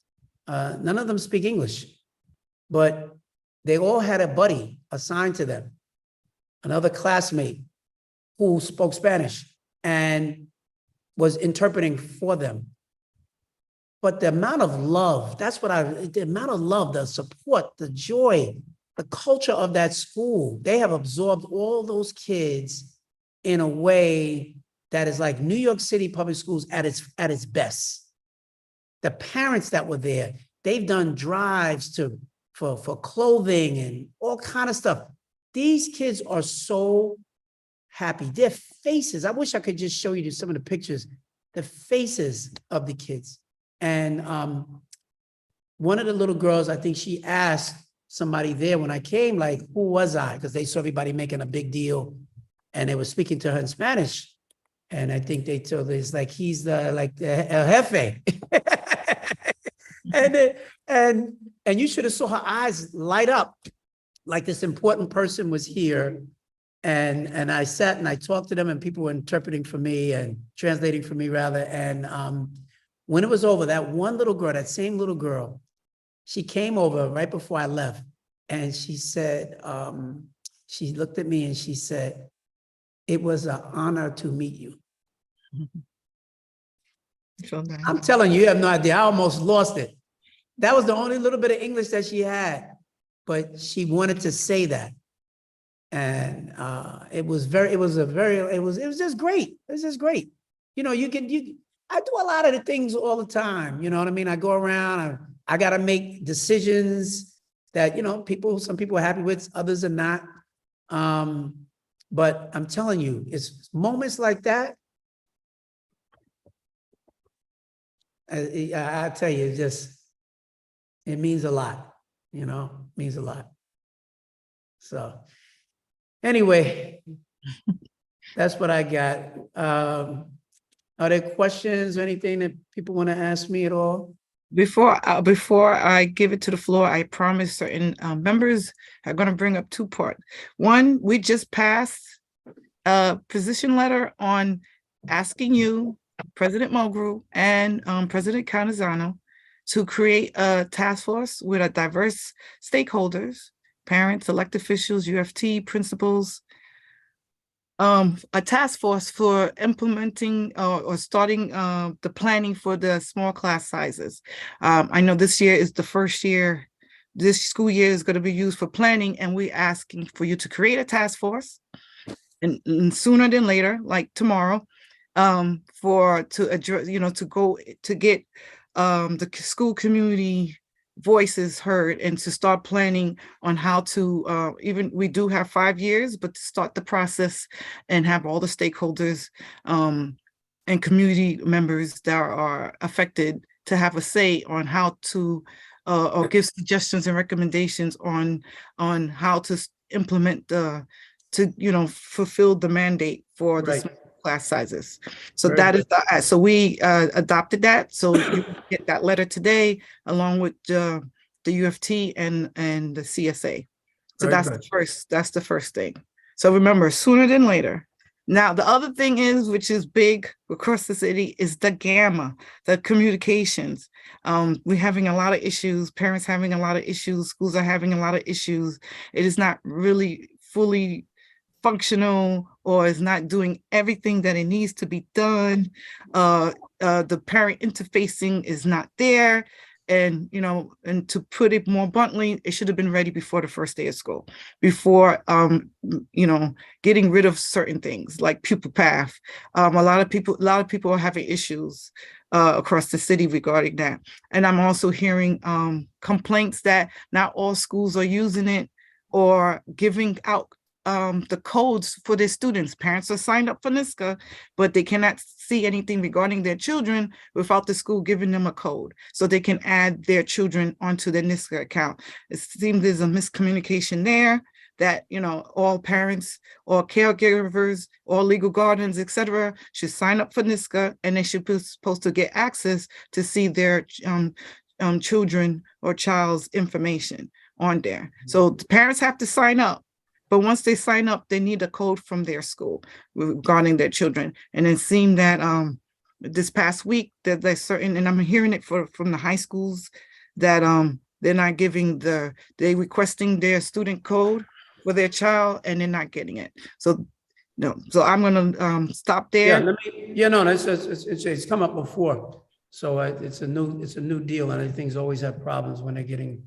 none of them speak English, but they all had a buddy assigned to them, another classmate who spoke Spanish and was interpreting for them. But the amount of love, the amount of love, the support, the joy the culture of that school. They have absorbed all those kids in a way that is like New York City public schools at its best. The parents that were there, they've done drives for clothing and all kind of stuff. These kids are so happy. Their faces, I wish I could just show you some of the pictures, the faces of the kids. And one of the little girls, I think she asked somebody there when I came, like, who was I? Because they saw everybody making a big deal and they were speaking to her in Spanish. And I think they told her, it's like, he's the el jefe. and you should have saw her eyes light up like this important person was here. And I sat and I talked to them and people were interpreting for me and translating for me rather. And when it was over, that one little girl, that same little girl, she came over right before I left and she said, she looked at me and she said, "It was an honor to meet you." I'm telling you, you have no idea. I almost lost it. That was the only little bit of English that she had, but she wanted to say that. And it was just great. It was just great. You know, I do a lot of the things all the time. You know what I mean? I go around, I got to make decisions that, you know, some people are happy with, others are not. But I'm telling you, it's moments like that. I tell you, it means a lot, you know, means a lot. So anyway, that's what I got. Are there questions or anything that people want to ask me at all? Before I give it to the floor, I promise certain members are going to bring up two parts. One, we just passed a position letter on asking you, President Mulgrew and President Canizano, to create a task force with a diverse stakeholders, parents, elected officials, UFT, principals, a task force for implementing or starting the planning for the small class sizes. I know this year is the first year, this school year is going to be used for planning, and we're asking for you to create a task force and sooner than later, like tomorrow, to address, you know, to get the school community voices heard and to start planning on how to even we do have 5 years, but to start the process and have all the stakeholders and community members that are affected to have a say on how to or give suggestions and recommendations on how to implement fulfill the mandate for the small class sizes. So that is so we adopted that. So you get that letter today along with the UFT and the CSA. So that's the first thing. So remember, sooner than later. Now, the other thing is, which is big across the city, is the gamma, the communications. We're having a lot of issues, parents having a lot of issues, schools are having a lot of issues. It is not really fully functional or is not doing everything that it needs to be done. The parent interfacing is not there. And, you know, and to put it more bluntly, it should have been ready before the first day of school, before, you know, getting rid of certain things like pupil path. A lot of people are having issues across the city regarding that. And I'm also hearing complaints that not all schools are using it or giving out the codes for their students. Parents are signed up for NISCA, but they cannot see anything regarding their children without the school giving them a code so they can add their children onto their NISCA account. It seems there's a miscommunication there that, you know, all parents or caregivers or legal guardians, etc., should sign up for NISCA, and they should be supposed to get access to see their children or child's information on there. So the parents have to sign up. But once they sign up, they need a code from their school regarding their children. And it seemed that this past week that there's certain, and I'm hearing it from the high schools, that they're not giving they're requesting their student code for their child and they're not getting it. So no, so I'm gonna stop there. It's come up before. So it's a new deal, and I think things always have problems when they're getting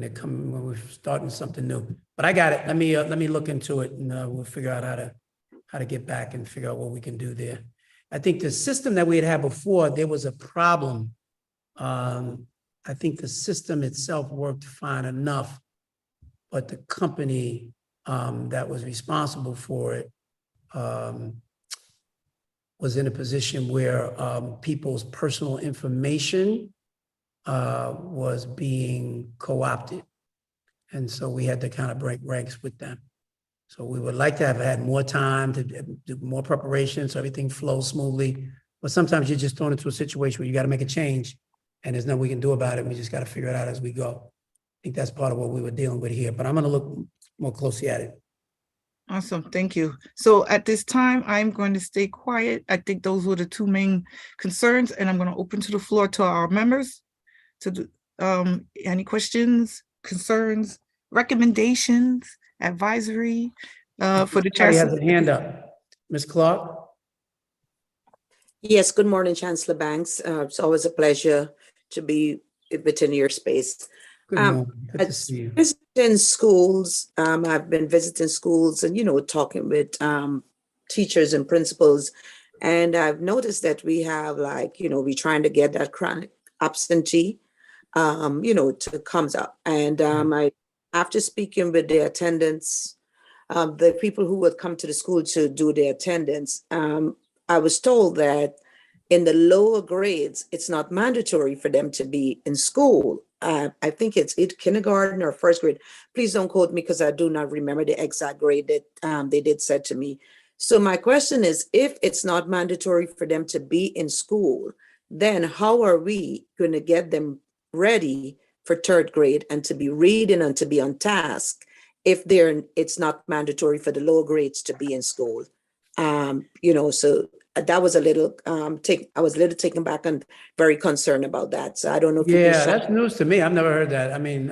when we're starting something new. But I got it. Let me look into it, and we'll figure out how to get back and figure out what we can do there. I think the system that we had before, there was a problem. I think the system itself worked fine enough, but the company that was responsible for it was in a position where people's personal information was being co-opted. And so we had to kind of break ranks with them. So we would like to have had more time to do more preparation so everything flows smoothly. But sometimes you're just thrown into a situation where you got to make a change and there's nothing we can do about it. We just got to figure it out as we go. I think that's part of what we were dealing with here, but I'm going to look more closely at it. Awesome, thank you. So at this time, I'm going to stay quiet. I think those were the two main concerns, and I'm going to open to the floor to our members. To any questions, concerns, recommendations, advisory for the Charlie chancellor. has a hand up. Ms. Clark? Yes, good morning, Chancellor Banks. It's always a pleasure to be within your space. Good morning. Good to see you. Visiting schools, I've been visiting schools and, talking with teachers and principals. And I've noticed that we have we're trying to get that chronic absentee, to comes up. And after speaking with the attendants, the people who would come to the school to do their attendance, I was told that in the lower grades, it's not mandatory for them to be in school. I think it's kindergarten or first grade. Please don't quote me because I do not remember the exact grade that they did said to me. So my question is, if it's not mandatory for them to be in school, then how are we going to get them ready for third grade and to be reading and to be on task if it's not mandatory for the lower grades to be in school? So that was a little I was a little taken back and very concerned about that. So I don't know if that's news to me. I've never heard that. I mean,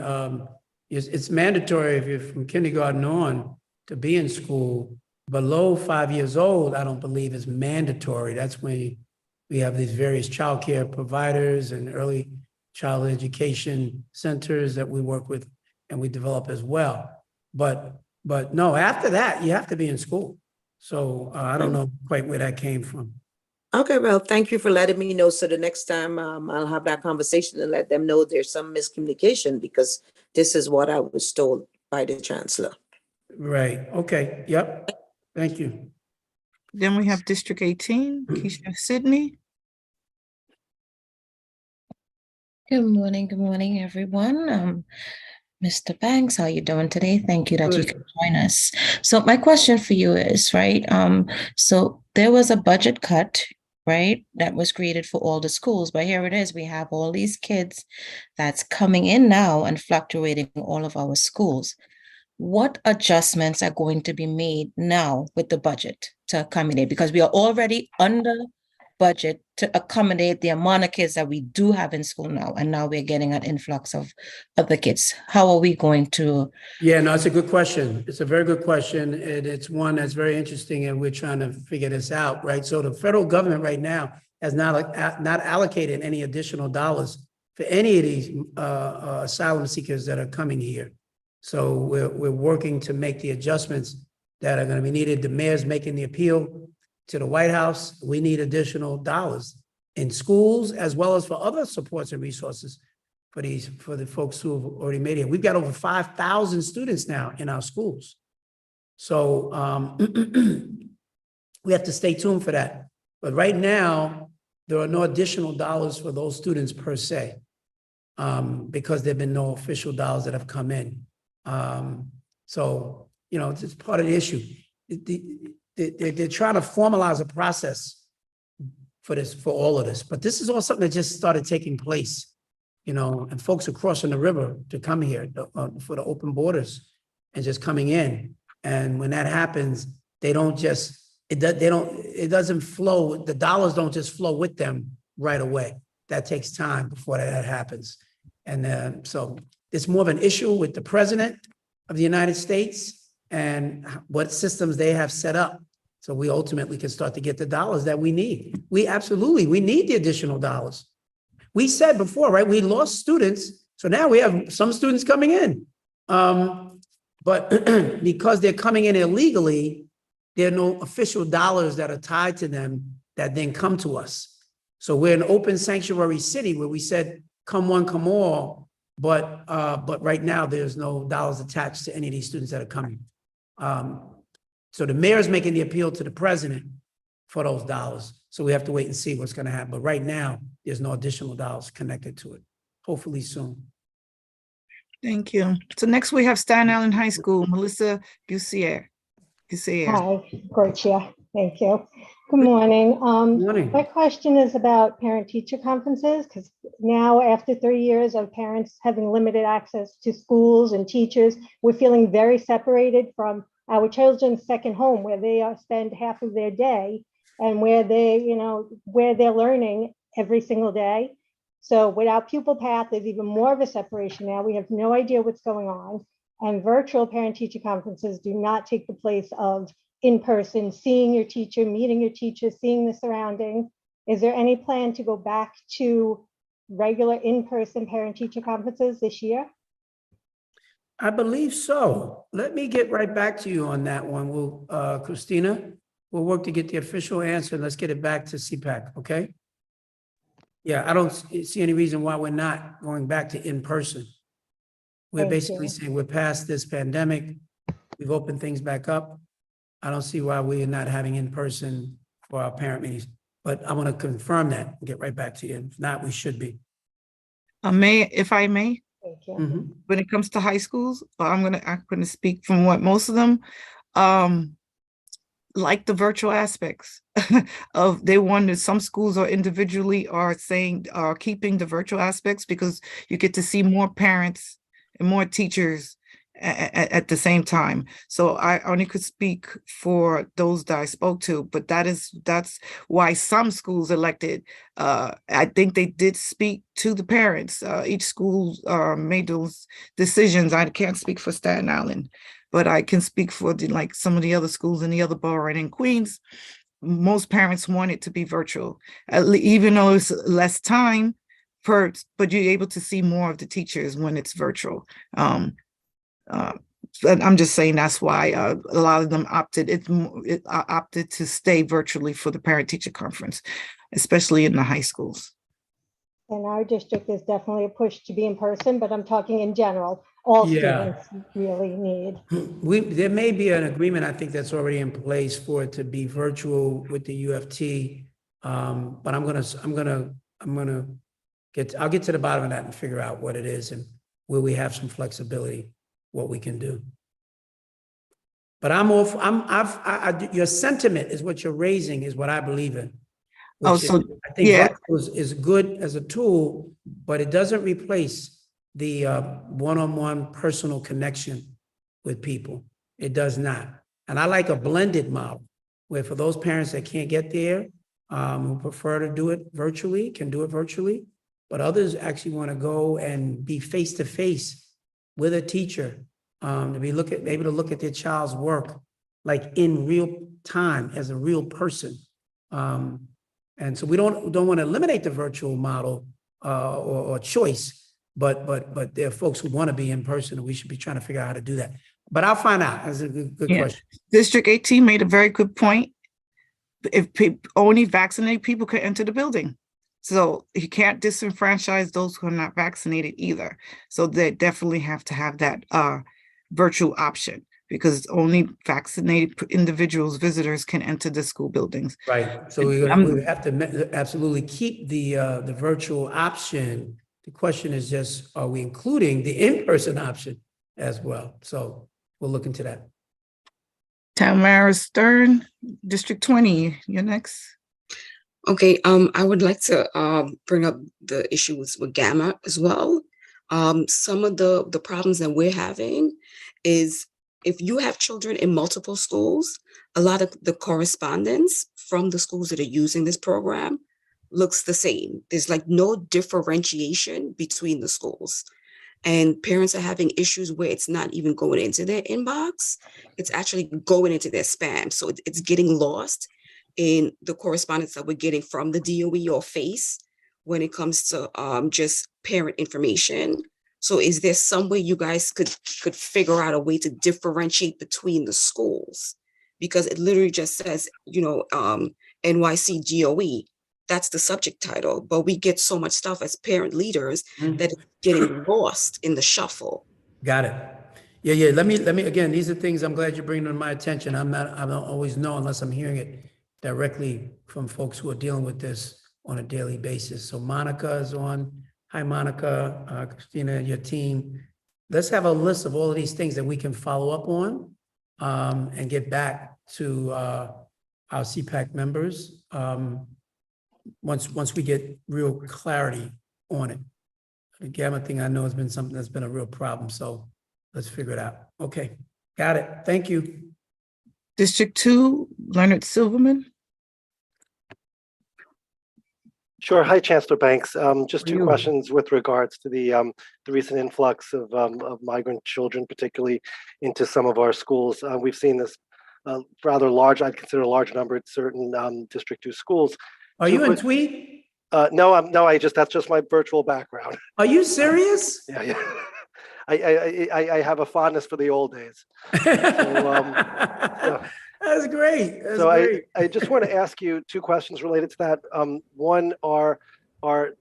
it's mandatory if you're from kindergarten on to be in school. Below 5 years old, I don't believe is mandatory. That's when we have these various child care providers and early child education centers that we work with and we develop as well. But no, after that, you have to be in school. So I don't know quite where that came from. Okay, well, thank you for letting me know. So the next time I'll have that conversation and let them know there's some miscommunication because this is what I was told by the chancellor. Right. Okay. Yep. Thank you. Then we have District 18, Keisha Sidney. Good morning, everyone. Mr. Banks, how are you doing today? Thank you that you can join us. So my question for you is, right, so there was a budget cut, right, that was created for all the schools, but here it is, we have all these kids that's coming in now and fluctuating all of our schools. What adjustments are going to be made now with the budget to accommodate? Because we are already under budget to accommodate the amount of kids that we do have in school now, and now we're getting an influx of the kids. How are we going to? Yeah, no, it's a good question. It's a very good question, and it's one that's very interesting, and we're trying to figure this out, right? So the federal government right now has not allocated any additional dollars for any of these asylum seekers that are coming here. So we're working to make the adjustments that are going to be needed. The mayor's making the appeal to the White House. We need additional dollars in schools as well as for other supports and resources for the folks who have already made it. We've got over 5,000 students now in our schools. So we have to stay tuned for that. But right now, there are no additional dollars for those students per se, because there have been no official dollars that have come in. So, it's part of the issue. They're trying to formalize a process for all of this, but this is all something that just started taking place, and folks are crossing the river to come here for the open borders and just coming in. And when that happens, it doesn't flow. The dollars don't just flow with them right away. That takes time before that happens. And so it's more of an issue with the president of the United States and what systems they have set up. So we ultimately can start to get the dollars that we need. We need the additional dollars. We said before, right? We lost students So now we have some students coming in. But because they're coming in illegally, there are no official dollars that are tied to them that then come to us. So we're an open sanctuary city where we said, come one, come all. But right now there's no dollars attached to any of these students that are coming. So the mayor's making the appeal to the president for those dollars. So we have to wait and see what's going to happen. But right now, there's no additional dollars connected to it. Hopefully soon. Thank you. So next we have Staten Island High School, Melissa Bussier. Hi, Great Chair. Thank you. Good morning. Morning. My question is about parent-teacher conferences, because now after 3 years of parents having limited access to schools and teachers, we're feeling very separated from our children's second home, where they spend half of their day and where they're learning every single day. So without pupil path, there's even more of a separation now. We have no idea what's going on. And virtual parent-teacher conferences do not take the place of in-person, seeing your teacher, meeting your teacher, seeing the surrounding. Is there any plan to go back to regular in-person parent-teacher conferences this year? I believe so. Let me get right back to you on that one. We'll, Christina, we'll work to get the official answer. Let's get it back to CPAC, okay? Yeah, I don't see any reason why we're not going back to in-person. We're basically saying we're past this pandemic. We've opened things back up. I don't see why we're not having in-person for our parent meetings, but I want to confirm that and get right back to you. If not, we should be. If I may, Thank you. when it comes to high schools, I'm going to speak from what most of them, like the virtual aspects of they wanted. Some schools are individually are saying keeping the virtual aspects because you get to see more parents and more teachers at the same time. So I only could speak for those that I spoke to, but that's why some schools elected. I think they did speak to the parents. Each school made those decisions. I can't speak for Staten Island, but I can speak for like some of the other schools in the other borough and in Queens. Most parents want it to be virtual, even though it's less time but you're able to see more of the teachers when it's virtual. And I'm just saying that's why a lot of them opted to stay virtually for the parent-teacher conference, especially in the high schools. In our district, there's definitely a push to be in person, but I'm talking in general. All students really need. There may be an agreement, I think, that's already in place for it to be virtual with the UFT. But I'll get to the bottom of that and figure out what it is and where we have some flexibility, what we can do. But your sentiment is what you're raising is what I believe in. I think virtual is good as a tool, but it doesn't replace the one-on-one personal connection with people. It does not. And I like a blended model where for those parents that can't get there, who prefer to do it virtually, can do it virtually, but others actually want to go and be face-to-face with a teacher, to be able to look at their child's work like in real time as a real person. And so we don't want to eliminate the virtual model or choice, but there are folks who want to be in person, and we should be trying to figure out how to do that. But I'll find out. That's a good question. District 18 made a very good point. If only vaccinated people could enter the building. So you can't disenfranchise those who are not vaccinated either. So they definitely have to have that virtual option because only vaccinated individuals, visitors can enter the school buildings. Right. So we have to absolutely keep the virtual option. The question is just, are we including the in-person option as well? So we'll look into that. Tamara Stern, District 20, you're next. Okay, I would like to bring up the issue with Gamma as well. Some of the problems that we're having is if you have children in multiple schools, a lot of the correspondence from the schools that are using this program looks the same. There's like no differentiation between the schools. And parents are having issues where it's not even going into their inbox. It's actually going into their spam. So it's getting lost in the correspondence that we're getting from the DOE or FACE when it comes to just parent information So is there some way you guys could figure out a way to differentiate between the schools? Because it literally just says, NYC GOE. That's the subject title, but we get so much stuff as parent leaders that it's getting lost in the shuffle. Got it. Yeah. Let me, again, these are things I'm glad you're bringing to my attention. I don't always know unless I'm hearing it directly from folks who are dealing with this on a daily basis. So Monica is on. Hi, Monica, Christina, your team. Let's have a list of all of these things that we can follow up on and get back to our CPAC members once we get real clarity on it. The gamma thing I know has been something that's been a real problem, so let's figure it out. Okay, got it. Thank you. District 2, Leonard Silverman. Sure. Hi, Chancellor Banks. Just two questions with regards to the recent influx of migrant children, particularly into some of our schools. We've seen this rather large, I'd consider a large number at certain District 2 schools. Are you in Tweed? No, that's just my virtual background. Are you serious? Yeah. I have a fondness for the old days. So, That's great. I just want to ask you two questions related to that. One, are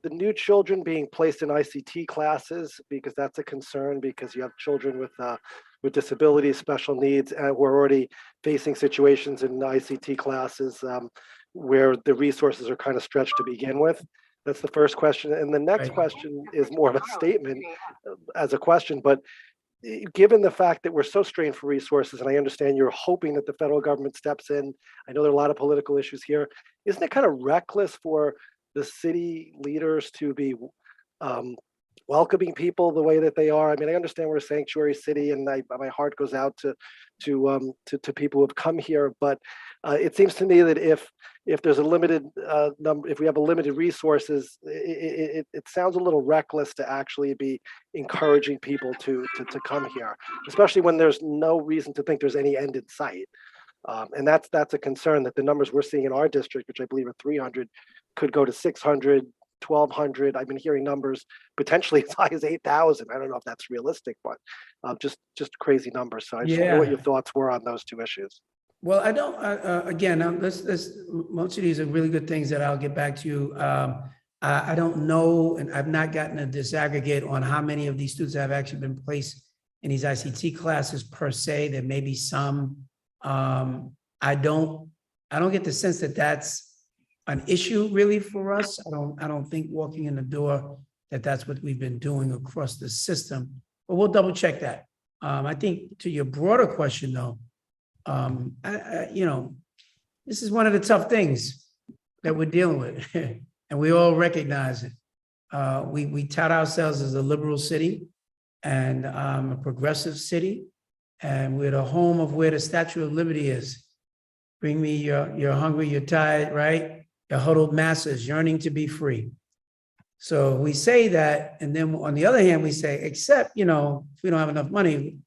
the new children being placed in ICT classes? Because that's a concern, because you have children with disabilities, special needs, and we're already facing situations in ICT classes where the resources are kind of stretched to begin with. That's the first question. And the next question is more of a statement as a question, but given the fact that we're so strained for resources, and I understand you're hoping that the federal government steps in, I know there are a lot of political issues here, isn't it kind of reckless for the city leaders to be welcoming people the way that they are? I mean, I understand we're a sanctuary city, and my heart goes out to people who have come here, but it seems to me that if there's a limited number, if we have a limited resources, it sounds a little reckless to actually be encouraging people to come here, especially when there's no reason to think there's any end in sight. And that's a concern, that the numbers we're seeing in our district, which I believe are 300, could go to 600, 1,200. I've been hearing numbers potentially as high as 8,000. I don't know if that's realistic, but just crazy numbers. So I just wonder what your thoughts were on those two issues. Well, I don't, again, most of these are really good things that I'll get back to you. I don't know, and I've not gotten a disaggregate on how many of these students have actually been placed in these ICT classes per se. There may be some. I don't get the sense that that's an issue really for us. I don't think walking in the door that's what we've been doing across the system, but we'll double check that. I think to your broader question though, this is one of the tough things that we're dealing with, and we all recognize it. We tout ourselves as a liberal city and a progressive city, and we're the home of where the Statue of Liberty is. Bring me you're hungry, you're tired, right? The huddled masses yearning to be free. So we say that, and then on the other hand, we say, except, if we don't have enough money,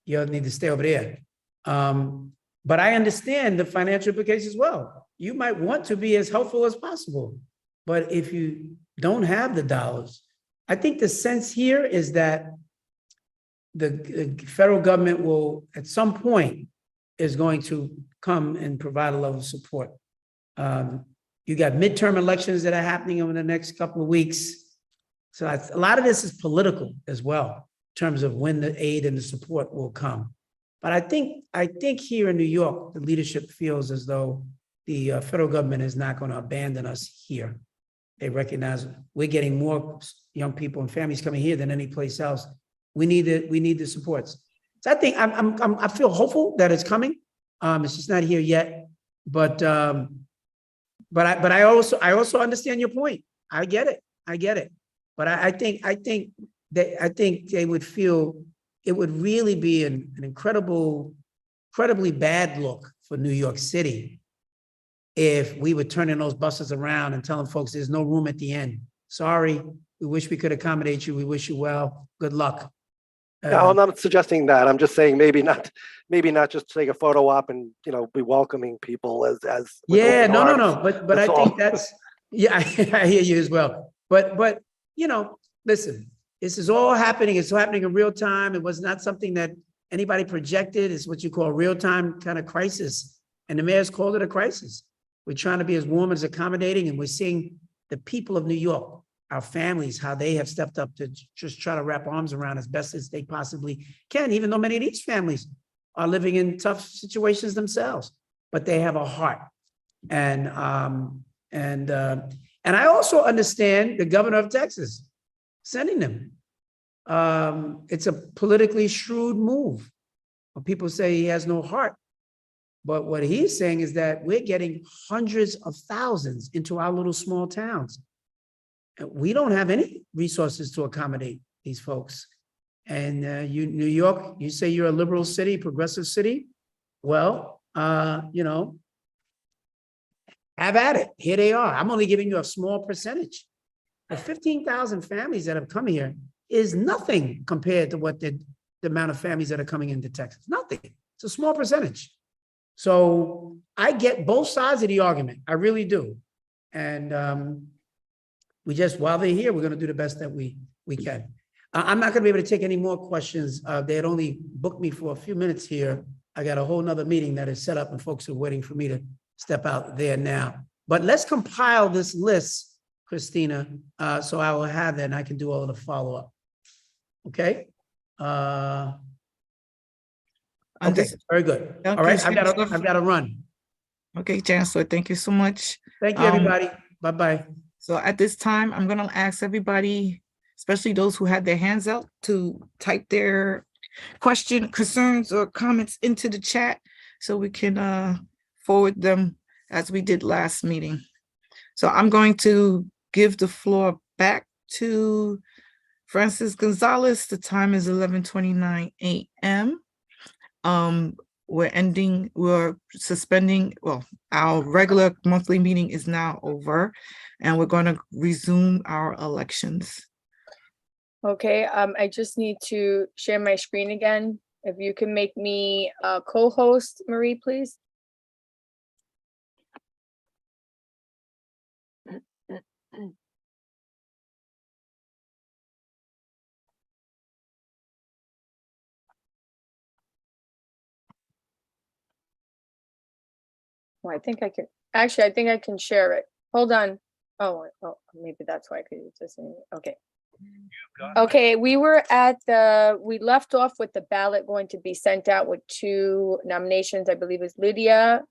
you need to stay over there. But I understand the financial implications as well. You might want to be as helpful as possible, but if you don't have the dollars, I think the sense here is that the federal government will, at some point, is going to come and provide a level of support. You got midterm elections that are happening over the next couple of weeks. So a lot of this is political as well, in terms of when the aid and the support will come. But I think here in New York, the leadership feels as though the federal government is not going to abandon us here. They recognize we're getting more young people and families coming here than any place else. We need the supports. So I think I feel hopeful that it's coming. It's just not here yet. But I also understand your point. I get it. But I think they would feel it would really be an incredibly bad look for New York City if we were turning those buses around and telling folks there's no room at the end. Sorry, we wish we could accommodate you. We wish you well. Good luck. I'm not suggesting that. I'm just saying maybe not just take a photo op and be welcoming people as yeah, no. But I think that's I hear you as well. But listen, This is all happening. It's happening in real time. It was not something that anybody projected. It's what you call real-time kind of crisis. And the mayor's called it a crisis. We're trying to be as warm, as accommodating, and we're seeing the people of New York, our families, how they have stepped up to just try to wrap arms around as best as they possibly can, even though many of these families are living in tough situations themselves, but they have a heart. And I also understand the governor of Texas sending them. It's a politically shrewd move. When people say he has no heart, but what he's saying is that we're getting hundreds of thousands into our little small towns. And we don't have any resources to accommodate these folks. And New York, you say you're a liberal city, progressive city. Well, you know, have at it. Here they are. I'm only giving you a small percentage. The 15,000 families that have come here is nothing compared to what the amount of families that are coming into Texas. Nothing. It's a small percentage. So I get both sides of the argument. I really do. And we just, while they're here, we're going to do the best that we can. I'm not going to be able to take any more questions. They had only booked me for a few minutes here. I got a whole nother meeting that is set up and folks are waiting for me to step out there now. But let's compile this list, Christina, so I will have that and I can do all of the follow-up. Okay? Okay, very good. All right, I've got to run. Okay, Chancellor, thank you so much. Thank you, everybody. Bye-bye. So at this time, I'm going to ask everybody, especially those who had their hands up, to type their question, concerns, or comments into the chat so we can forward them as we did last meeting. So I'm going to give the floor back to Francis Gonzalez. The time is 11:29 a.m. We're suspending, well, our regular monthly meeting is now over, and we're going to resume our elections. Okay, I just need to share my screen again. If you can make me a co-host, Marie, please. Well, I think I can, actually, I think I can share it. Hold on. Oh, maybe that's why I could use this. Okay. Okay, we left off with the ballot going to be sent out with 2 nominations, I believe is Lydia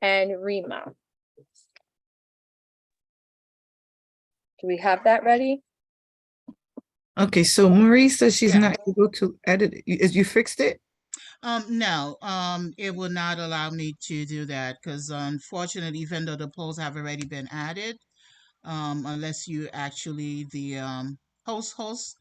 and Rima. Do we have that ready? Okay, so Marie says she's not able to edit. You fixed it? No, it will not allow me to do that because unfortunately, even though the polls have already been added, unless you actually the host,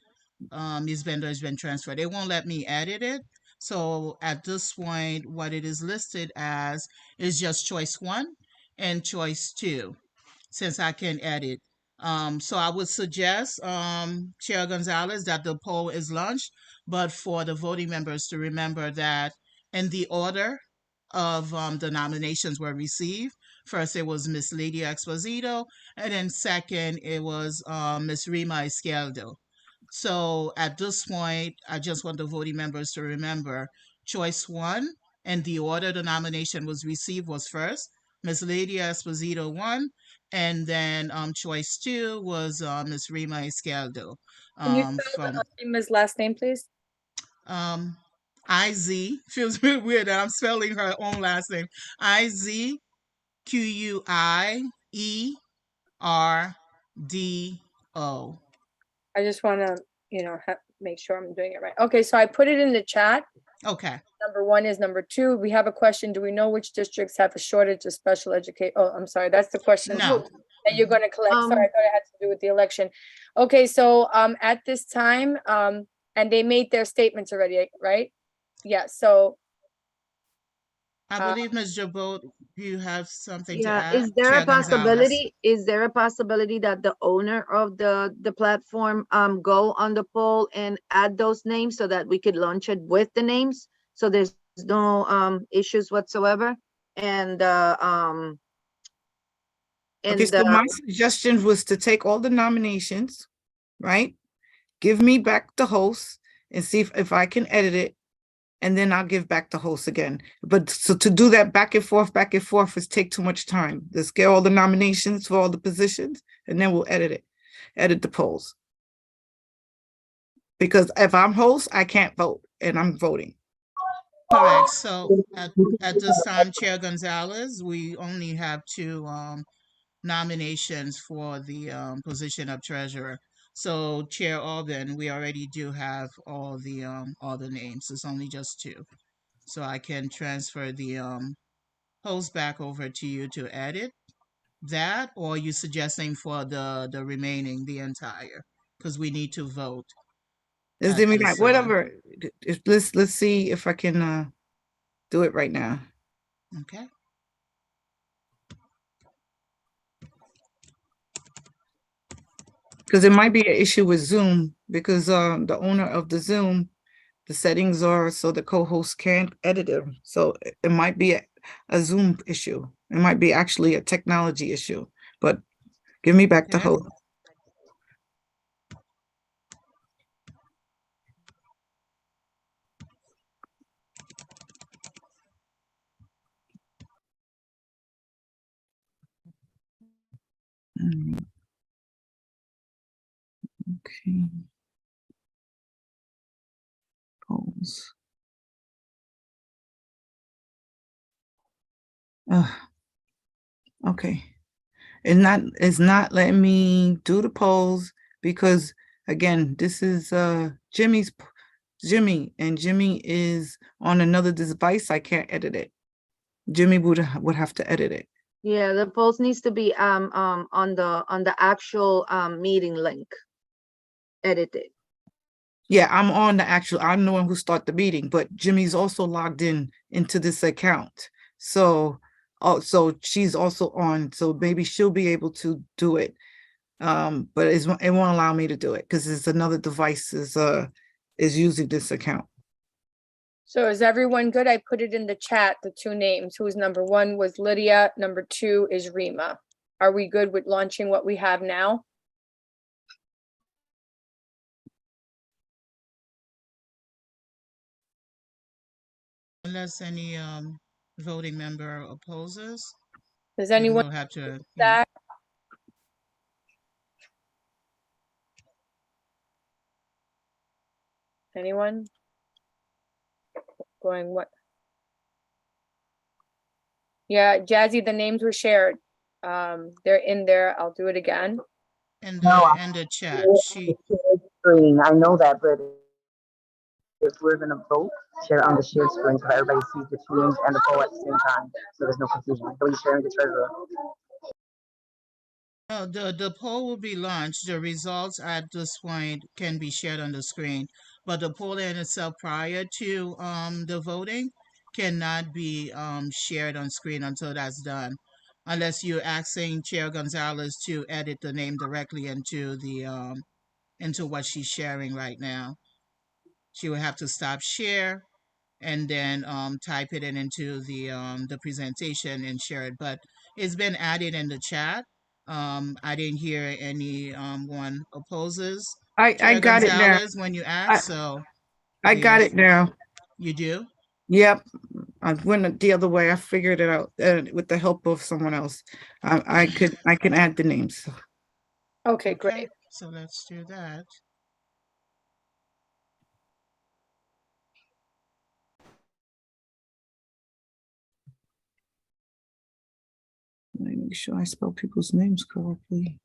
Ms. Bender has been transferred. They won't let me edit it. So at this point, what it is listed as is just choice 1 and choice 2, since I can edit. So I would suggest, Chair Gonzalez, that the poll is launched, but for the voting members to remember that in the order of the nominations were received, first it was Miss Lydia Exposito, and then second it was Miss Rima Izquierdo. So at this point, I just want the voting members to remember choice 1 and the order the nomination was received was first, Miss Lydia Esposito 1, and then choice 2 was Miss Rima Izquierdo. Can you spell Rima's last name, please? IZ, feels weird that I'm spelling her own last name. IZQUIERDO. I just want to, make sure I'm doing it right. Okay, so I put it in the chat. Okay. Number 1 is number 2. We have a question. Do we know which districts have a shortage of special education? Oh, I'm sorry. That's the question that you're going to collect. Sorry, I thought it had to do with the election. Okay, so at this time, and they made their statements already, right? Yeah, so. I believe, Ms. Jabot, you have something to Yeah, add. is there Chair a Gonzalez. possibility that the owner of the platform go on the poll and add those names so that we could launch it with the names, so there's no issues whatsoever? And okay, so my suggestion was to take all the nominations, right? give me back the host and see if I can edit it, and then I'll give back the host again. But so to do that back and forth is take too much time. Let's get all the nominations for all the positions, and then we'll edit the polls. Because if I'm host, I can't vote, and I'm voting. Correct. So at this time, Chair Gonzalez, we only have two nominations for the position of treasurer. So Chair Alban, we already do have all the names. It's only just two. So I can transfer the host back over to you to edit that, or are you suggesting for the remaining, the entire? Because we need to vote. Let's do that. Whatever. Let's see if I can do it right now. Okay. Because it might be an issue with Zoom, because the owner of the Zoom, the settings are so the co-host can't edit them. So it might be a Zoom issue. It might be actually a technology issue. But give me back the host. Okay. Polls. Okay. It's not letting me do the polls because again, this is Jimmy, and Jimmy is on another device. I can't edit it. Jimmy would have to edit it. Yeah, the polls needs to be on the actual meeting link. Edit it. Yeah, I'm the one who started the meeting, but Jimmy's also logged into this account. So she's also on, so maybe she'll be able to do it. But it won't allow me to do it because it's another device is using this account. So is everyone good? I put it in the chat, the two names, who's number one was Lydia, number two is Rima. Are we good with launching what we have now? Unless any voting member opposes. Does anyone we'll have to that? Anyone? Going what? Yeah, Jazzy, the names were shared. They're in there. I'll do it again. And the chat. I know that, but if we're gonna vote, share on the shared screen so that everybody sees the two names and the poll at the same time, so there's no confusion. So you're sharing the treasurer. No, the poll will be launched. The results at this point can be shared on the screen, but the poll in itself prior to the voting cannot be shared on screen until that's done, unless you're asking Chair Gonzalez to edit the name directly into the into what she's sharing right now. She will have to stop share and then type it into the presentation and share it. But it's been added in the chat. I didn't hear any one opposes. I got it now. When you asked, so I got it now. You do? Yep. I went the other way. I figured it out with the help of someone else. I can add the names. Okay, great. So let's do that. Let me make sure I spell people's names correctly.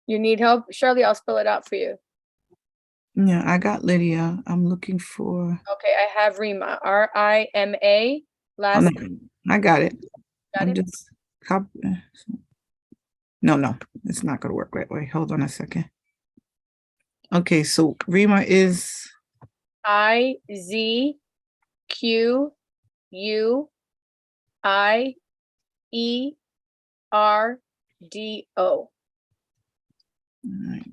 You need help? Shirley, I'll spell it out for you. Yeah, I got Lydia. I'm looking for. Okay, I have Rima, R-I-M-A, last name. I got it. Got it? Just copy. No, it's not gonna work right way. Hold on a second. Okay, so Rima is I-Z-Q-U-I-E-R-D-O. All right.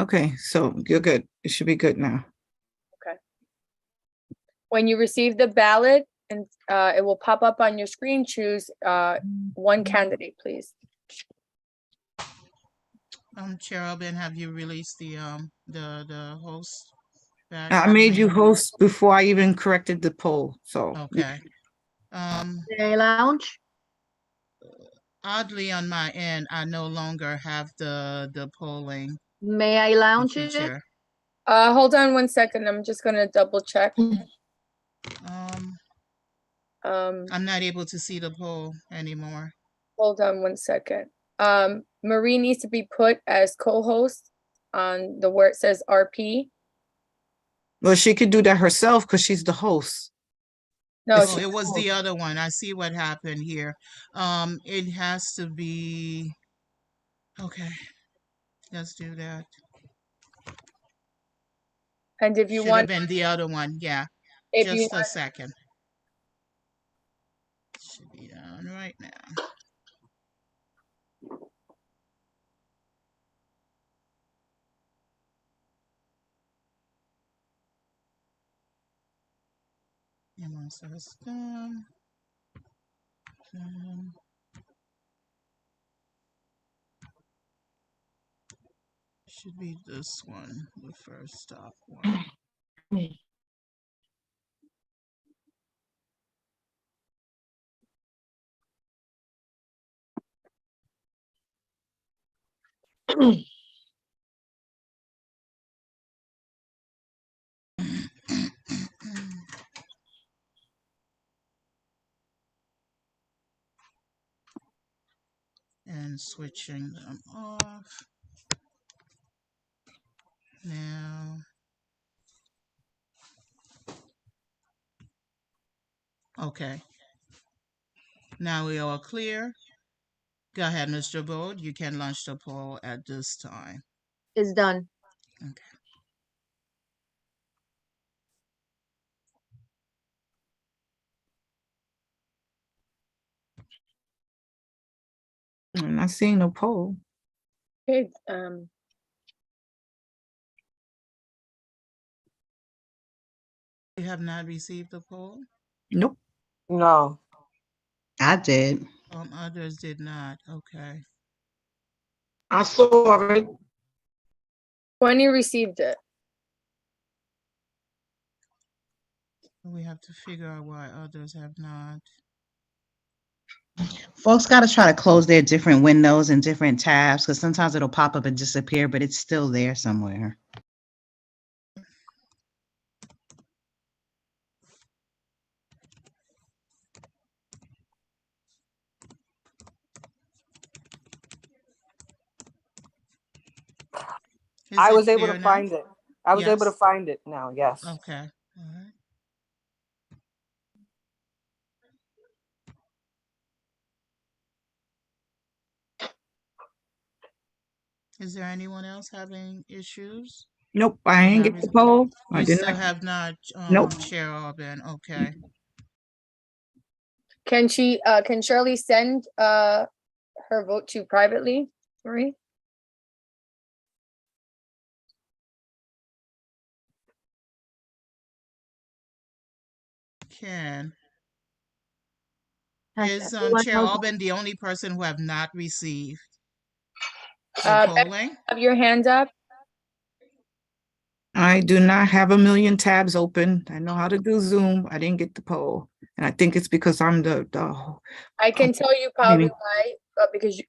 Okay, so you're good. It should be good now. Okay. When you receive the ballot, and it will pop up on your screen, choose one candidate, please. Chair Albin, have you released the host back? I made you host before I even corrected the poll, so. Okay. May I lounge? Oddly, on my end, I no longer have the polling May I lounge it? feature. Hold on one second. I'm just gonna double check. I'm not able to see the poll anymore. Hold on one second. Marie needs to be put as co-host on the where it says RP. Well, she could do that herself because she's the host. No, Oh, it was the other one. I see what happened here. It has to be, okay, let's do that. And if you Should want, have been the other one, yeah. if you Just a want, second. Should be on right now. System. Should be this one, the first stop one. And switching them off. Now. Okay. Now we are clear. Go ahead, Mr. Bode. You can launch the poll at this time. It's done. Okay. I'm not seeing no poll. okay, You have not received the poll? Nope. No. I did. Others did not. Okay. I saw it. when you received it. We have to figure out why others have not. Folks got to try to close their different windows and different tabs because sometimes it'll pop up and disappear, but it's still there somewhere. I was able to find it. I was able to Yes. find it now, yes. Okay. All right. Is there anyone else having issues? Nope, I ain't get the poll. I You did still not. have not, Nope. Chair Albin. Okay. Can Shirley send her vote to privately, Marie? Can. Has Is everyone Chair held- Albin the only person who have not received the polling? Have your hand up. I do not have a million tabs open. I know how to do Zoom. I didn't get the poll. And I think it's because I'm the I can tell you probably why, because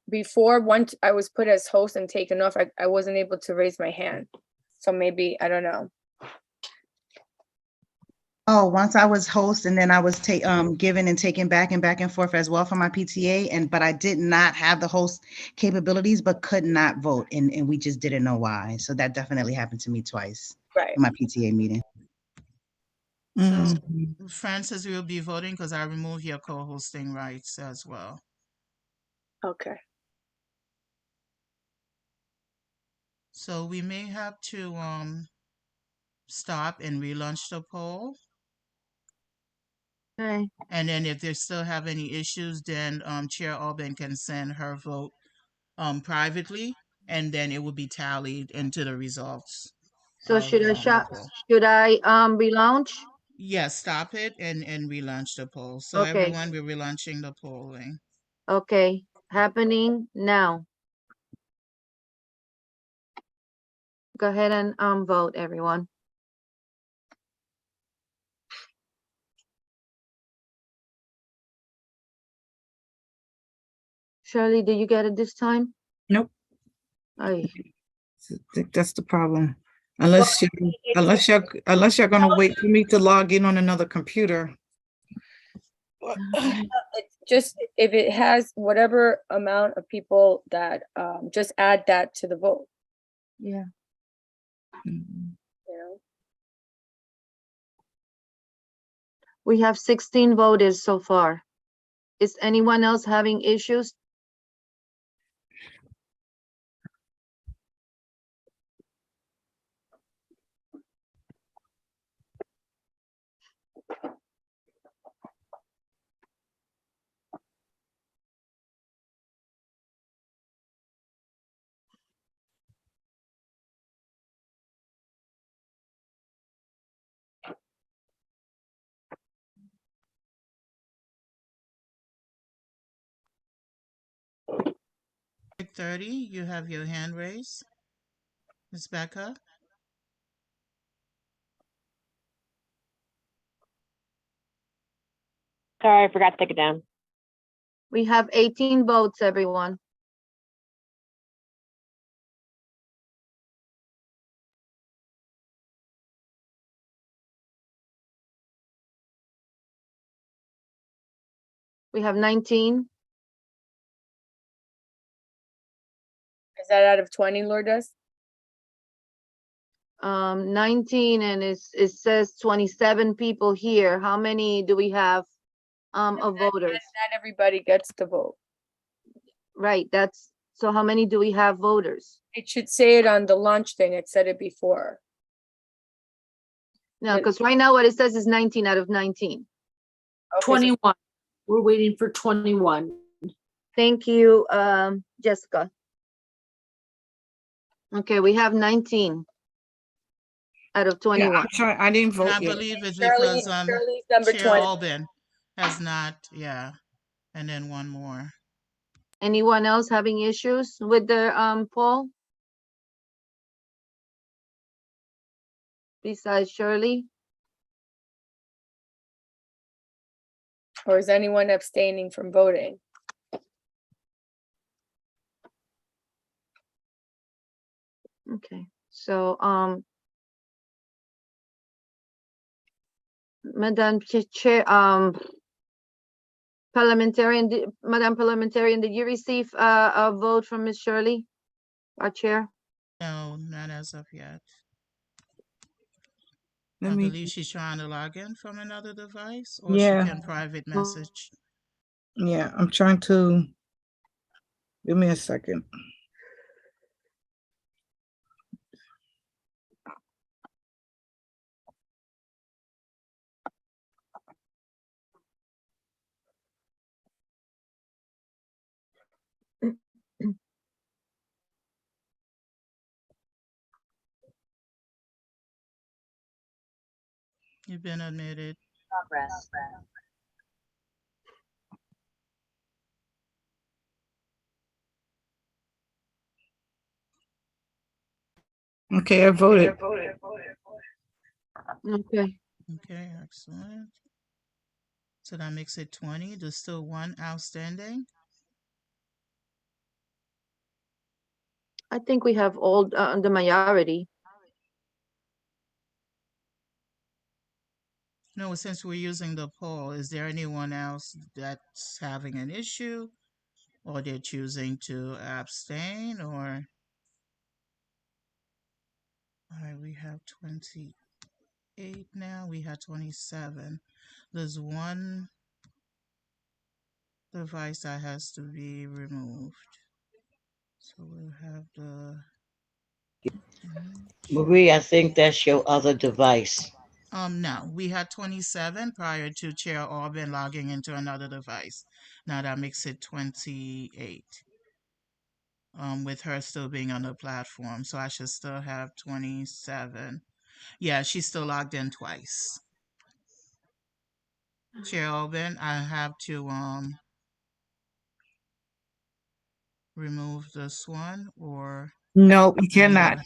before once I was put as host and taken off, I wasn't able to raise my hand. So maybe, I don't know. Oh, once I was host and then I was given and taken back and forth as well for my PTA, but I did not have the host capabilities, but could not vote, and we just didn't know why. So that definitely happened to me twice. Right. In my PTA meeting. So Francis will be voting because I removed your co-hosting rights as well. Okay. So we may have to stop and relaunch the poll. Okay. And then if they still have any issues, then Chair Albin can send her vote privately, and then it will be tallied into the results. So of, should I the poll. should I relaunch? Yes, stop it and relaunch the poll. So Okay. everyone, we're relaunching the polling. Okay, happening now. Go ahead and vote, everyone. Shirley, did you get it this time? Nope. I think that's the problem. Unless you're gonna wait for me to log in on another computer. It's just, if it has whatever amount of people that, just add that to the vote, Yeah. you know? We have 16 voters so far. Is anyone else having issues? District 30, you have your hand raised. Ms. Becca? Sorry, I forgot to take it down. We have 18 votes, everyone. We have 19. Is that out of 20, Lourdes? 19, and it says 27 people here. How many do we have of voters? Not everybody gets to vote. Right, so how many do we have voters? It should say it on the launch thing. It said it before. No, because right now what it says is 19 out of 19. Okay, 21. We're waiting for 21. Thank you, Jessica. Okay, we have 19 out of 21. Yeah, I'm sorry, I didn't vote And I yet. believe it's Shirley- because Shirley's number Chair 20. Albin has not, yeah, and then one more. Anyone else having issues with the poll? Besides Shirley? Or is anyone abstaining from voting? Okay, so Madam Chair, Madam Parliamentarian, did you receive a vote from Ms. Shirley, our chair? No, not as of yet. Let I me- believe she's trying to log in from another device, or Yeah. she can private message. Yeah, I'm trying to, give me a second. You've been admitted. Progress. Okay, I voted. Okay, Okay, excellent. So that makes it 20. There's still one outstanding. I think we have all the majority. No, since we're using the poll, is there anyone else that's having an issue, or they're choosing to abstain, or? All right, we have 28 now. We have 27. There's one device that has to be removed. So we'll have the. Marie, I think that's your other device. No, we had 27 prior to Chair Albin logging into another device. Now that makes it 28. with her still being on the platform. So I should still have 27. Yeah, she's still logged in twice. Chair Albin, I have to remove this one, or No, you cannot.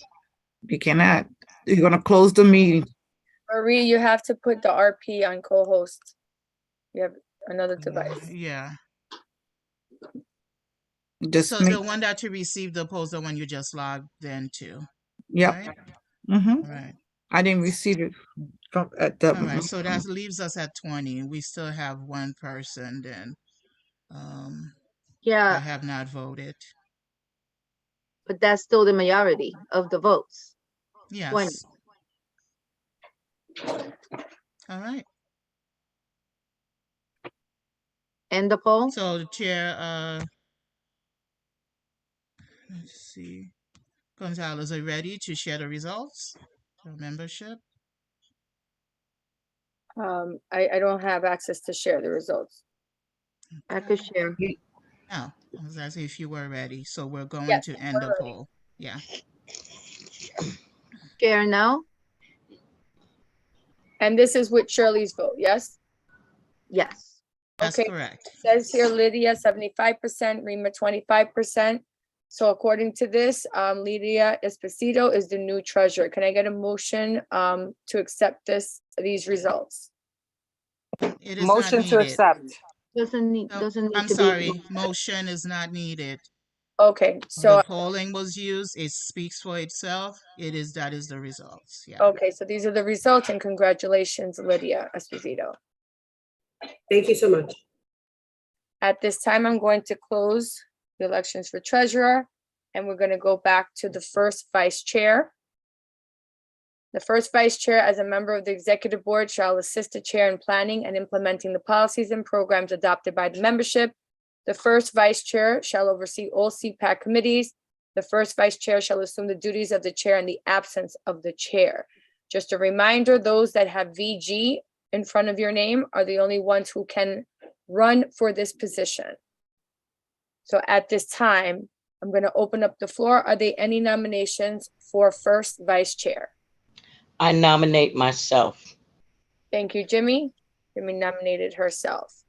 You cannot. You're gonna close the meeting. Marie, you have to put the RP on co-host. You have another device. yeah. Just So the one that you received the post, the one you just logged into. Yep. Right? Mm-hmm. Right. I didn't receive it from at the. All right. So that leaves us at 20. We still have one person then. Yeah, that have not voted. but that's still the majority of the votes. Yes. 20. All right. End the poll. So the chair, let's see. Gonzalez, are you ready to share the results for membership? I don't have access to share the results. I could share. No, I was asking if you were ready. So we're going Yes, to end the poll. Yeah. Share now? And this is with Shirley's vote, yes? Yes. That's okay. Correct. It says here Lydia 75%, Rima 25%. So according to this, Lydia Esposito is the new treasurer. Can I get a motion to accept these results? It is Motion not to needed. accept. Doesn't need I'm to sorry. be. Motion is not needed. Okay, so the polling was used. It speaks for itself. That is the results. Yeah. okay, so these are the results, and congratulations, Lydia Esposito. Thank you so much. At this time, I'm going to close the elections for treasurer, and we're going to go back to the first vice chair. The first vice chair, as a member of the executive board, shall assist the chair in planning and implementing the policies and programs adopted by the membership. The first vice chair shall oversee all CPAC committees. The first vice chair shall assume the duties of the chair in the absence of the chair. Just a reminder, those that have VG in front of your name are the only ones who can run for this position. So at this time, I'm going to open up the floor. Are there any nominations for first vice chair? I nominate myself. Thank you, Jimmy. Jimmy nominated herself.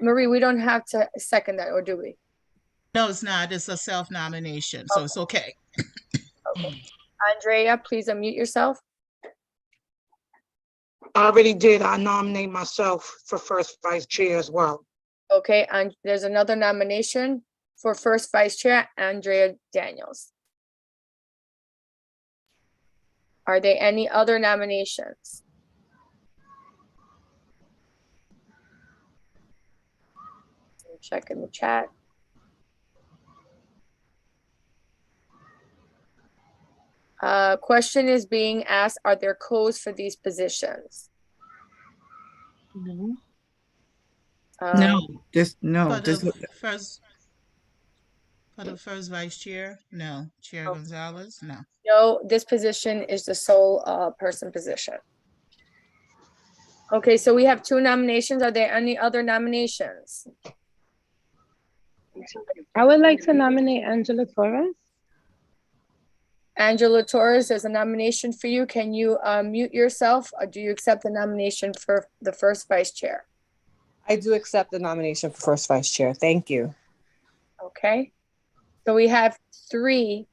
Marie, we don't have to second that, or do we? No, it's not. It's a self-nomination, so it's okay. Okay. Andrea, please unmute yourself. I already did. I nominate myself for first vice chair as well. Okay, and there's another nomination for first vice chair, Andrea Daniels. Are there any other nominations? Check in the chat. Question is being asked, are there codes for these positions? No. No, For the first vice chair, no. Chair Gonzalez, no. No, this position is the sole person position. Okay, so we have 2 nominations. Are there any other nominations? I would like to nominate Angela Torres. Angela Torres, there's a nomination for you. Can you mute yourself, or do you accept the nomination for the first vice chair? I do accept the nomination for first vice chair. Thank you. Okay. So we have 3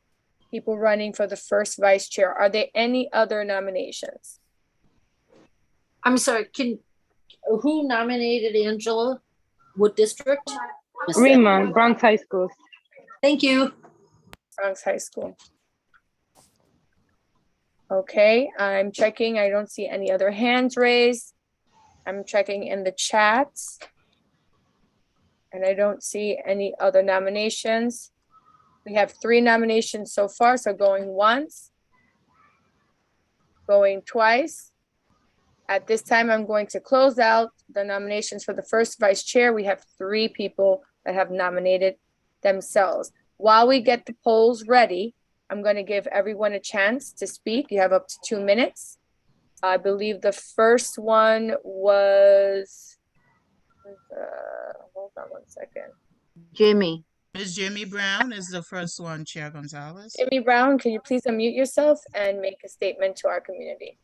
people running for the first vice chair. Are there any other nominations? I'm sorry, who nominated Angela? What district? Rima, Bronx High School. Thank you. Bronx High School. Okay, I'm checking. I don't see any other hands raised. I'm checking in the chats. And I don't see any other nominations. We have 3 nominations so far. So going once, going twice. At this time, I'm going to close out the nominations for the first vice chair. We have 3 people that have nominated themselves. While we get the polls ready, I'm going to give everyone a chance to speak. You have up to 2 minutes. I believe the first one was, hold on one second. Jimmy. Ms. Jimmy Brown is the first one, Chair Gonzalez. Jimmy Brown, can you please unmute yourself and make a statement to our community?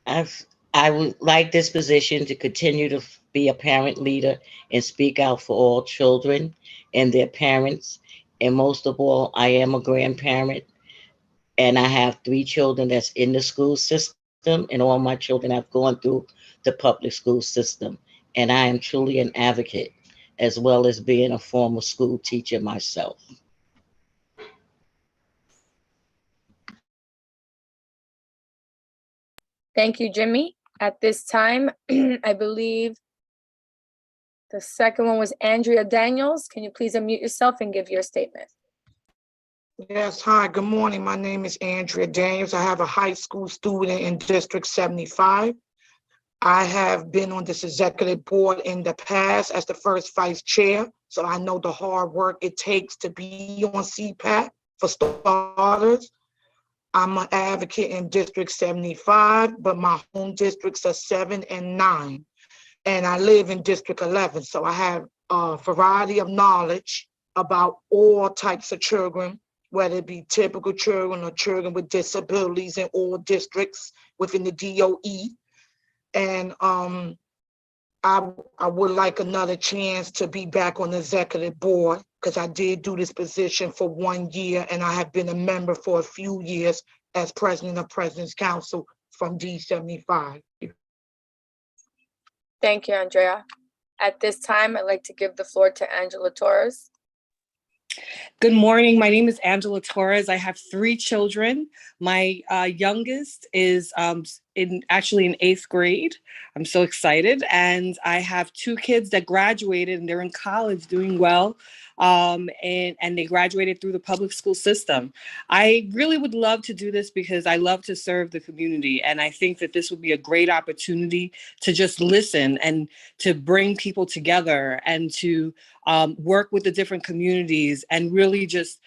I would like this position to continue to be a parent leader and speak out for all children and their parents. And most of all, I am a grandparent and I have 3 children that's in the school system, and all my children have gone through the public school system. And I am truly an advocate, as well as being a former school teacher myself. Thank you, Jimmy. At this time, I believe the second one was Andrea Daniels. Can you please unmute yourself and give your statement? Yes, hi, good morning. My name is Andrea Daniels. I have a high school student in District 75. I have been on this executive board in the past as the first vice chair, so I know the hard work it takes to be on CPAC for starters. I'm an advocate in District 75, but my home districts are 7 and 9. And I live in District 11, so I have a variety of knowledge about all types of children, whether it be typical children or children with disabilities in all districts within the DOE. And I would like another chance to be back on the executive board because I did do this position for 1 year and I have been a member for a few years as president of President's Council from D75. Thank you, Andrea. At this time, I'd like to give the floor to Angela Torres. Good morning. My name is Angela Torres. I have 3 children. My youngest is actually in 8th grade. I'm so excited. And I have 2 kids that graduated and they're in college doing well. And they graduated through the public school system. I really would love to do this because I love to serve the community. And I think that this would be a great opportunity to just listen and to bring people together and to work with the different communities and really just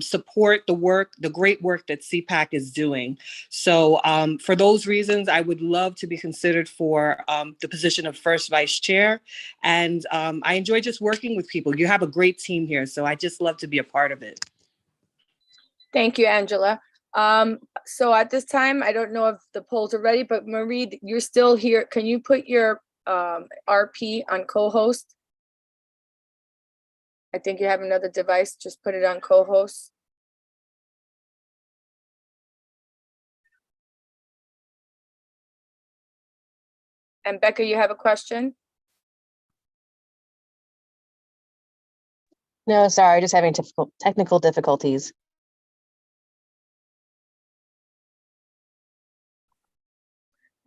support the great work that CPAC is doing. So for those reasons, I would love to be considered for the position of first vice chair. And I enjoy just working with people. You have a great team here, so I just love to be a part of it. Thank you, Angela. So at this time, I don't know if the polls are ready, but Marie, you're still here. Can you put your RP on co-host? I think you have another device. Just put it on co-host. And Becca, you have a question? No, sorry, just having technical difficulties.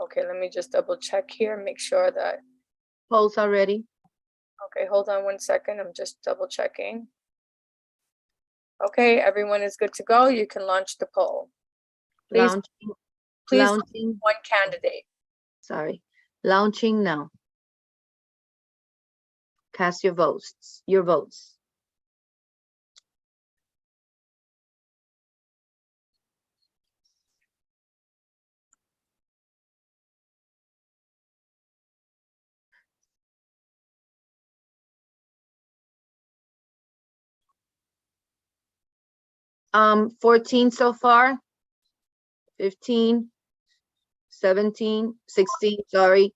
Okay, let me just double check here, make sure that. Polls are ready. Okay, hold on 1 second. I'm just double checking. Okay, everyone is good to go. You can launch the poll. Please Launching. one candidate. Sorry. Launching now. Cast your votes. Your votes. Um, 14 so far. 15, 17, 16, sorry.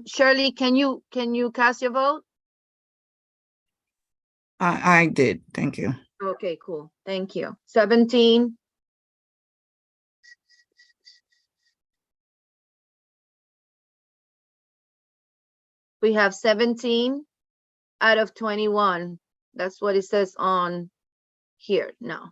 Shirley, can you cast your vote? I did. Thank you. Okay, cool. Thank you. 17. We have 17 out of 21. That's what it says on here now.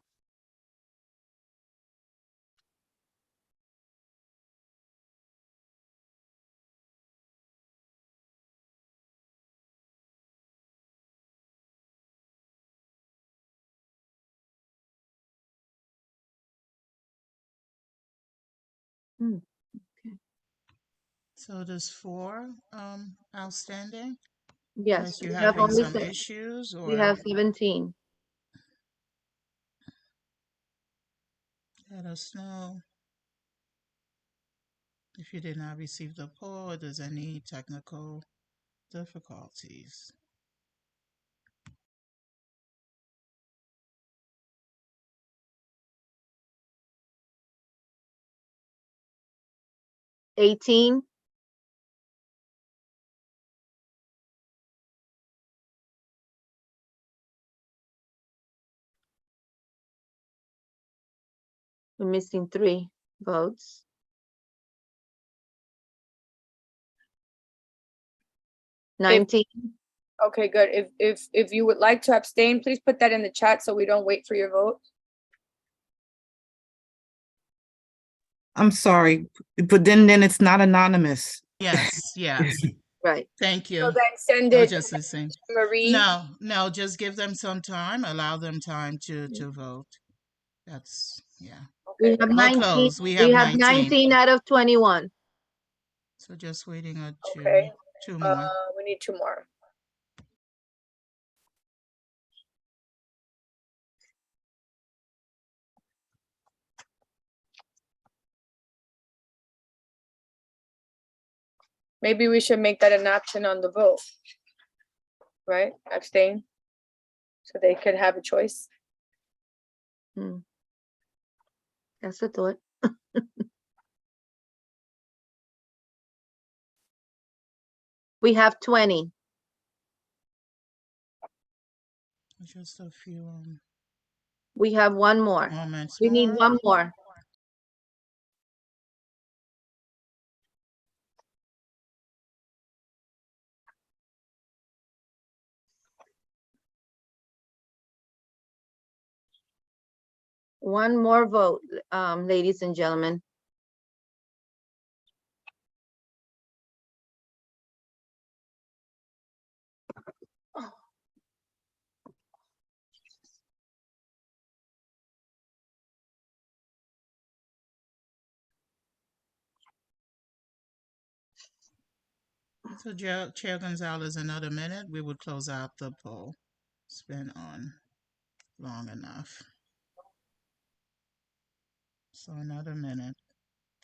Okay. So there's 4 outstanding? Yes, Unless you're we have having only some issues we or have 17. let us know if you did not receive the poll or there's any technical difficulties. 18. We're missing 3 votes. 19. Okay, good. If you would like to abstain, please put that in the chat so we don't wait for your vote. I'm sorry, but then it's not anonymous. Yes, yeah. Right. Thank you. So then send I was it just listening. to Marie. No, just give them some time, allow them time to vote. That's, yeah. We have We're 19. close. We We have have 19 out of 21. So just waiting on Okay. two more. We need 2 more. Maybe we should make that an option on the vote, right? Abstain, so they could have a choice. That's a thought. We have 20. Just a few We have 1 more. moments We need more. 1 more. One more vote, ladies and gentlemen. So Chair Gonzalez, another minute, we would close out the poll. It's been on long enough. So another minute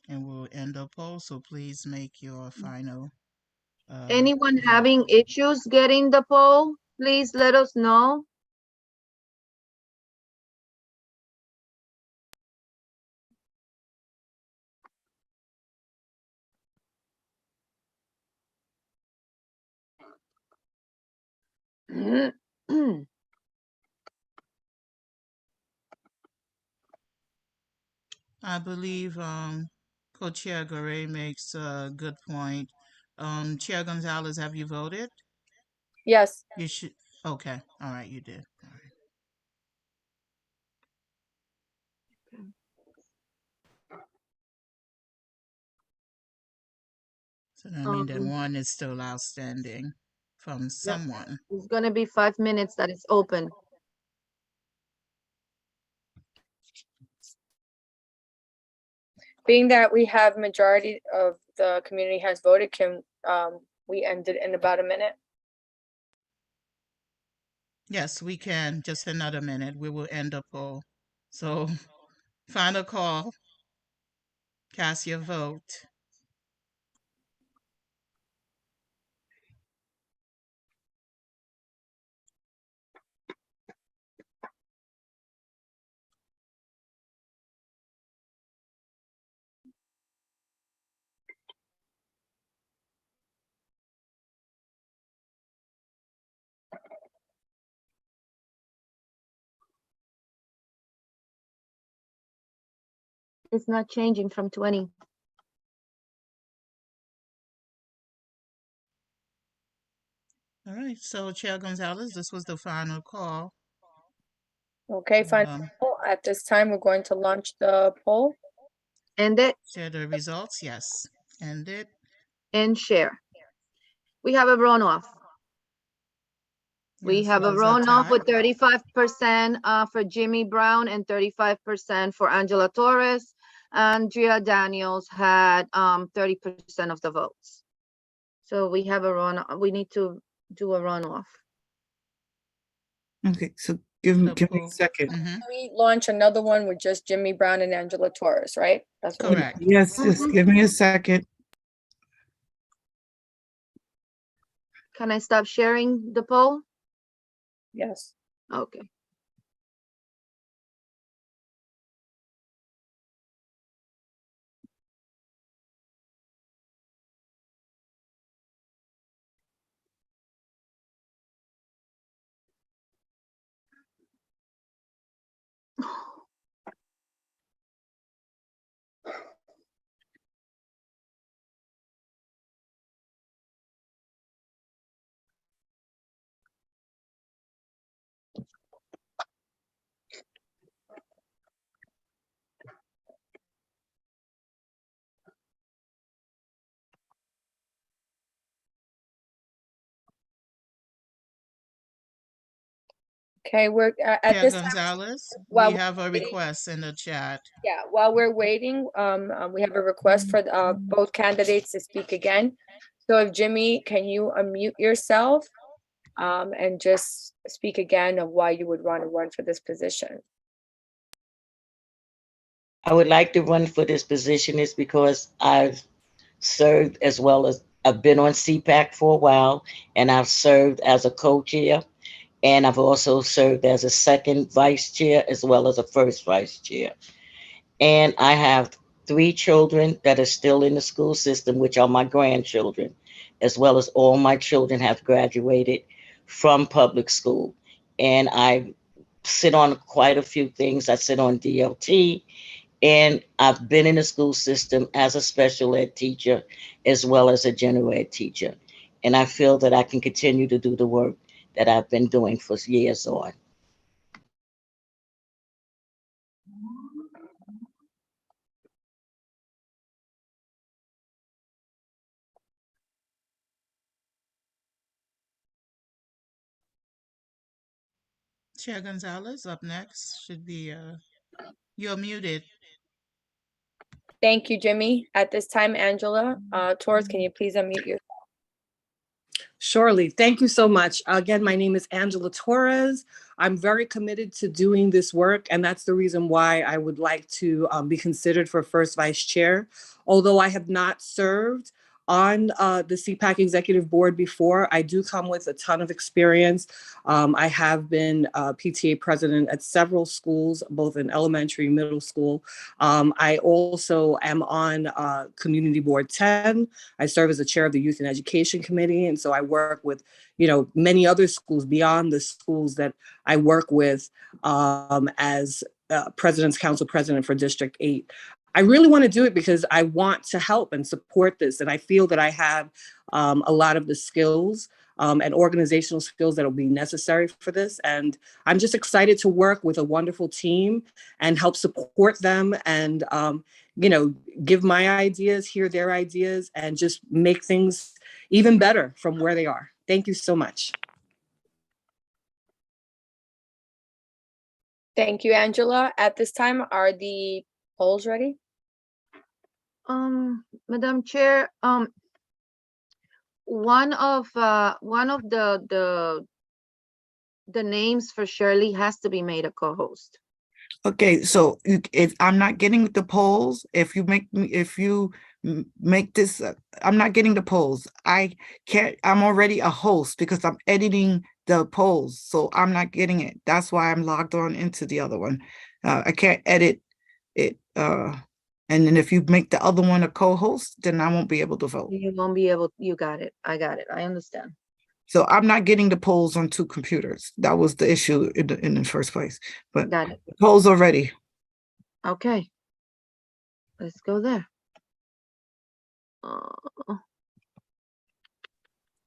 and we'll end the poll. So please make your final. Anyone having issues getting the poll, please let us know. I believe Co-Chair Garay makes a good point. Chair Gonzalez, have you voted? Yes. You should. Okay. All right. You did. All right. So that means that one is still outstanding from someone. It's gonna be 5 minutes that it's open. Being that we have majority of the community has voted, can we end it in about a minute? Yes, we can. Just another minute. We will end the poll. So, final call. Cast your vote. It's not changing from 20. All right. So, Chair Gonzalez, this was the final call. Okay, fine. At this time, we're going to launch the poll. End it. Share the results. Yes. End it. And share. We have a runoff. We have a runoff with 35% for Jimmy Brown and 35% for Angela Torres. Andrea Daniels had 30% of the votes. So we have a runoff. We need to do a runoff. Okay, so give me a second. We launch another one with just Jimmy Brown and Angela Torres, right? That's correct. Yes, just give me a second. Can I stop sharing the poll? Yes. Okay. Okay, we're at Chair this time, Gonzalez, while we we're have a waiting, request in the chat. yeah, while we're waiting, we have a request for both candidates to speak again. So if Jimmy, can you unmute yourself and just speak again of why you would want to run for this position? I would like to run for this position is because I've served as well as I've been on CPAC for a while, and I've served as a co-chair, and I've also served as a second vice chair as well as a first vice chair. And I have 3 children that are still in the school system, which are my grandchildren, as well as all my children have graduated from public school. And I sit on quite a few things. I sit on DLT, and I've been in the school system as a special ed teacher as well as a general ed teacher. And I feel that I can continue to do the work that I've been doing for years on. Chair Gonzalez, up next should be, you're muted. Thank you, Jimmy. At this time, Angela, Torres, can you please unmute yourself? Surely. Thank you so much. Again, my name is Angela Torres. I'm very committed to doing this work, and that's the reason why I would like to be considered for first vice chair. Although I have not served on the CPAC executive board before, I do come with a ton of experience. I have been PTA president at several schools, both in elementary, middle school. I also am on Community Board 10. I serve as the chair of the Youth and Education Committee, and so I work with, many other schools beyond the schools that I work with as President's Council President for District 8. I really want to do it because I want to help and support this, and I feel that I have a lot of the skills and organizational skills that will be necessary for this. And I'm just excited to work with a wonderful team and help support them and, give my ideas, hear their ideas, and just make things even better from where they are. Thank you so much. Thank you, Angela. At this time, are the polls ready? Madam Chair, one of the names for Shirley has to be made a co-host. Okay, so if I'm not getting the polls, if you make this, I'm not getting the polls. I'm already a host because I'm editing the polls, so I'm not getting it. That's why I'm logged on into the other one. I can't edit it. And then if you make the other one a co-host, then I won't be able to vote. You won't be able, you got it. I got it. I understand. So I'm not getting the polls on 2 computers. That was the issue in the first place. But Got it. the polls are ready. Okay. Let's go there.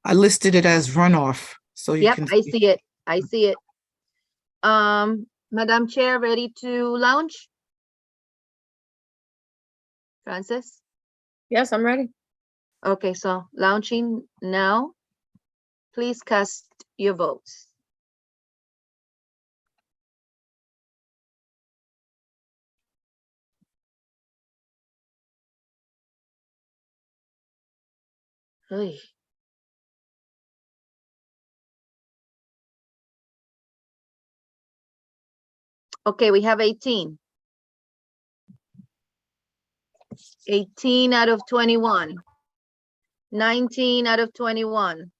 I listed it as runoff, so you Yep, can I see it. I see it. Madam Chair, ready to launch? Francis? Yes, I'm ready. Okay, so launching now. Please cast your votes. Hey. Okay, we have 18. 18 out of 21. 19 out of 21.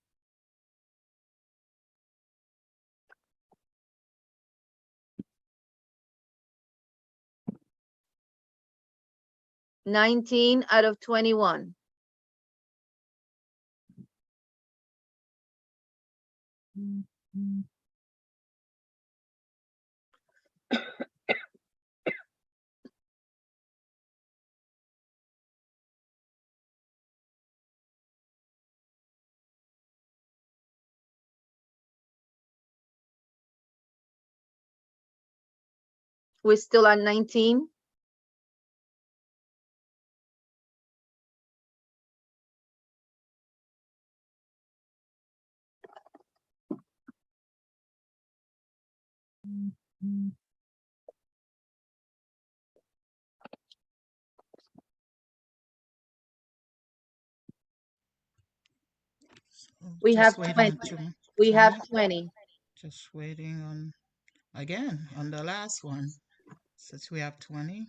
19 out of 21. We're still at 19. We have Just waiting 20. on We have 20. Just waiting on, again, on the last one, since we have 20.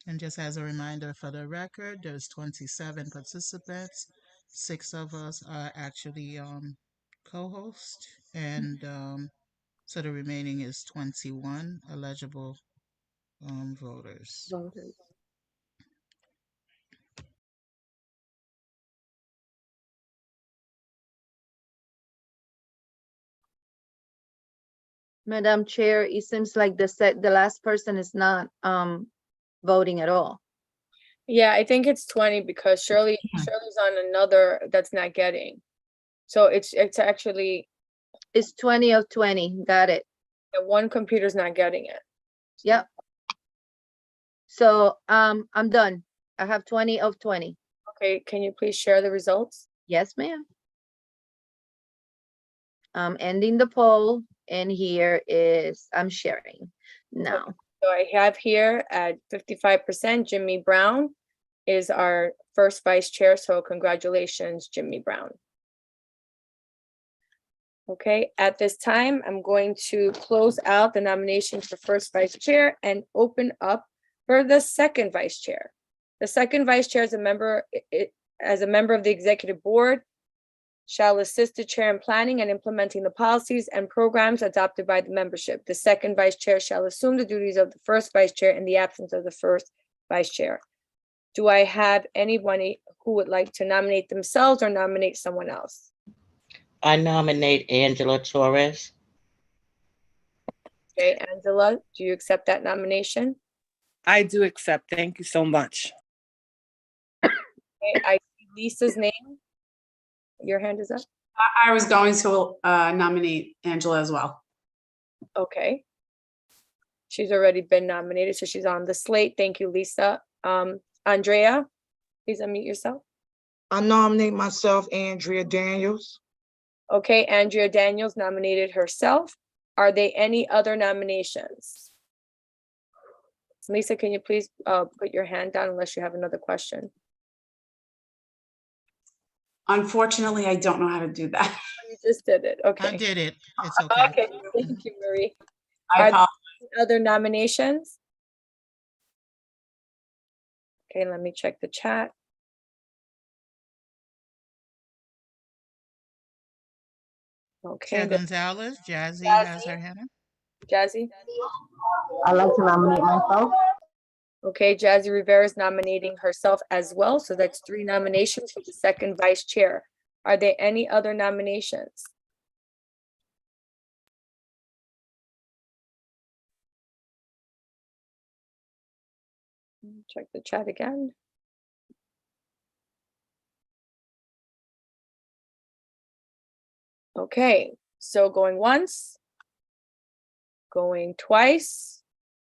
And just as a reminder for the record, there's 27 participants. 6 of us are actually co-hosts, and so the remaining is 21 eligible voters. Madam Chair, it seems like the last person is not voting at all. Yeah, I think it's 20 because Shirley's on another that's not getting. So it's actually. It's 20 of 20, got it. And one computer's not getting it. Yep. So I'm done. I have 20 of 20. Okay, can you please share the results? Yes, ma'am. I'm ending the poll, and here is, I'm sharing now. So I have here at 55%, Jimmy Brown is our first vice chair. So congratulations, Jimmy Brown. Okay, at this time, I'm going to close out the nomination for first vice chair and open up for the second vice chair. The second vice chair is a member of the executive board shall assist the chair in planning and implementing the policies and programs adopted by the membership. The second vice chair shall assume the duties of the first vice chair in the absence of the first vice chair. Do I have anyone who would like to nominate themselves or nominate someone else? I nominate Angela Torres. Okay, Angela, do you accept that nomination? I do accept. Thank you so much. Okay, I see Lisa's name. Your hand is up. I was going to nominate Angela as well. Okay. She's already been nominated, so she's on the slate. Thank you, Lisa. Andrea, please unmute yourself. I nominate myself, Andrea Daniels. Okay, Andrea Daniels nominated herself. Are there any other nominations? Lisa, can you please put your hand down unless you have another question? Unfortunately, I don't know how to do that. You just did it. Okay. I did it. It's okay. Okay, thank you, Marie. I Are there apologize. any other nominations? Okay, let me check the chat. Okay. Chair Gonzalez, Jazzy has her hand up. Jazzy? I'd like to nominate myself. Okay, Jazzy Rivera is nominating herself as well. So that's 3 nominations for the second vice chair. Are there any other nominations? Check the chat again. Okay, so going once, going twice.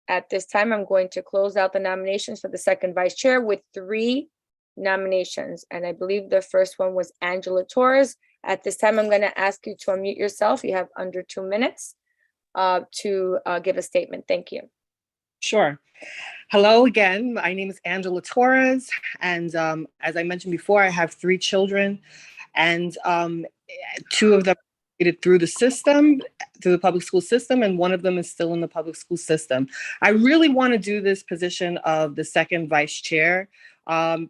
At this time, I'm going to close out the nominations for the second vice chair with 3 nominations. And I believe the first one was Angela Torres. At this time, I'm going to ask you to unmute yourself. You have under 2 minutes to give a statement. Thank you. Sure. Hello again. My name is Angela Torres. And as I mentioned before, I have 3 children. And 2 of them through the system, through the public school system, and 1 of them is still in the public school system. I really want to do this position of the second vice chair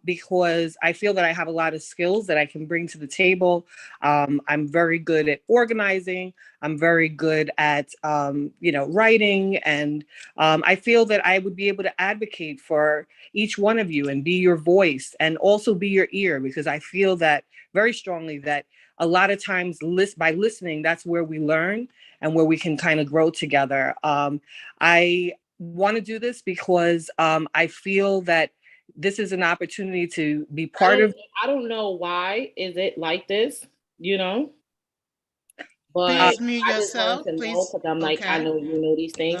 because I feel that I have a lot of skills that I can bring to the table. I'm very good at organizing. I'm very good at, writing. And I feel that I would be able to advocate for each one of you and be your voice and also be your ear, because I feel that very strongly that a lot of times by listening, that's where we learn and where we can kind of grow together. I want to do this because I feel that this is an opportunity to be part of. I don't know why is it like this, but Please mute I just wanted yourself, to know please. because I'm like, I Okay. know you know these things.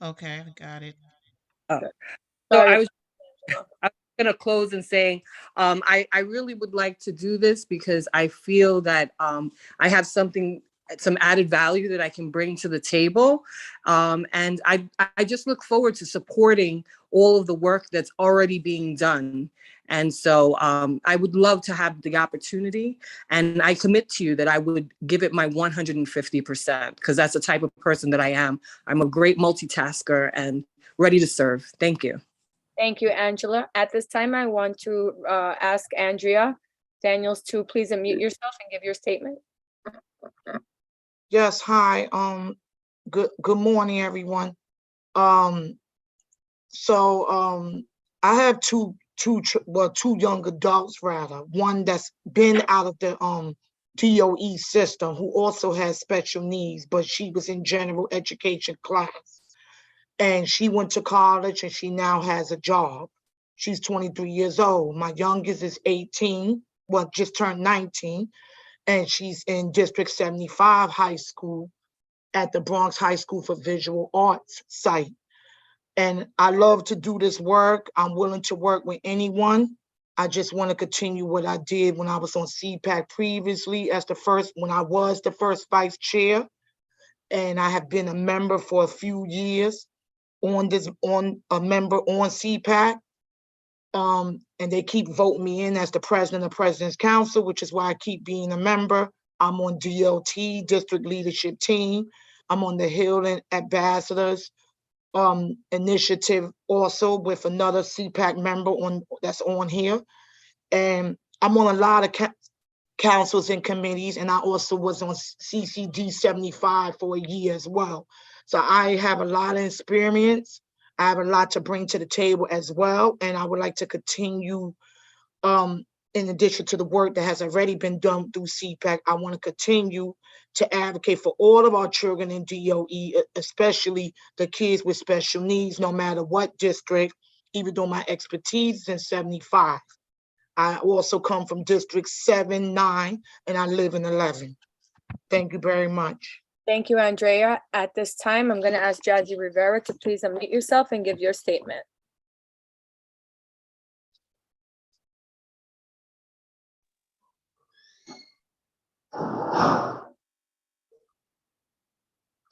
Okay, got it. So I was going to close and saying, I really would like to do this because I feel that I have something some added value that I can bring to the table. And I just look forward to supporting all of the work that's already being done. And so I would love to have the opportunity, and I commit to you that I would give it my 150%, because that's the type of person that I am. I'm a great multitasker and ready to serve. Thank you. Thank you, Angela. At this time, I want to ask Andrea Daniels to please unmute yourself and give your statement. Yes, hi. Good morning, everyone. I have two young adults rather. One that's been out of the DOE system, who also has special needs, but she was in general education class. And she went to college and she now has a job. She's 23 years old. My youngest is 18, well, just turned 19, and she's in District 75 high school at the Bronx High School for Visual Arts site. And I love to do this work. I'm willing to work with anyone. I just want to continue what I did when I was on CPAC previously when I was the first vice chair. And I have been a member for a few years on CPAC. And they keep voting me in as the president of President's Council, which is why I keep being a member. I'm on DLT, District Leadership Team. I'm on the Hill Ambassadors initiative also with another CPAC member that's on here. And I'm on a lot of councils and committees, and I also was on CCD 75 for a year as well. So I have a lot of experience. I have a lot to bring to the table as well, and I would like to continue in addition to the work that has already been done through CPAC. I want to continue to advocate for all of our children in DOE, especially the kids with special needs, no matter what district, even though my expertise is in 75. I also come from District 7, 9, and I live in 11. Thank you very much. Thank you, Andrea. At this time, I'm going to ask Jazzy Rivera to please unmute yourself and give your statement.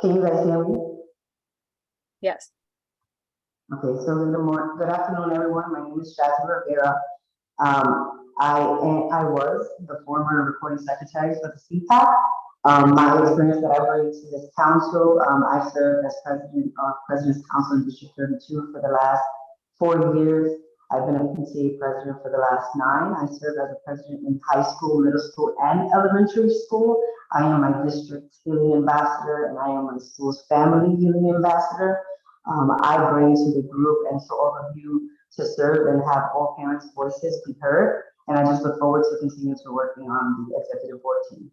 Can you guys hear me? Yes. Okay, so good afternoon, everyone. My name is Jazzy Rivera. I was the former recording secretary for the CPAC. My experience that I bring to this council, I served as president of President's Council in District 32 for the last 4 years. I've been a PTA president for the last 9. I served as a president in high school, middle school, and elementary school. I am my district healing ambassador, and I am my school's family healing ambassador. I bring to the group and to all of you to serve and have all parents' voices be heard. And I just look forward to continue to working on the executive board team.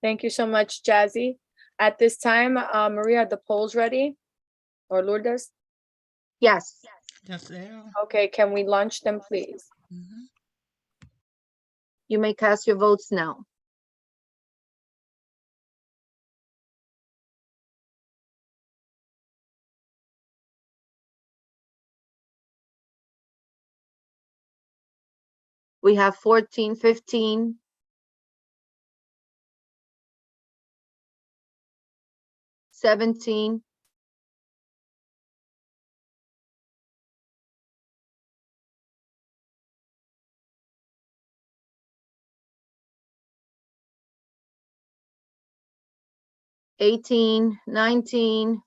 Thank you so much, Jazzy. At this time, Maria, are the polls ready? Or Lourdes? Yes. Yes, they are. Okay, can we launch them, please? You may cast your votes now. We have 14, 15. $17. $18, $19.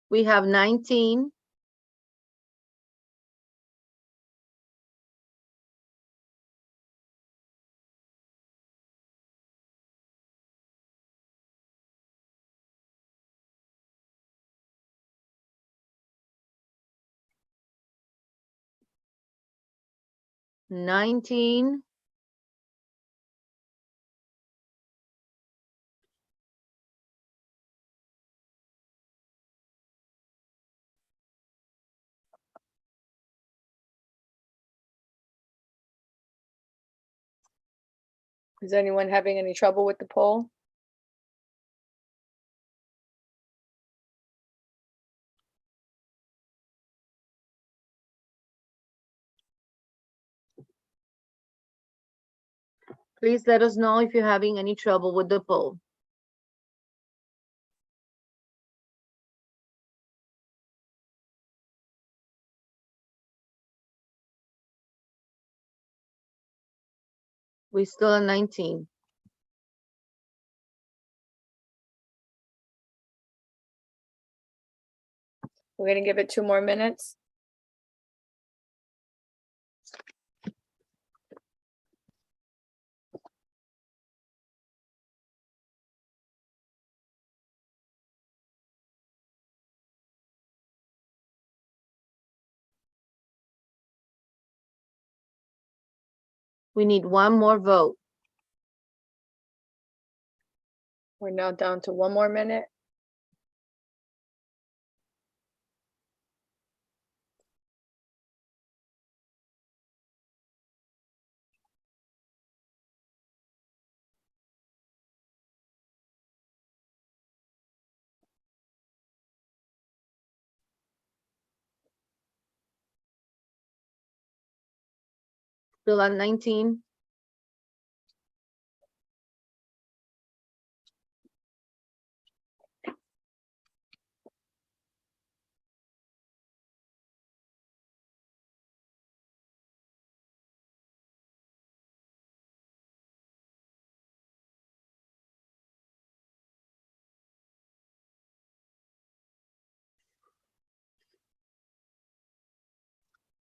We have 19. $19. Is anyone having any trouble with the poll? Please let us know if you're having any trouble with the poll. We still at 19. We're gonna give it 2 more minutes. We need one more vote. We're now down to 1 more minute. Still at 19.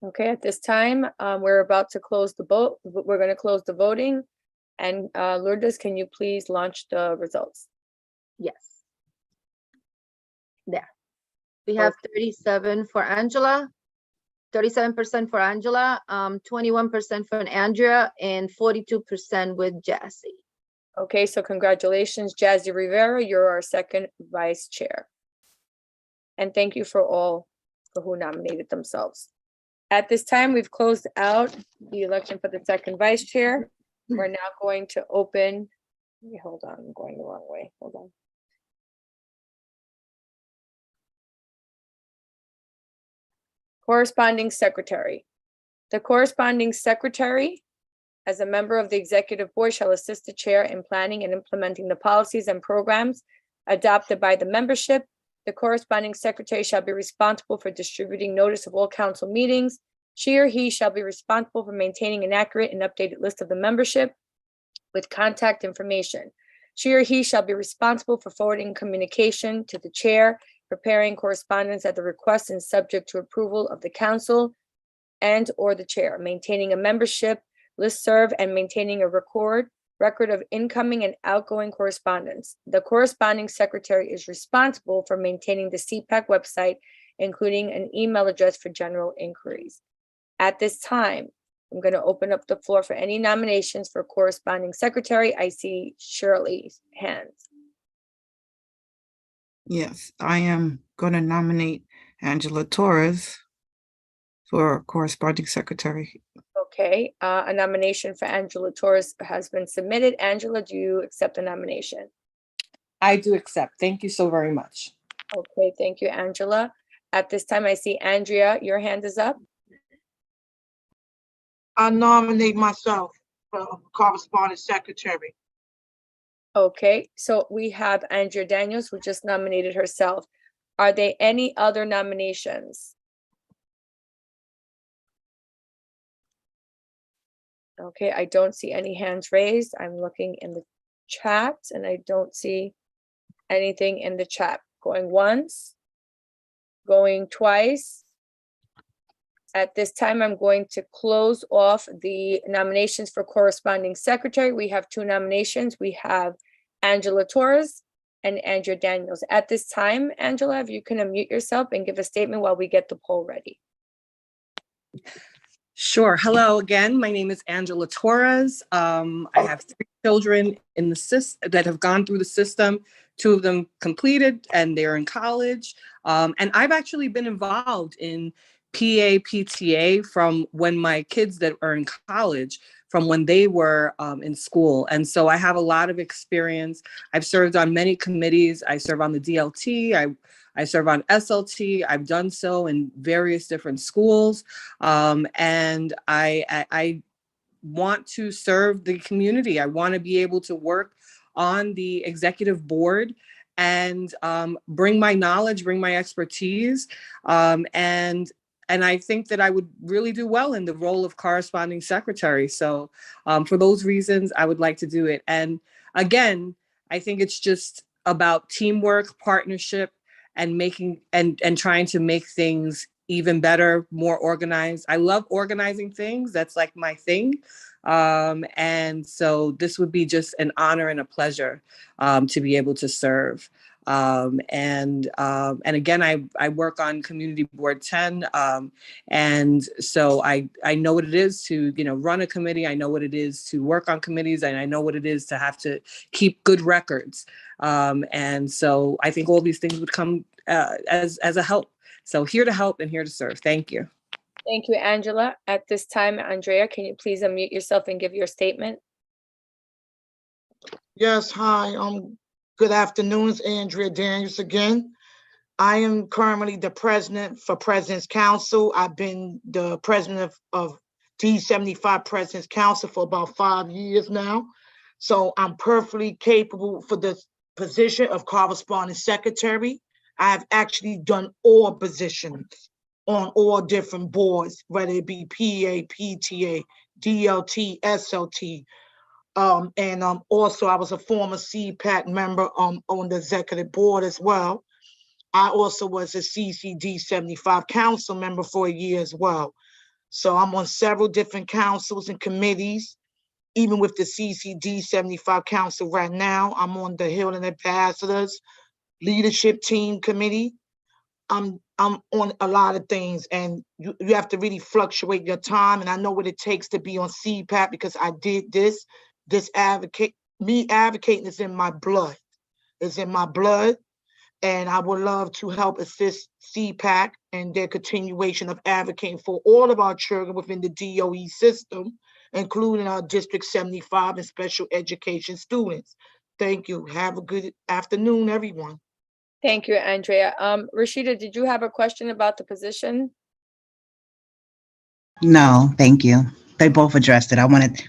Okay, at this time, we're about to close the vote. We're going to close the voting. And Lourdes, can you please launch the results? Yes. There. We have 37 for Angela, 37% for Angela, 21% for Andrea, and 42% with Jassy. Okay, so congratulations, Jazzy Rivera. You're our second vice chair. And thank you for all for who nominated themselves. At this time, we've closed out the election for the second vice chair. We're now going to open, hold on, I'm going the wrong way, hold on. Corresponding secretary. The corresponding secretary, as a member of the executive board, shall assist the chair in planning and implementing the policies and programs adopted by the membership. The corresponding secretary shall be responsible for distributing notice of all council meetings. She or he shall be responsible for maintaining an accurate and updated list of the membership with contact information. She or he shall be responsible for forwarding communication to the chair, preparing correspondence at the request and subject to approval of the council and or the chair, maintaining a membership listserv and maintaining a record of incoming and outgoing correspondence. The corresponding secretary is responsible for maintaining the CPAC website, including an email address for general inquiries. At this time, I'm going to open up the floor for any nominations for corresponding secretary. I see Shirley's hands. Yes, I am going to nominate Angela Torres for corresponding secretary. Okay, a nomination for Angela Torres has been submitted. Angela, do you accept the nomination? I do accept. Thank you so very much. Okay, thank you, Angela. At this time, I see Andrea, your hand is up. I nominate myself for correspondence secretary. Okay, so we have Andrea Daniels, who just nominated herself. Are there any other nominations? Okay, I don't see any hands raised. I'm looking in the chat and I don't see anything in the chat. Going once, going twice. At this time, I'm going to close off the nominations for corresponding secretary. We have 2 nominations. We have Angela Torres and Andrea Daniels. At this time, Angela, if you can unmute yourself and give a statement while we get the poll ready. Sure. Hello again. My name is Angela Torres. I have 3 children in the system that have gone through the system. 2 of them completed and they're in college. And I've actually been involved in PTA from when my kids that are in college, from when they were in school. And so I have a lot of experience. I've served on many committees. I serve on the DLT. I serve on SLT. I've done so in various different schools. And I want to serve the community. I want to be able to work on the executive board and bring my knowledge, bring my expertise, and I think that I would really do well in the role of corresponding secretary. So for those reasons, I would like to do it. And again, I think it's just about teamwork, partnership, and making and trying to make things even better, more organized. I love organizing things. That's like my thing. And so this would be just an honor and a pleasure to be able to serve. And again, I work on Community Board 10. And so I know what it is to, run a committee. I know what it is to work on committees, and I know what it is to have to keep good records. And so I think all these things would come as a help. So here to help and here to serve. Thank you. Thank you, Angela. At this time, Andrea, can you please unmute yourself and give your statement? Yes, hi. Good afternoon. It's Andrea Daniels again. I am currently the president for President's Council. I've been the president of D75 President's Council for about 5 years now. So I'm perfectly capable for the position of corresponding secretary. I've actually done all positions on all different boards, whether it be PA, PTA, DLT, SLT. And also I was a former CPAC member on the executive board as well. I also was a CCD 75 council member for a year as well. So I'm on several different councils and committees. Even with the CCD 75 council right now, I'm on the Hill and Ambassadors Leadership Team Committee. I'm on a lot of things, and you have to really fluctuate your time. And I know what it takes to be on CPAC because I did this advocating is in my blood. It's in my blood. And I would love to help assist CPAC and their continuation of advocating for all of our children within the DOE system, including our District 75 and special education students. Thank you. Have a good afternoon, everyone. Thank you, Andrea. Rashida, did you have a question about the position? No, thank you. They both addressed it.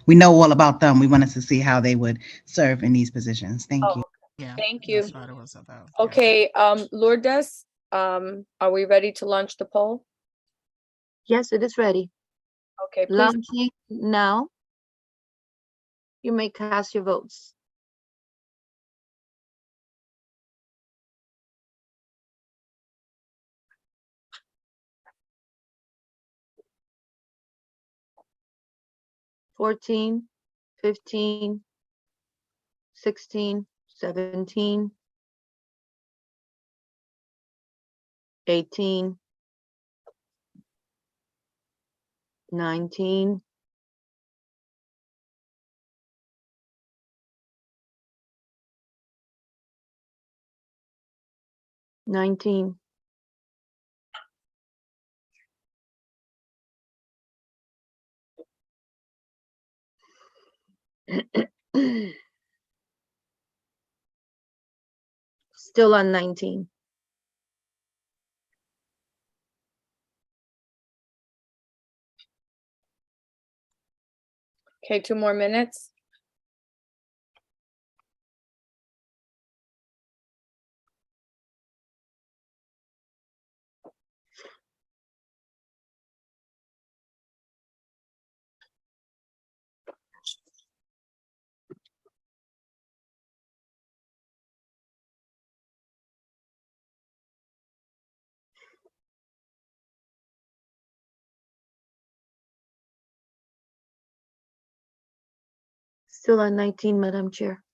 We know all about them. We wanted to see how they would serve in these positions. Thank you. Yeah, thank you. That's what it was about. Okay, Lourdes, are we ready to launch the poll? Yes, it is ready. Okay, please. Launching now. You may cast your votes. $14, $15, $16, $17, $18, $19, $19, still on 19. Okay, 2 more minutes. Still on 19, Madam Chair.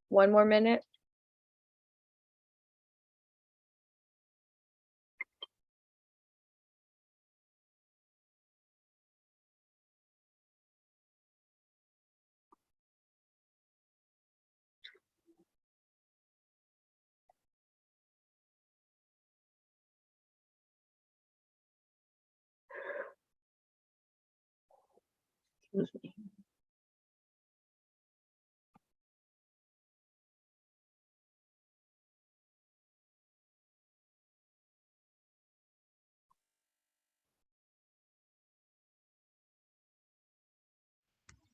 One more minute. Excuse me.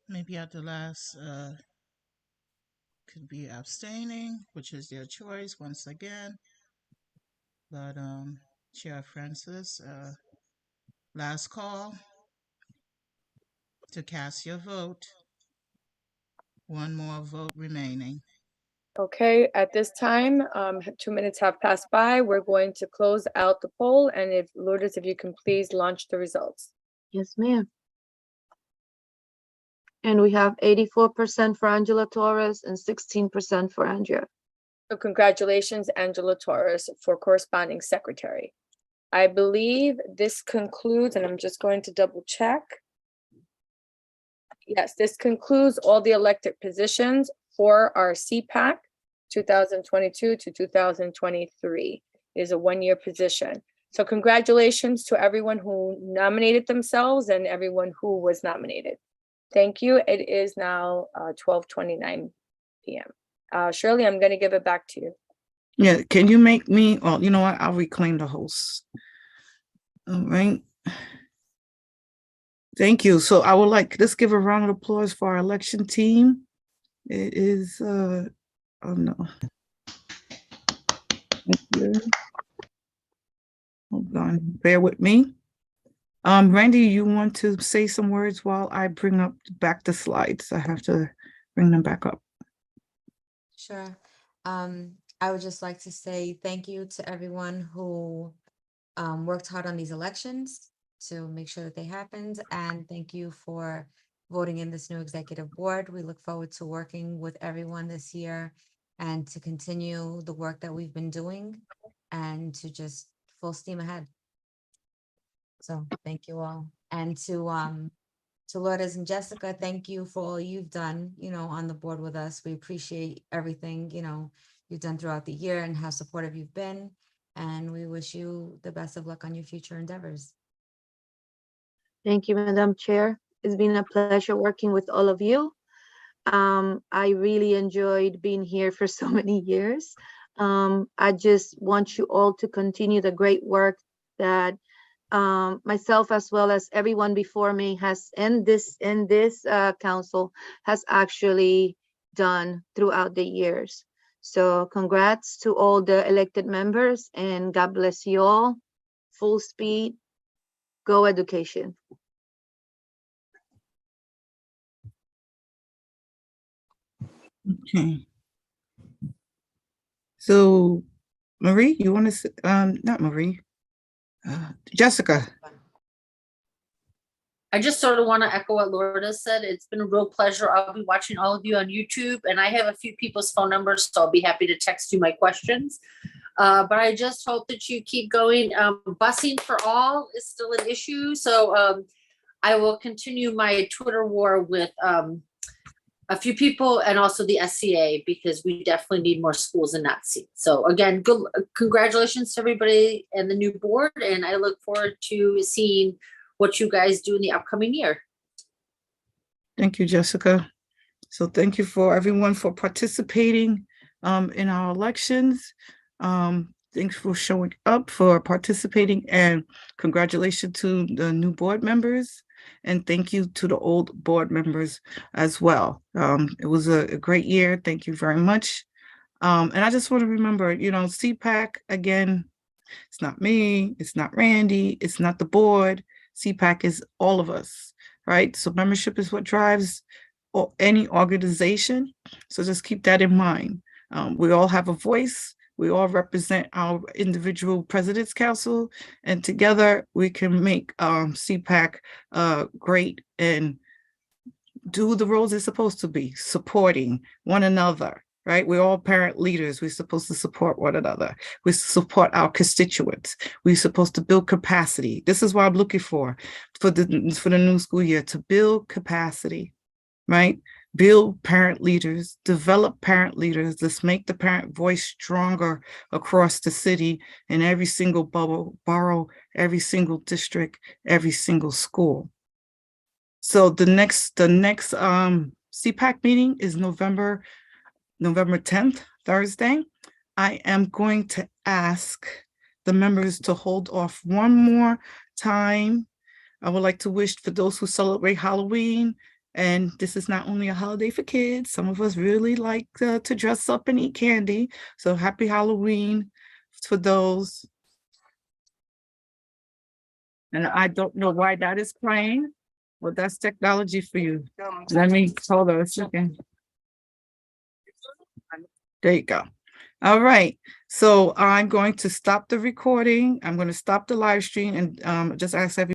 Maybe at the last, could be abstaining, which is their choice once again. But Chair Francis, last call to cast your vote. One more vote remaining. Okay, at this time, 2 minutes have passed by. We're going to close out the poll, and if Lourdes, if you can please launch the results. Yes, ma'am. And we have 84% for Angela Torres and 16% for Andrea. So congratulations, Angela Torres, for corresponding secretary. I believe this concludes, and I'm just going to double check. Yes, this concludes all the elected positions for our CPAC 2022 to 2023. It is a one-year position. So congratulations to everyone who nominated themselves and everyone who was nominated. Thank you. It is now 12:29 p.m. Shirley, I'm going to give it back to you. Yeah, can you make me, well, you know what, I'll reclaim the host. All right. Thank you. So I would like, let's give a round of applause for our election team. It is, oh no. Thank you. Hold on, bear with me. Randy, you want to say some words while I bring up back the slides? I have to bring them back up. Sure. I would just like to say thank you to everyone who worked hard on these elections to make sure that they happened. And thank you for voting in this new executive board. We look forward to working with everyone this year and to continue the work that we've been doing and to just full steam ahead. So thank you all. And to Lourdes and Jessica, thank you for all you've done, on the board with us. We appreciate everything, you've done throughout the year and how supportive you've been. And we wish you the best of luck on your future endeavors. Thank you, Madam Chair. It's been a pleasure working with all of you. I really enjoyed being here for so many years. I just want you all to continue the great work that myself as well as everyone before me has in this council has actually done throughout the years. So congrats to all the elected members and God bless you all. Full speed, go education. Okay. So Marie, you want to, not Marie, Jessica. I just sort of want to echo what Lourdes said. It's been a real pleasure. I'll be watching all of you on YouTube, and I have a few people's phone numbers, so I'll be happy to text you my questions. But I just hope that you keep going. Busing for all is still an issue, so I will continue my Twitter war with a few people and also the SCA, because we definitely need more schools in that seat. So again, good congratulations to everybody and the new board, and I look forward to seeing what you guys do in the upcoming year. Thank you, Jessica. So thank you for everyone for participating in our elections. Thanks for showing up, for participating, and congratulations to the new board members. And thank you to the old board members as well. It was a great year. Thank you very much. And I just want to remember, CPAC, again, it's not me, it's not Randy, it's not the board. CPAC is all of us, right? So membership is what drives any organization. So just keep that in mind. We all have a voice. We all represent our individual president's council, and together we can make CPAC great and do the roles it's supposed to be, supporting one another, right? We're all parent leaders. We're supposed to support one another. We support our constituents. We're supposed to build capacity. This is what I'm looking for the new school year, to build capacity, right? Build parent leaders, develop parent leaders. Let's make the parent voice stronger across the city, in every single borough, every single district, every single school. So the next CPAC meeting is November 10th, Thursday. I am going to ask the members to hold off one more time. I would like to wish for those who celebrate Halloween, and this is not only a holiday for kids, some of us really like to dress up and eat candy. So happy Halloween for those. And I don't know why that is playing. Well, that's technology for you. Let me hold on a second. There you go. All right. So I'm going to stop the recording. I'm going to stop the live stream and just ask everyone.